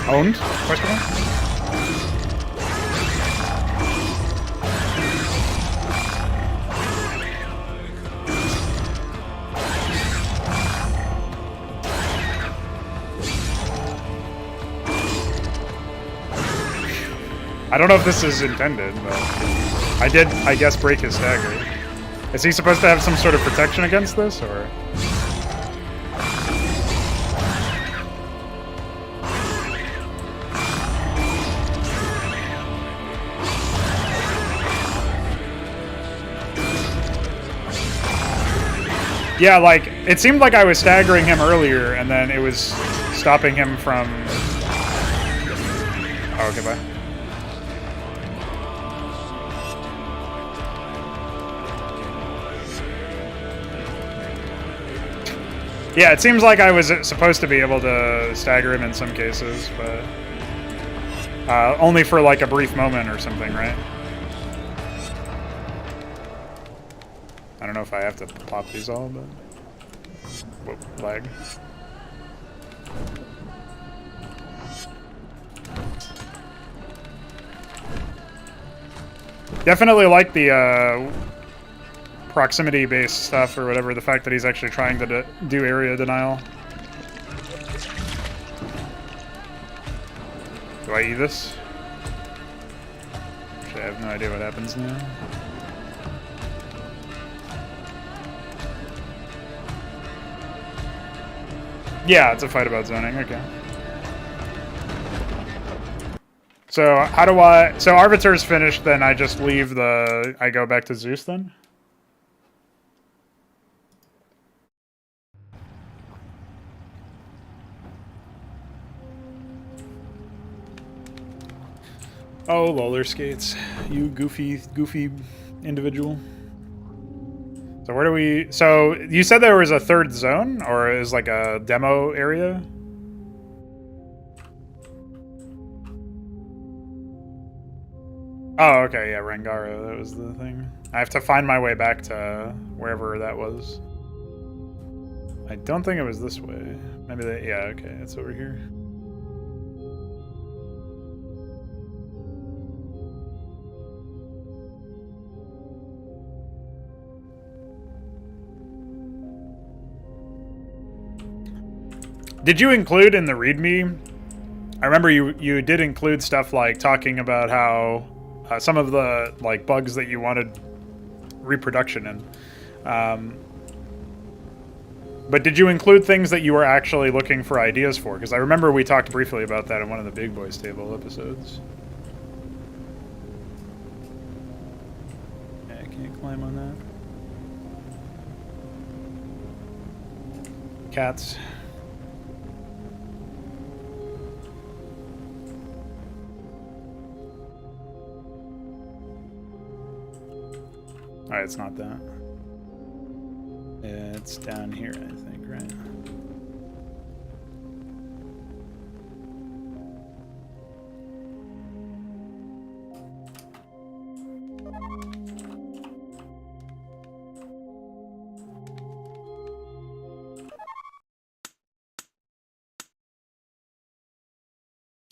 Owned? Question mark? I don't know if this is intended, but I did, I guess, break his stagger. Is he supposed to have some sort of protection against this, or? Yeah, like, it seemed like I was staggering him earlier, and then it was stopping him from... Oh, okay, bye. Yeah, it seems like I was supposed to be able to stagger him in some cases, but only for like a brief moment or something, right? I don't know if I have to pop these all, but... Whoop, lag. Definitely like the proximity-based stuff or whatever, the fact that he's actually trying to do area denial. Do I eat this? Actually, I have no idea what happens now. Yeah, it's a fight about zoning, okay. So, how do I... So, Arbiter's finished, then I just leave the... I go back to Zeus, then? Oh, roller skates. You goofy individual. So where do we... So, you said there was a third zone? Or is like a demo area? Oh, okay, yeah, Rangara, that was the thing. I have to find my way back to wherever that was. I don't think it was this way. Maybe they... Yeah, okay, it's over here. Did you include in the README? I remember you did include stuff like talking about how some of the like bugs that you wanted reproduction in. But did you include things that you were actually looking for ideas for? Because I remember we talked briefly about that in one of the Big Boys Table episodes. Yeah, can you climb on that? Cats. Alright, it's not that. It's down here, I think, right?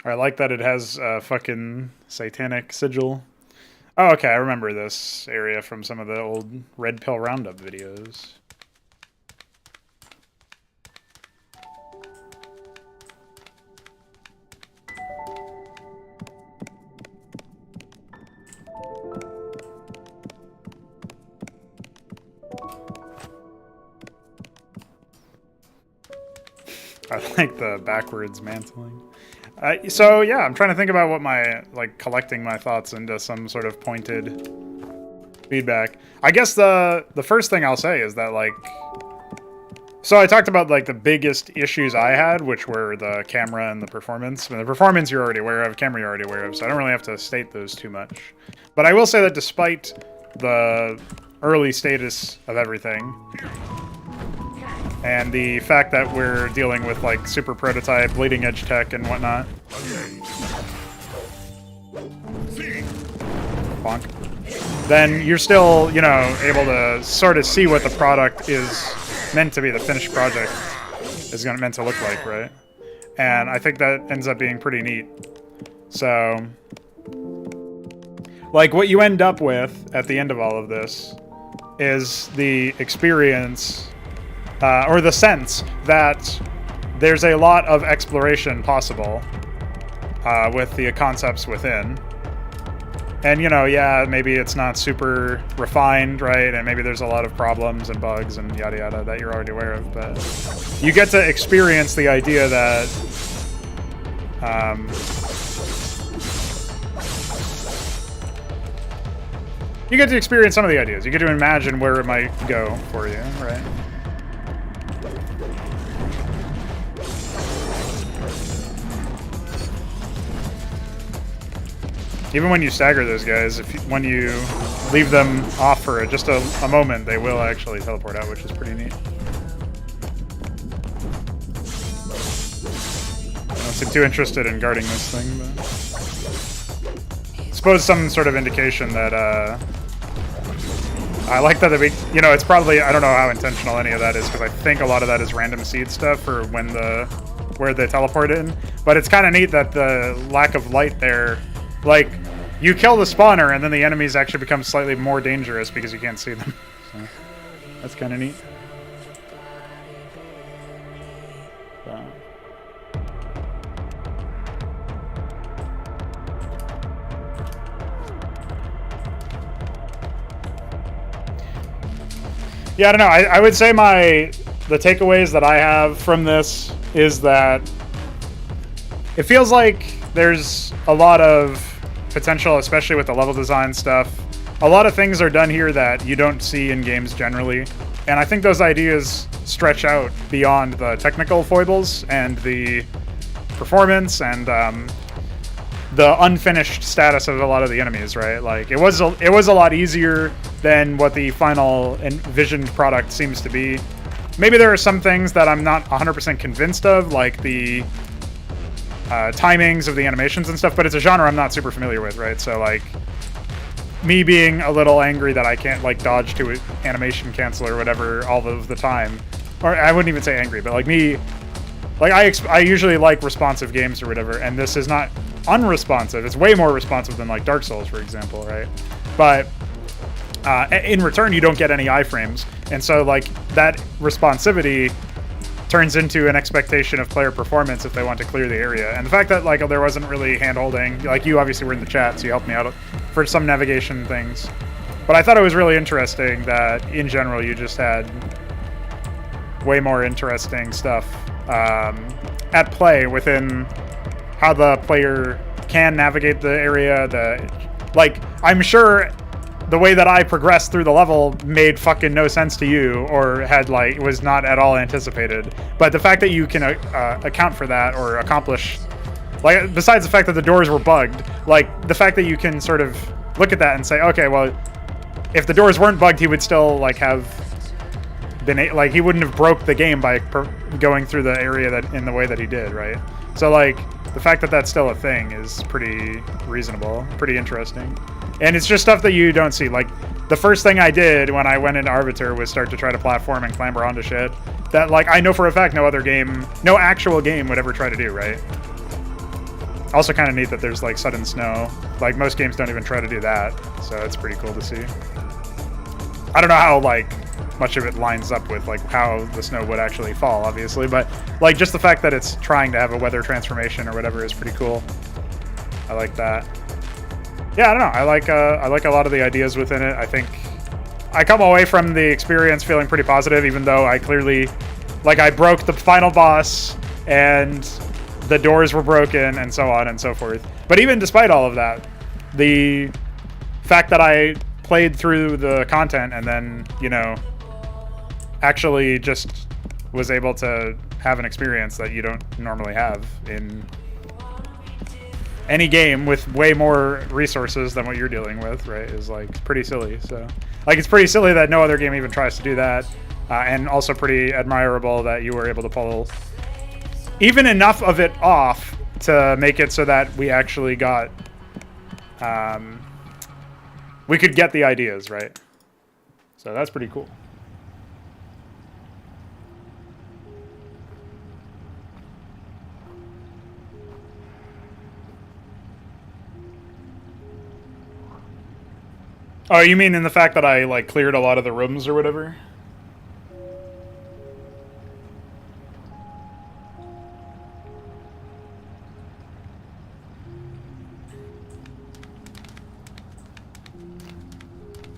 I like that it has a fucking satanic sigil. Oh, okay, I remember this area from some of the old Red Pill Roundup videos. I like the backwards mantling. So yeah, I'm trying to think about what my, like, collecting my thoughts into some sort of pointed feedback. I guess the first thing I'll say is that, like, so I talked about, like, the biggest issues I had, which were the camera and the performance. And the performance you're already aware of, camera you're already aware of, so I don't really have to state those too much. But I will say that despite the early status of everything, and the fact that we're dealing with, like, super prototype, bleeding edge tech and whatnot. Bonk. Then you're still, you know, able to sort of see what the product is meant to be, the finished project is meant to look like, right? And I think that ends up being pretty neat. So, like, what you end up with at the end of all of this is the experience... or the sense that there's a lot of exploration possible with the concepts within. And, you know, yeah, maybe it's not super refined, right? And maybe there's a lot of problems and bugs and yada yada that you're already aware of. But you get to experience the idea that... you get to experience some of the ideas. You get to imagine where it might go for you, right? Even when you stagger those guys, when you leave them off for just a moment, they will actually teleport out, which is pretty neat. I don't seem too interested in guarding this thing, but... I suppose some sort of indication that, I like that you know, it's probably, I don't know how intentional any of that is, because I think a lot of that is random seed stuff for where they teleport in. But it's kind of neat that the lack of light there, like, you kill the spawner and then the enemies actually become slightly more dangerous because you can't see them. So, that's kind of neat. So. Yeah, I don't know. I would say the takeaways that I have from this is that it feels like there's a lot of potential, especially with the level design stuff. A lot of things are done here that you don't see in games generally. And I think those ideas stretch out beyond the technical foibles and the performance and the unfinished status of a lot of the enemies, right? Like, it was a lot easier than what the final envisioned product seems to be. Maybe there are some things that I'm not 100% convinced of, like the timings of the animations and stuff, but it's a genre I'm not super familiar with, right? So, like, me being a little angry that I can't, like, dodge to an animation cancel or whatever all of the time, or I wouldn't even say angry, but, like, me, like, I usually like responsive games or whatever, and this is not unresponsive. It's way more responsive than, like, Dark Souls, for example, right? But in return, you don't get any iframes, and so, like, that responsivity turns into an expectation of player performance if they want to clear the area. And the fact that like there wasn't really hand-holding, like you obviously were in the chat, so you helped me out for some navigation things. But I thought it was really interesting that in general you just had way more interesting stuff at play within how the player can navigate the area. Like, I'm sure the way that I progressed through the level made fucking no sense to you, or had like was not at all anticipated. But the fact that you can account for that or accomplish, like, besides the fact that the doors were bugged, like the fact that you can sort of look at that and say, okay, well, if the doors weren't bugged, he would still like have been like he wouldn't have broke the game by going through the area that in the way that he did, right? So like the fact that that's still a thing is pretty reasonable, pretty interesting. And it's just stuff that you don't see. Like, the first thing I did when I went into Arbiter was start to try to platform and clamber onto shit that, like, I know for a fact no other game, no actual game would ever try to do, right? Also kind of neat that there's, like, sudden snow. Like, most games don't even try to do that, so it's pretty cool to see. I don't know how, like, much of it lines up with, like, how the snow would actually fall, obviously, but, like, just the fact that it's trying to have a weather transformation or whatever is pretty cool. I like that. Yeah, I don't know. I like a lot of the ideas within it. I think I come away from the experience feeling pretty positive, even though I clearly, like, I broke the final boss and the doors were broken and so on and so forth. But even despite all of that, the fact that I played through the content and then, you know, actually just was able to have an experience that you don't normally have in any game with way more resources than what you're dealing with, right, is like pretty silly. So like it's pretty silly that no other game even tries to do that, and also pretty admirable that you were able to pull even enough of it off to make it so that we actually got we could get the ideas, right? So that's pretty cool. Oh, you mean in the fact that I, like, cleared a lot of the rooms or whatever?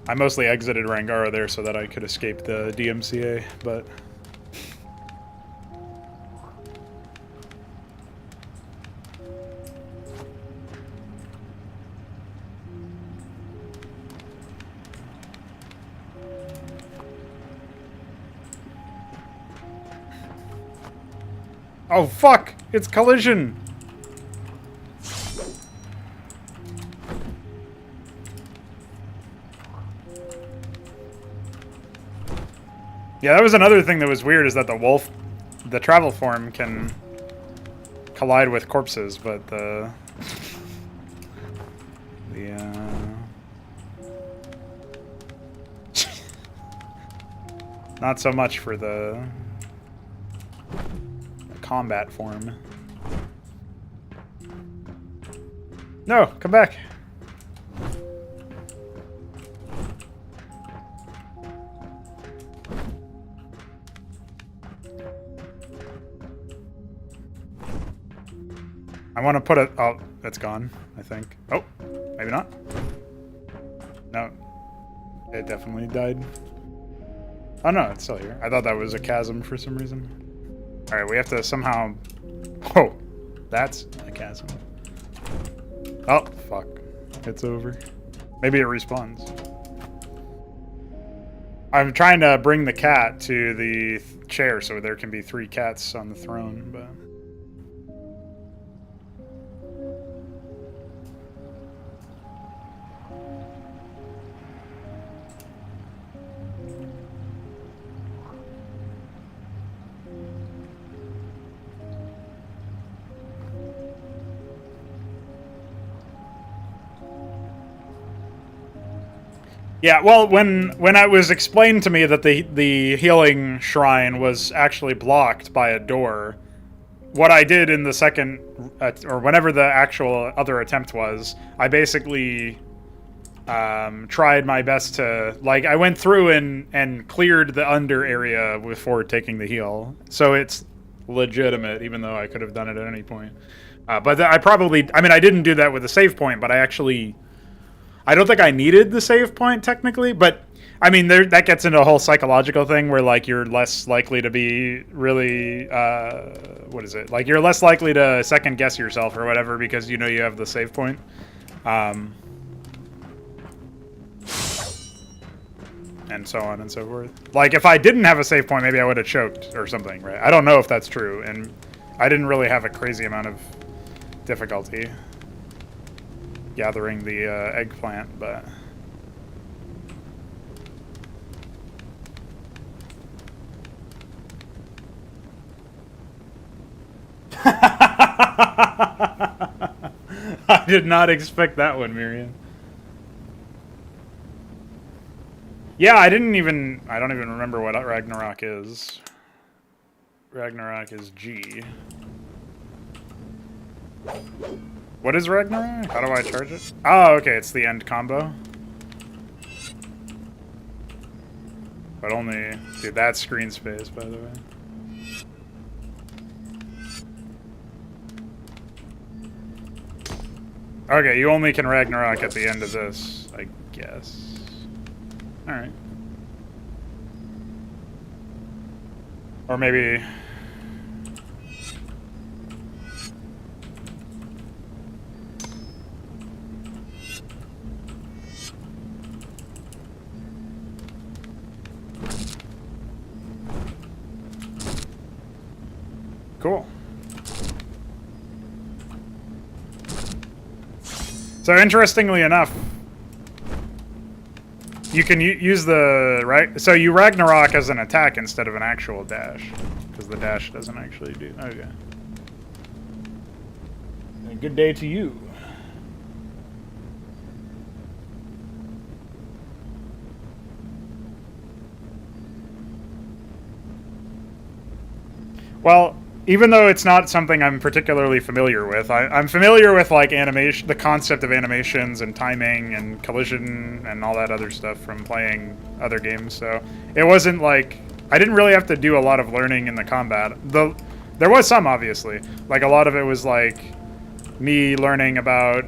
I mostly exited Rangara there so that I could escape the DMCA, but... Oh, fuck! It's collision! Yeah, that was another thing that was weird, is that the travel form can collide with corpses, but not so much for the combat form. No, come back. I want to put it... Oh, it's gone, I think. Oh, maybe not. No, it definitely died. Oh no, it's still here. I thought that was a chasm for some reason. Alright, we have to somehow... Oh, that's a chasm. Oh, fuck. It's over. Maybe it respawns. I'm trying to bring the cat to the chair so there can be 3 cats on the throne, but... Yeah, well, when it was explained to me that the healing shrine was actually blocked by a door, what I did in the second, or whenever the actual other attempt was, I basically tried my best to, like, I went through and cleared the under area before taking the heal. So it's legitimate, even though I could have done it at any point. But I mean, I didn't do that with the save point, but I don't think I needed the save point technically, but I mean, that gets into a whole psychological thing where, like, you're less likely to be really, what is it? Like, you're less likely to second guess yourself or whatever because you know you have the save point. And so on and so forth. Like, if I didn't have a save point, maybe I would have choked or something, right? I don't know if that's true, and I didn't really have a crazy amount of difficulty gathering the eggplant, but... I did not expect that one, Miriam. Yeah, I don't even remember what Ragnarok is. Ragnarok is G. What is Ragnarok? How do I charge it? Oh, okay, it's the end combo. But only... Dude, that's screen space, by the way. Okay, you only can Ragnarok at the end of this, I guess. Alright. Or maybe... Cool. So interestingly enough, you can use the right. So you Ragnarok as an attack instead of an actual dash, because the dash doesn't actually do. Okay. A good day to you. Well, even though it's not something I'm particularly familiar with, I'm familiar with, like, animation, the concept of animations and timing and collision and all that other stuff from playing other games. So it wasn't like I didn't really have to do a lot of learning in the combat. There was some, obviously. Like, a lot of it was like me learning about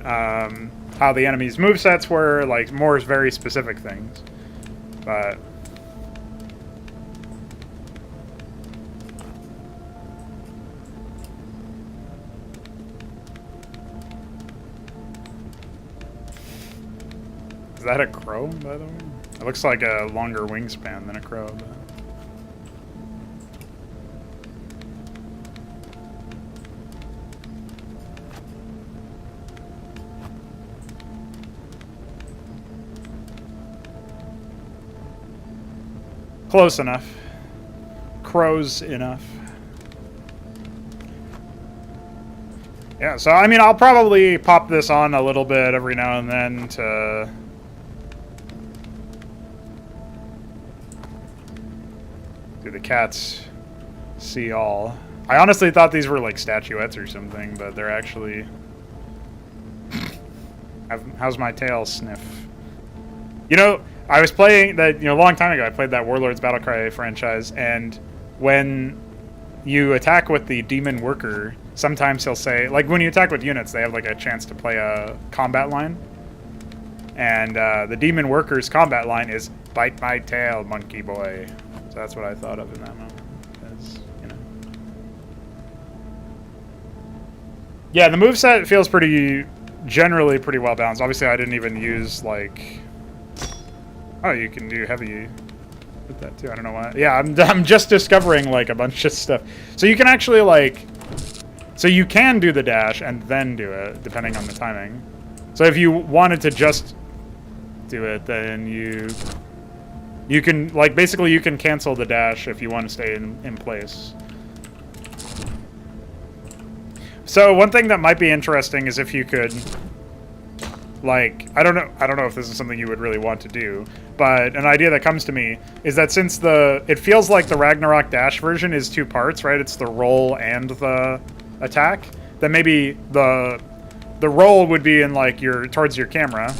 how the enemies' movesets were, like more very specific things. But is that a crow, by the way? It looks like a longer wingspan than a crow. But... close enough. Crows enough. Yeah, so I mean, I'll probably pop this on a little bit every now and then to... do the cats see all. I honestly thought these were like statuettes or something, but they're actually... How's my tail sniff? You know, I was playing that, you know, a long time ago, I played that Warlords Battlecry franchise, and when you attack with the Demon Worker, sometimes he'll say, like, when you attack with units, they have like a chance to play a combat line. And the Demon Worker's combat line is, "Bite my tail, monkey boy." So that's what I thought of in that moment. As, you know. Yeah, the moveset feels generally pretty well balanced. Obviously, I didn't even use, like... Oh, you can do heavy with that, too. I don't know why. Yeah, I'm just discovering, like, a bunch of stuff. So you can actually, like... So you can do the dash and then do it, depending on the timing. So if you wanted to just do it, then you can, like, basically you can cancel the dash if you want to stay in place. So one thing that might be interesting is if you could, like, I don't know if this is something you would really want to do, but an idea that comes to me is that since it feels like the Ragnarok dash version is two parts, right? It's the roll and the attack. Then maybe the roll would be in, like, towards your camera,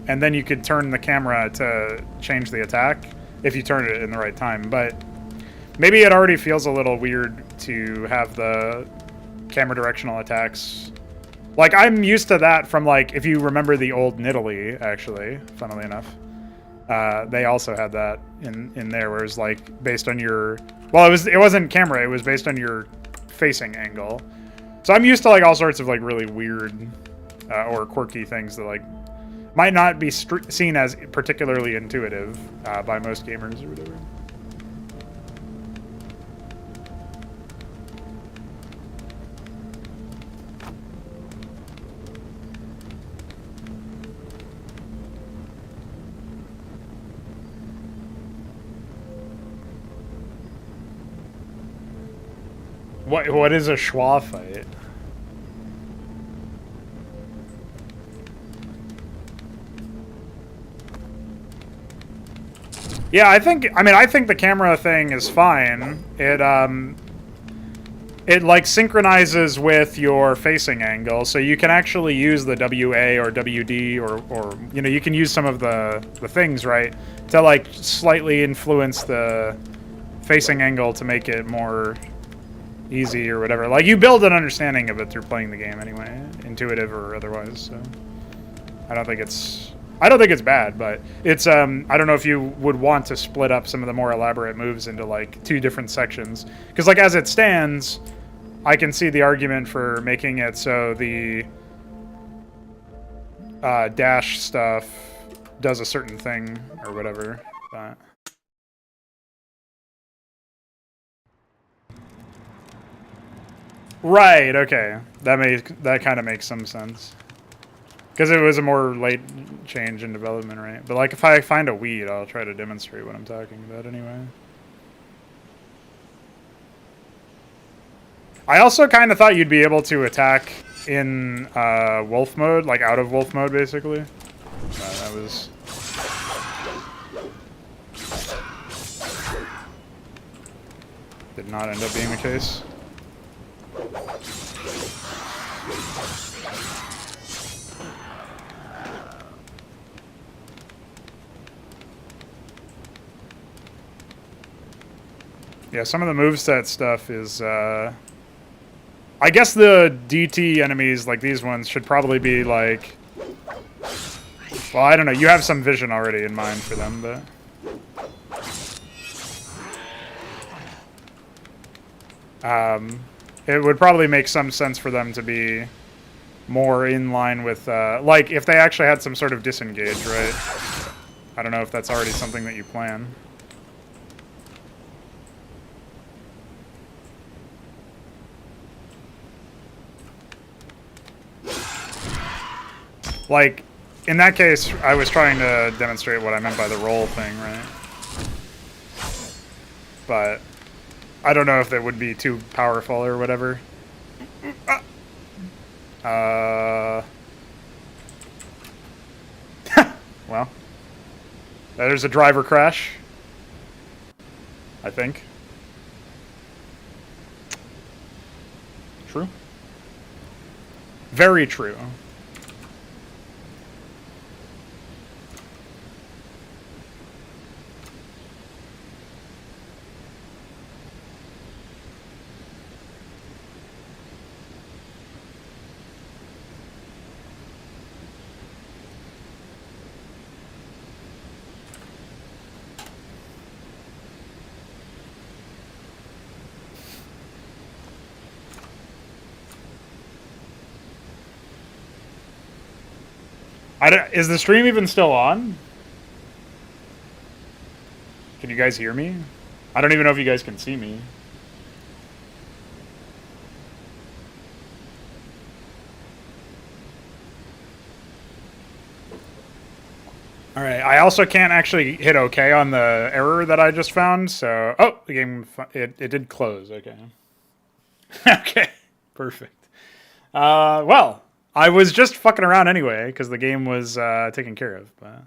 and then you could turn the camera to change the attack if you turn it in the right time. But maybe it already feels a little weird to have the camera directional attacks. Like, I'm used to that from, like, if you remember the old Nidalee, actually, funnily enough. They also had that in there, where it was, like, based on your... Well, it wasn't camera, it was based on your facing angle. So I'm used to, like, all sorts of, like, really weird or quirky things that, like, might not be seen as particularly intuitive by most gamers or whatever. What is a schwa fight? Yeah, I think the camera thing is fine. It like synchronizes with your facing angle, so you can actually use the WA or WD or you know, you can use some of the things, right, to like slightly influence the facing angle to make it more easy or whatever. Like, you build an understanding of it through playing the game anyway, intuitive or otherwise. So I don't think it's bad, but it's I don't know if you would want to split up some of the more elaborate moves into like 2 different sections, because like as it stands, I can see the argument for making it so the dash stuff does a certain thing or whatever. But right, okay. That kind of makes some sense. Because it was a more late change in development, right? But like if I find a weed, I'll try to demonstrate what I'm talking about anyway. I also kind of thought you'd be able to attack in wolf mode, like out of wolf mode, basically. That was... Did not end up being the case. Yeah, some of the moveset stuff is, I guess the DT enemies, like these ones, should probably be like... Well, I don't know, you have some vision already in mind for them, but... it would probably make some sense for them to be more in line with, like, if they actually had some sort of disengage, right? I don't know if that's already something that you plan. Like, in that case, I was trying to demonstrate what I meant by the roll thing, right? But I don't know if that would be too powerful or whatever. Well, there's a driver crash, I think. True. Very true. Is the stream even still on? Can you guys hear me? I don't even know if you guys can see me. Alright, I also can't actually hit OK on the error that I just found, so... Oh, the game... It did close, okay. Okay, perfect. Well... I was just fucking around anyway, because the game was taken care of. But...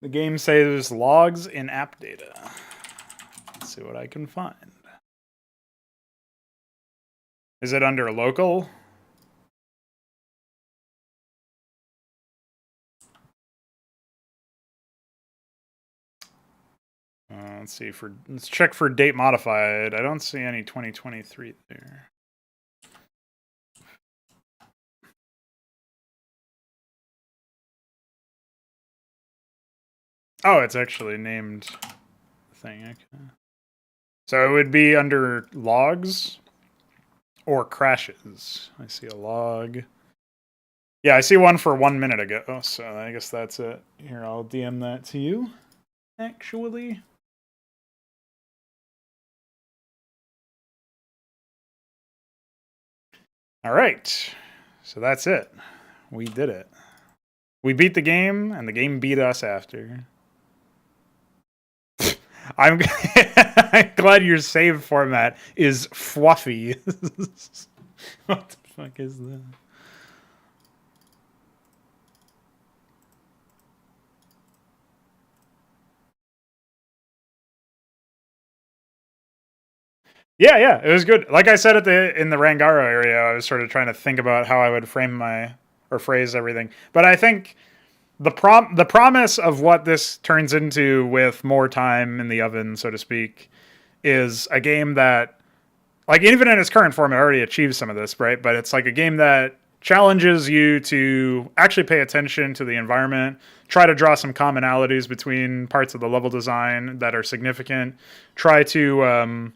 The game saves logs in app data. Let's see what I can find. Is it under local? Let's check for date modified. I don't see any 2023 there. Oh, it's actually named thing. Okay. So it would be under logs or crashes. I see a log. Yeah, I see one for 1 minute ago, so I guess that's it. Here, I'll DM that to you, actually. All right, so that's it. We did it. We beat the game, and the game beat us after. I'm glad your save format is fluffy. What the fuck is that? Yeah, it was good. Like I said in the Rangaro area, I was sort of trying to think about how I would phrase everything. But I think the promise of what this turns into with more time in the oven, so to speak, is a game that, like, even in its current form, it already achieves some of this, right? But it's like a game that challenges you to actually pay attention to the environment, try to draw some commonalities between parts of the level design that are significant, try to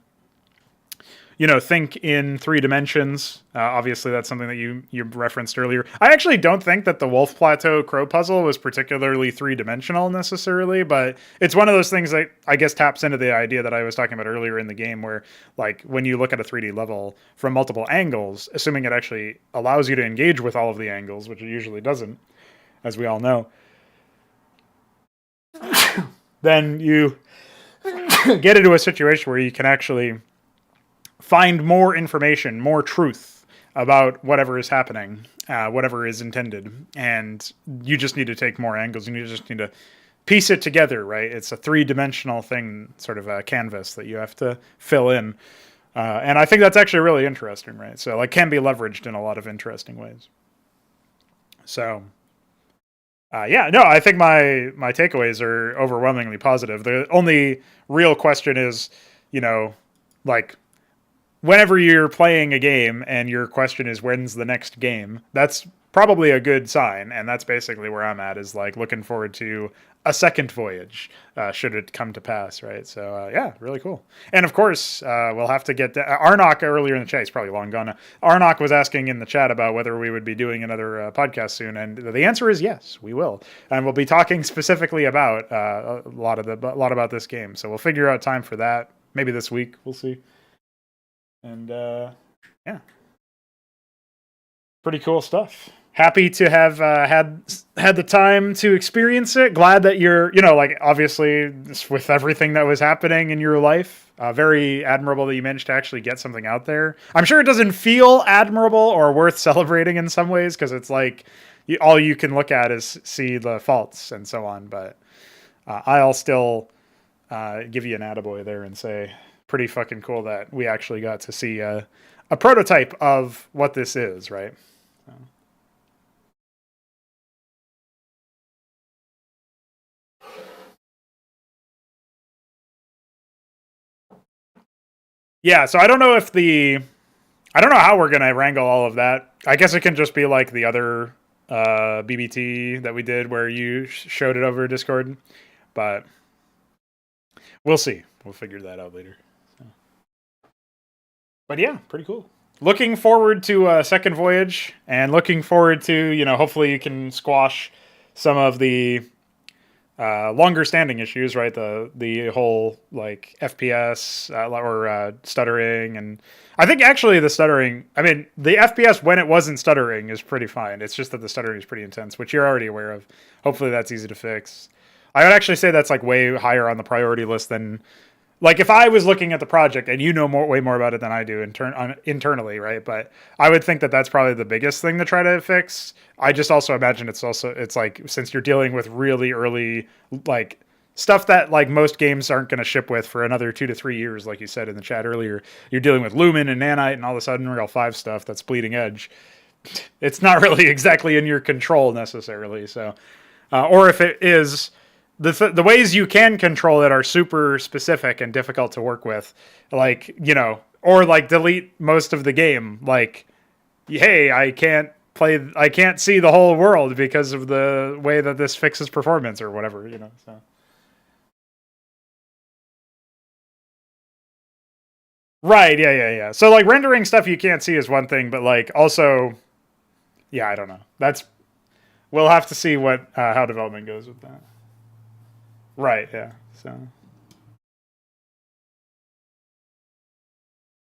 think in 3 dimensions. Obviously, that's something that you referenced earlier. I actually don't think that the Wolf Plateau Crow puzzle was particularly 3-dimensional necessarily, but it's one of those things that I guess taps into the idea that I was talking about earlier in the game, where, like, when you look at a 3D level from multiple angles, assuming it actually allows you to engage with all of the angles, which it usually doesn't, as we all know, then you get into a situation where you can actually find more information, more truth about whatever is happening, whatever is intended. And you just need to take more angles, and you just need to piece it together, right? It's a 3-dimensional thing, sort of a canvas that you have to fill in. And I think that's actually really interesting, right? So, like, can be leveraged in a lot of interesting ways. So, I think my takeaways are overwhelmingly positive. The only real question is, like, whenever you're playing a game and your question is when's the next game, that's probably a good sign. And that's basically where I'm at, is like looking forward to a second voyage, should it come to pass, right? So, really cool. And of course, we'll have to get Arnok earlier in the chat. He's probably long gone now. Arnok was asking in the chat about whether we would be doing another podcast soon. And the answer is yes, we will. And we'll be talking specifically about a lot about this game. So we'll figure out time for that. Maybe this week, we'll see. And pretty cool stuff. Happy to have had the time to experience it. Glad that you're, obviously with everything that was happening in your life, very admirable that you managed to actually get something out there. I'm sure it doesn't feel admirable or worth celebrating in some ways, because it's like all you can look at is see the faults and so on. But I'll still give you an attaboy there and say, pretty fucking cool that we actually got to see a prototype of what this is, right? So. Yeah, so I don't know how we're gonna wrangle all of that. I guess it can just be like the other BBT that we did where you showed it over Discord, but we'll see. We'll figure that out later. But yeah, pretty cool. Looking forward to a second voyage, and looking forward to, hopefully you can squash some of the longer standing issues, right? The whole, like, FPS or stuttering. And I think actually the stuttering, the FPS when it wasn't stuttering is pretty fine. It's just that the stuttering is pretty intense, which you're already aware of. Hopefully that's easy to fix. I would actually say that's, like, way higher on the priority list than... Like, if I was looking at the project, and you know way more about it than I do internally, right? But I would think that that's probably the biggest thing to try to fix. I just also imagine it's like, since you're dealing with really early, like, stuff that like most games aren't going to ship with for another 2 to 3 years, like you said in the chat earlier. You're dealing with Lumen and Nanite and all of a sudden Unreal 5 stuff that's bleeding edge. It's not really exactly in your control necessarily. So, or if it is, the ways you can control it are super specific and difficult to work with, like, you know, or like delete most of the game. Like, hey, I can't see the whole world because of the way that this fixes performance or whatever, you know. So. Right, yeah. So like rendering stuff you can't see is one thing, but like also, yeah, I don't know. We'll have to see what how development goes with that. Right, yeah. So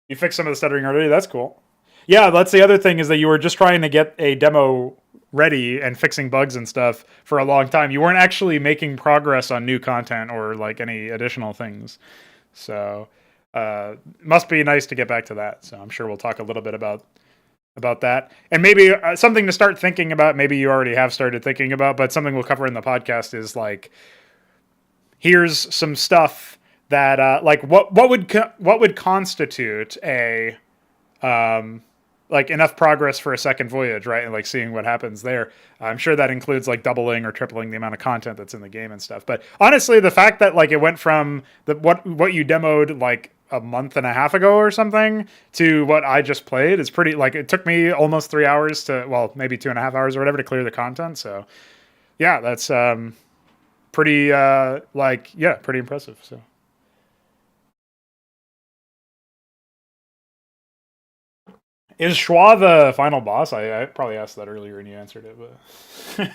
you fixed some of the stuttering already. That's cool. Yeah, that's the other thing is that you were just trying to get a demo ready and fixing bugs and stuff for a long time. You weren't actually making progress on new content or like any additional things. So must be nice to get back to that. So I'm sure we'll talk a little bit about that. And maybe something to start thinking about, maybe you already have started thinking about, but something we'll cover in the podcast is like, here's some stuff that like what would constitute a like enough progress for a second voyage, right? And like seeing what happens there. I'm sure that includes like doubling or tripling the amount of content that's in the game and stuff. But honestly, the fact that like it went from what you demoed like a month and a half ago or something to what I just played is pretty, like, it took me almost 3 hours to, well, maybe 2.5 hours or whatever to clear the content. So yeah, that's pretty pretty impressive. So is Schwa the final boss? I probably asked that earlier and you answered it, but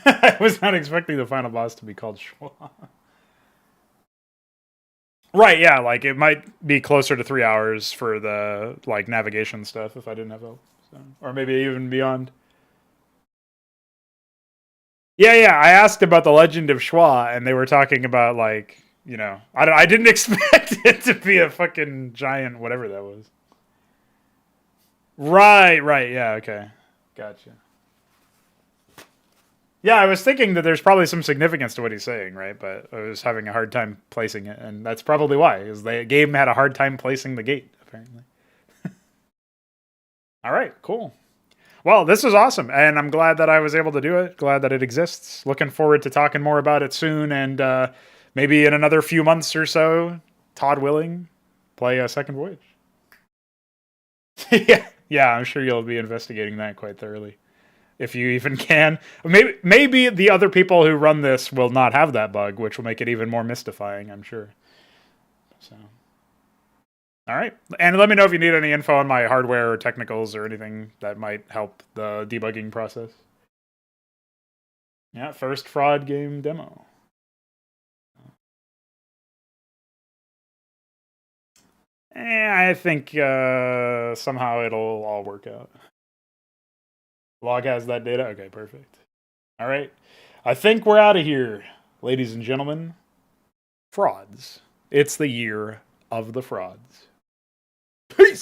I was not expecting the final boss to be called Schwa. Right, yeah, like it might be closer to 3 hours for the like navigation stuff if I didn't have help, so, or maybe even beyond. Yeah, I asked about the Legend of Schwa, and they were talking about like, you know, I didn't expect it to be a fucking giant whatever that was. Right, yeah, okay, gotcha. Yeah, I was thinking that there's probably some significance to what he's saying, right? But I was having a hard time placing it, and that's probably why, because the game had a hard time placing the gate, apparently. All right, cool. Well, this is awesome, and I'm glad that I was able to do it. Glad that it exists. Looking forward to talking more about it soon, and maybe in another few months or so, Todd willing, play a second voyage. yeah, I'm sure you'll be investigating that quite thoroughly. If you even can. Maybe the other people who run this will not have that bug, which will make it even more mystifying, I'm sure. So, all right. And let me know if you need any info on my hardware or technicals or anything that might help the debugging process. Yeah, first fraud game demo. I think somehow it'll all work out. Log has that data? Okay, perfect. All right. I think we're out of here, ladies and gentlemen. Frauds. It's the year of the frauds. Peace!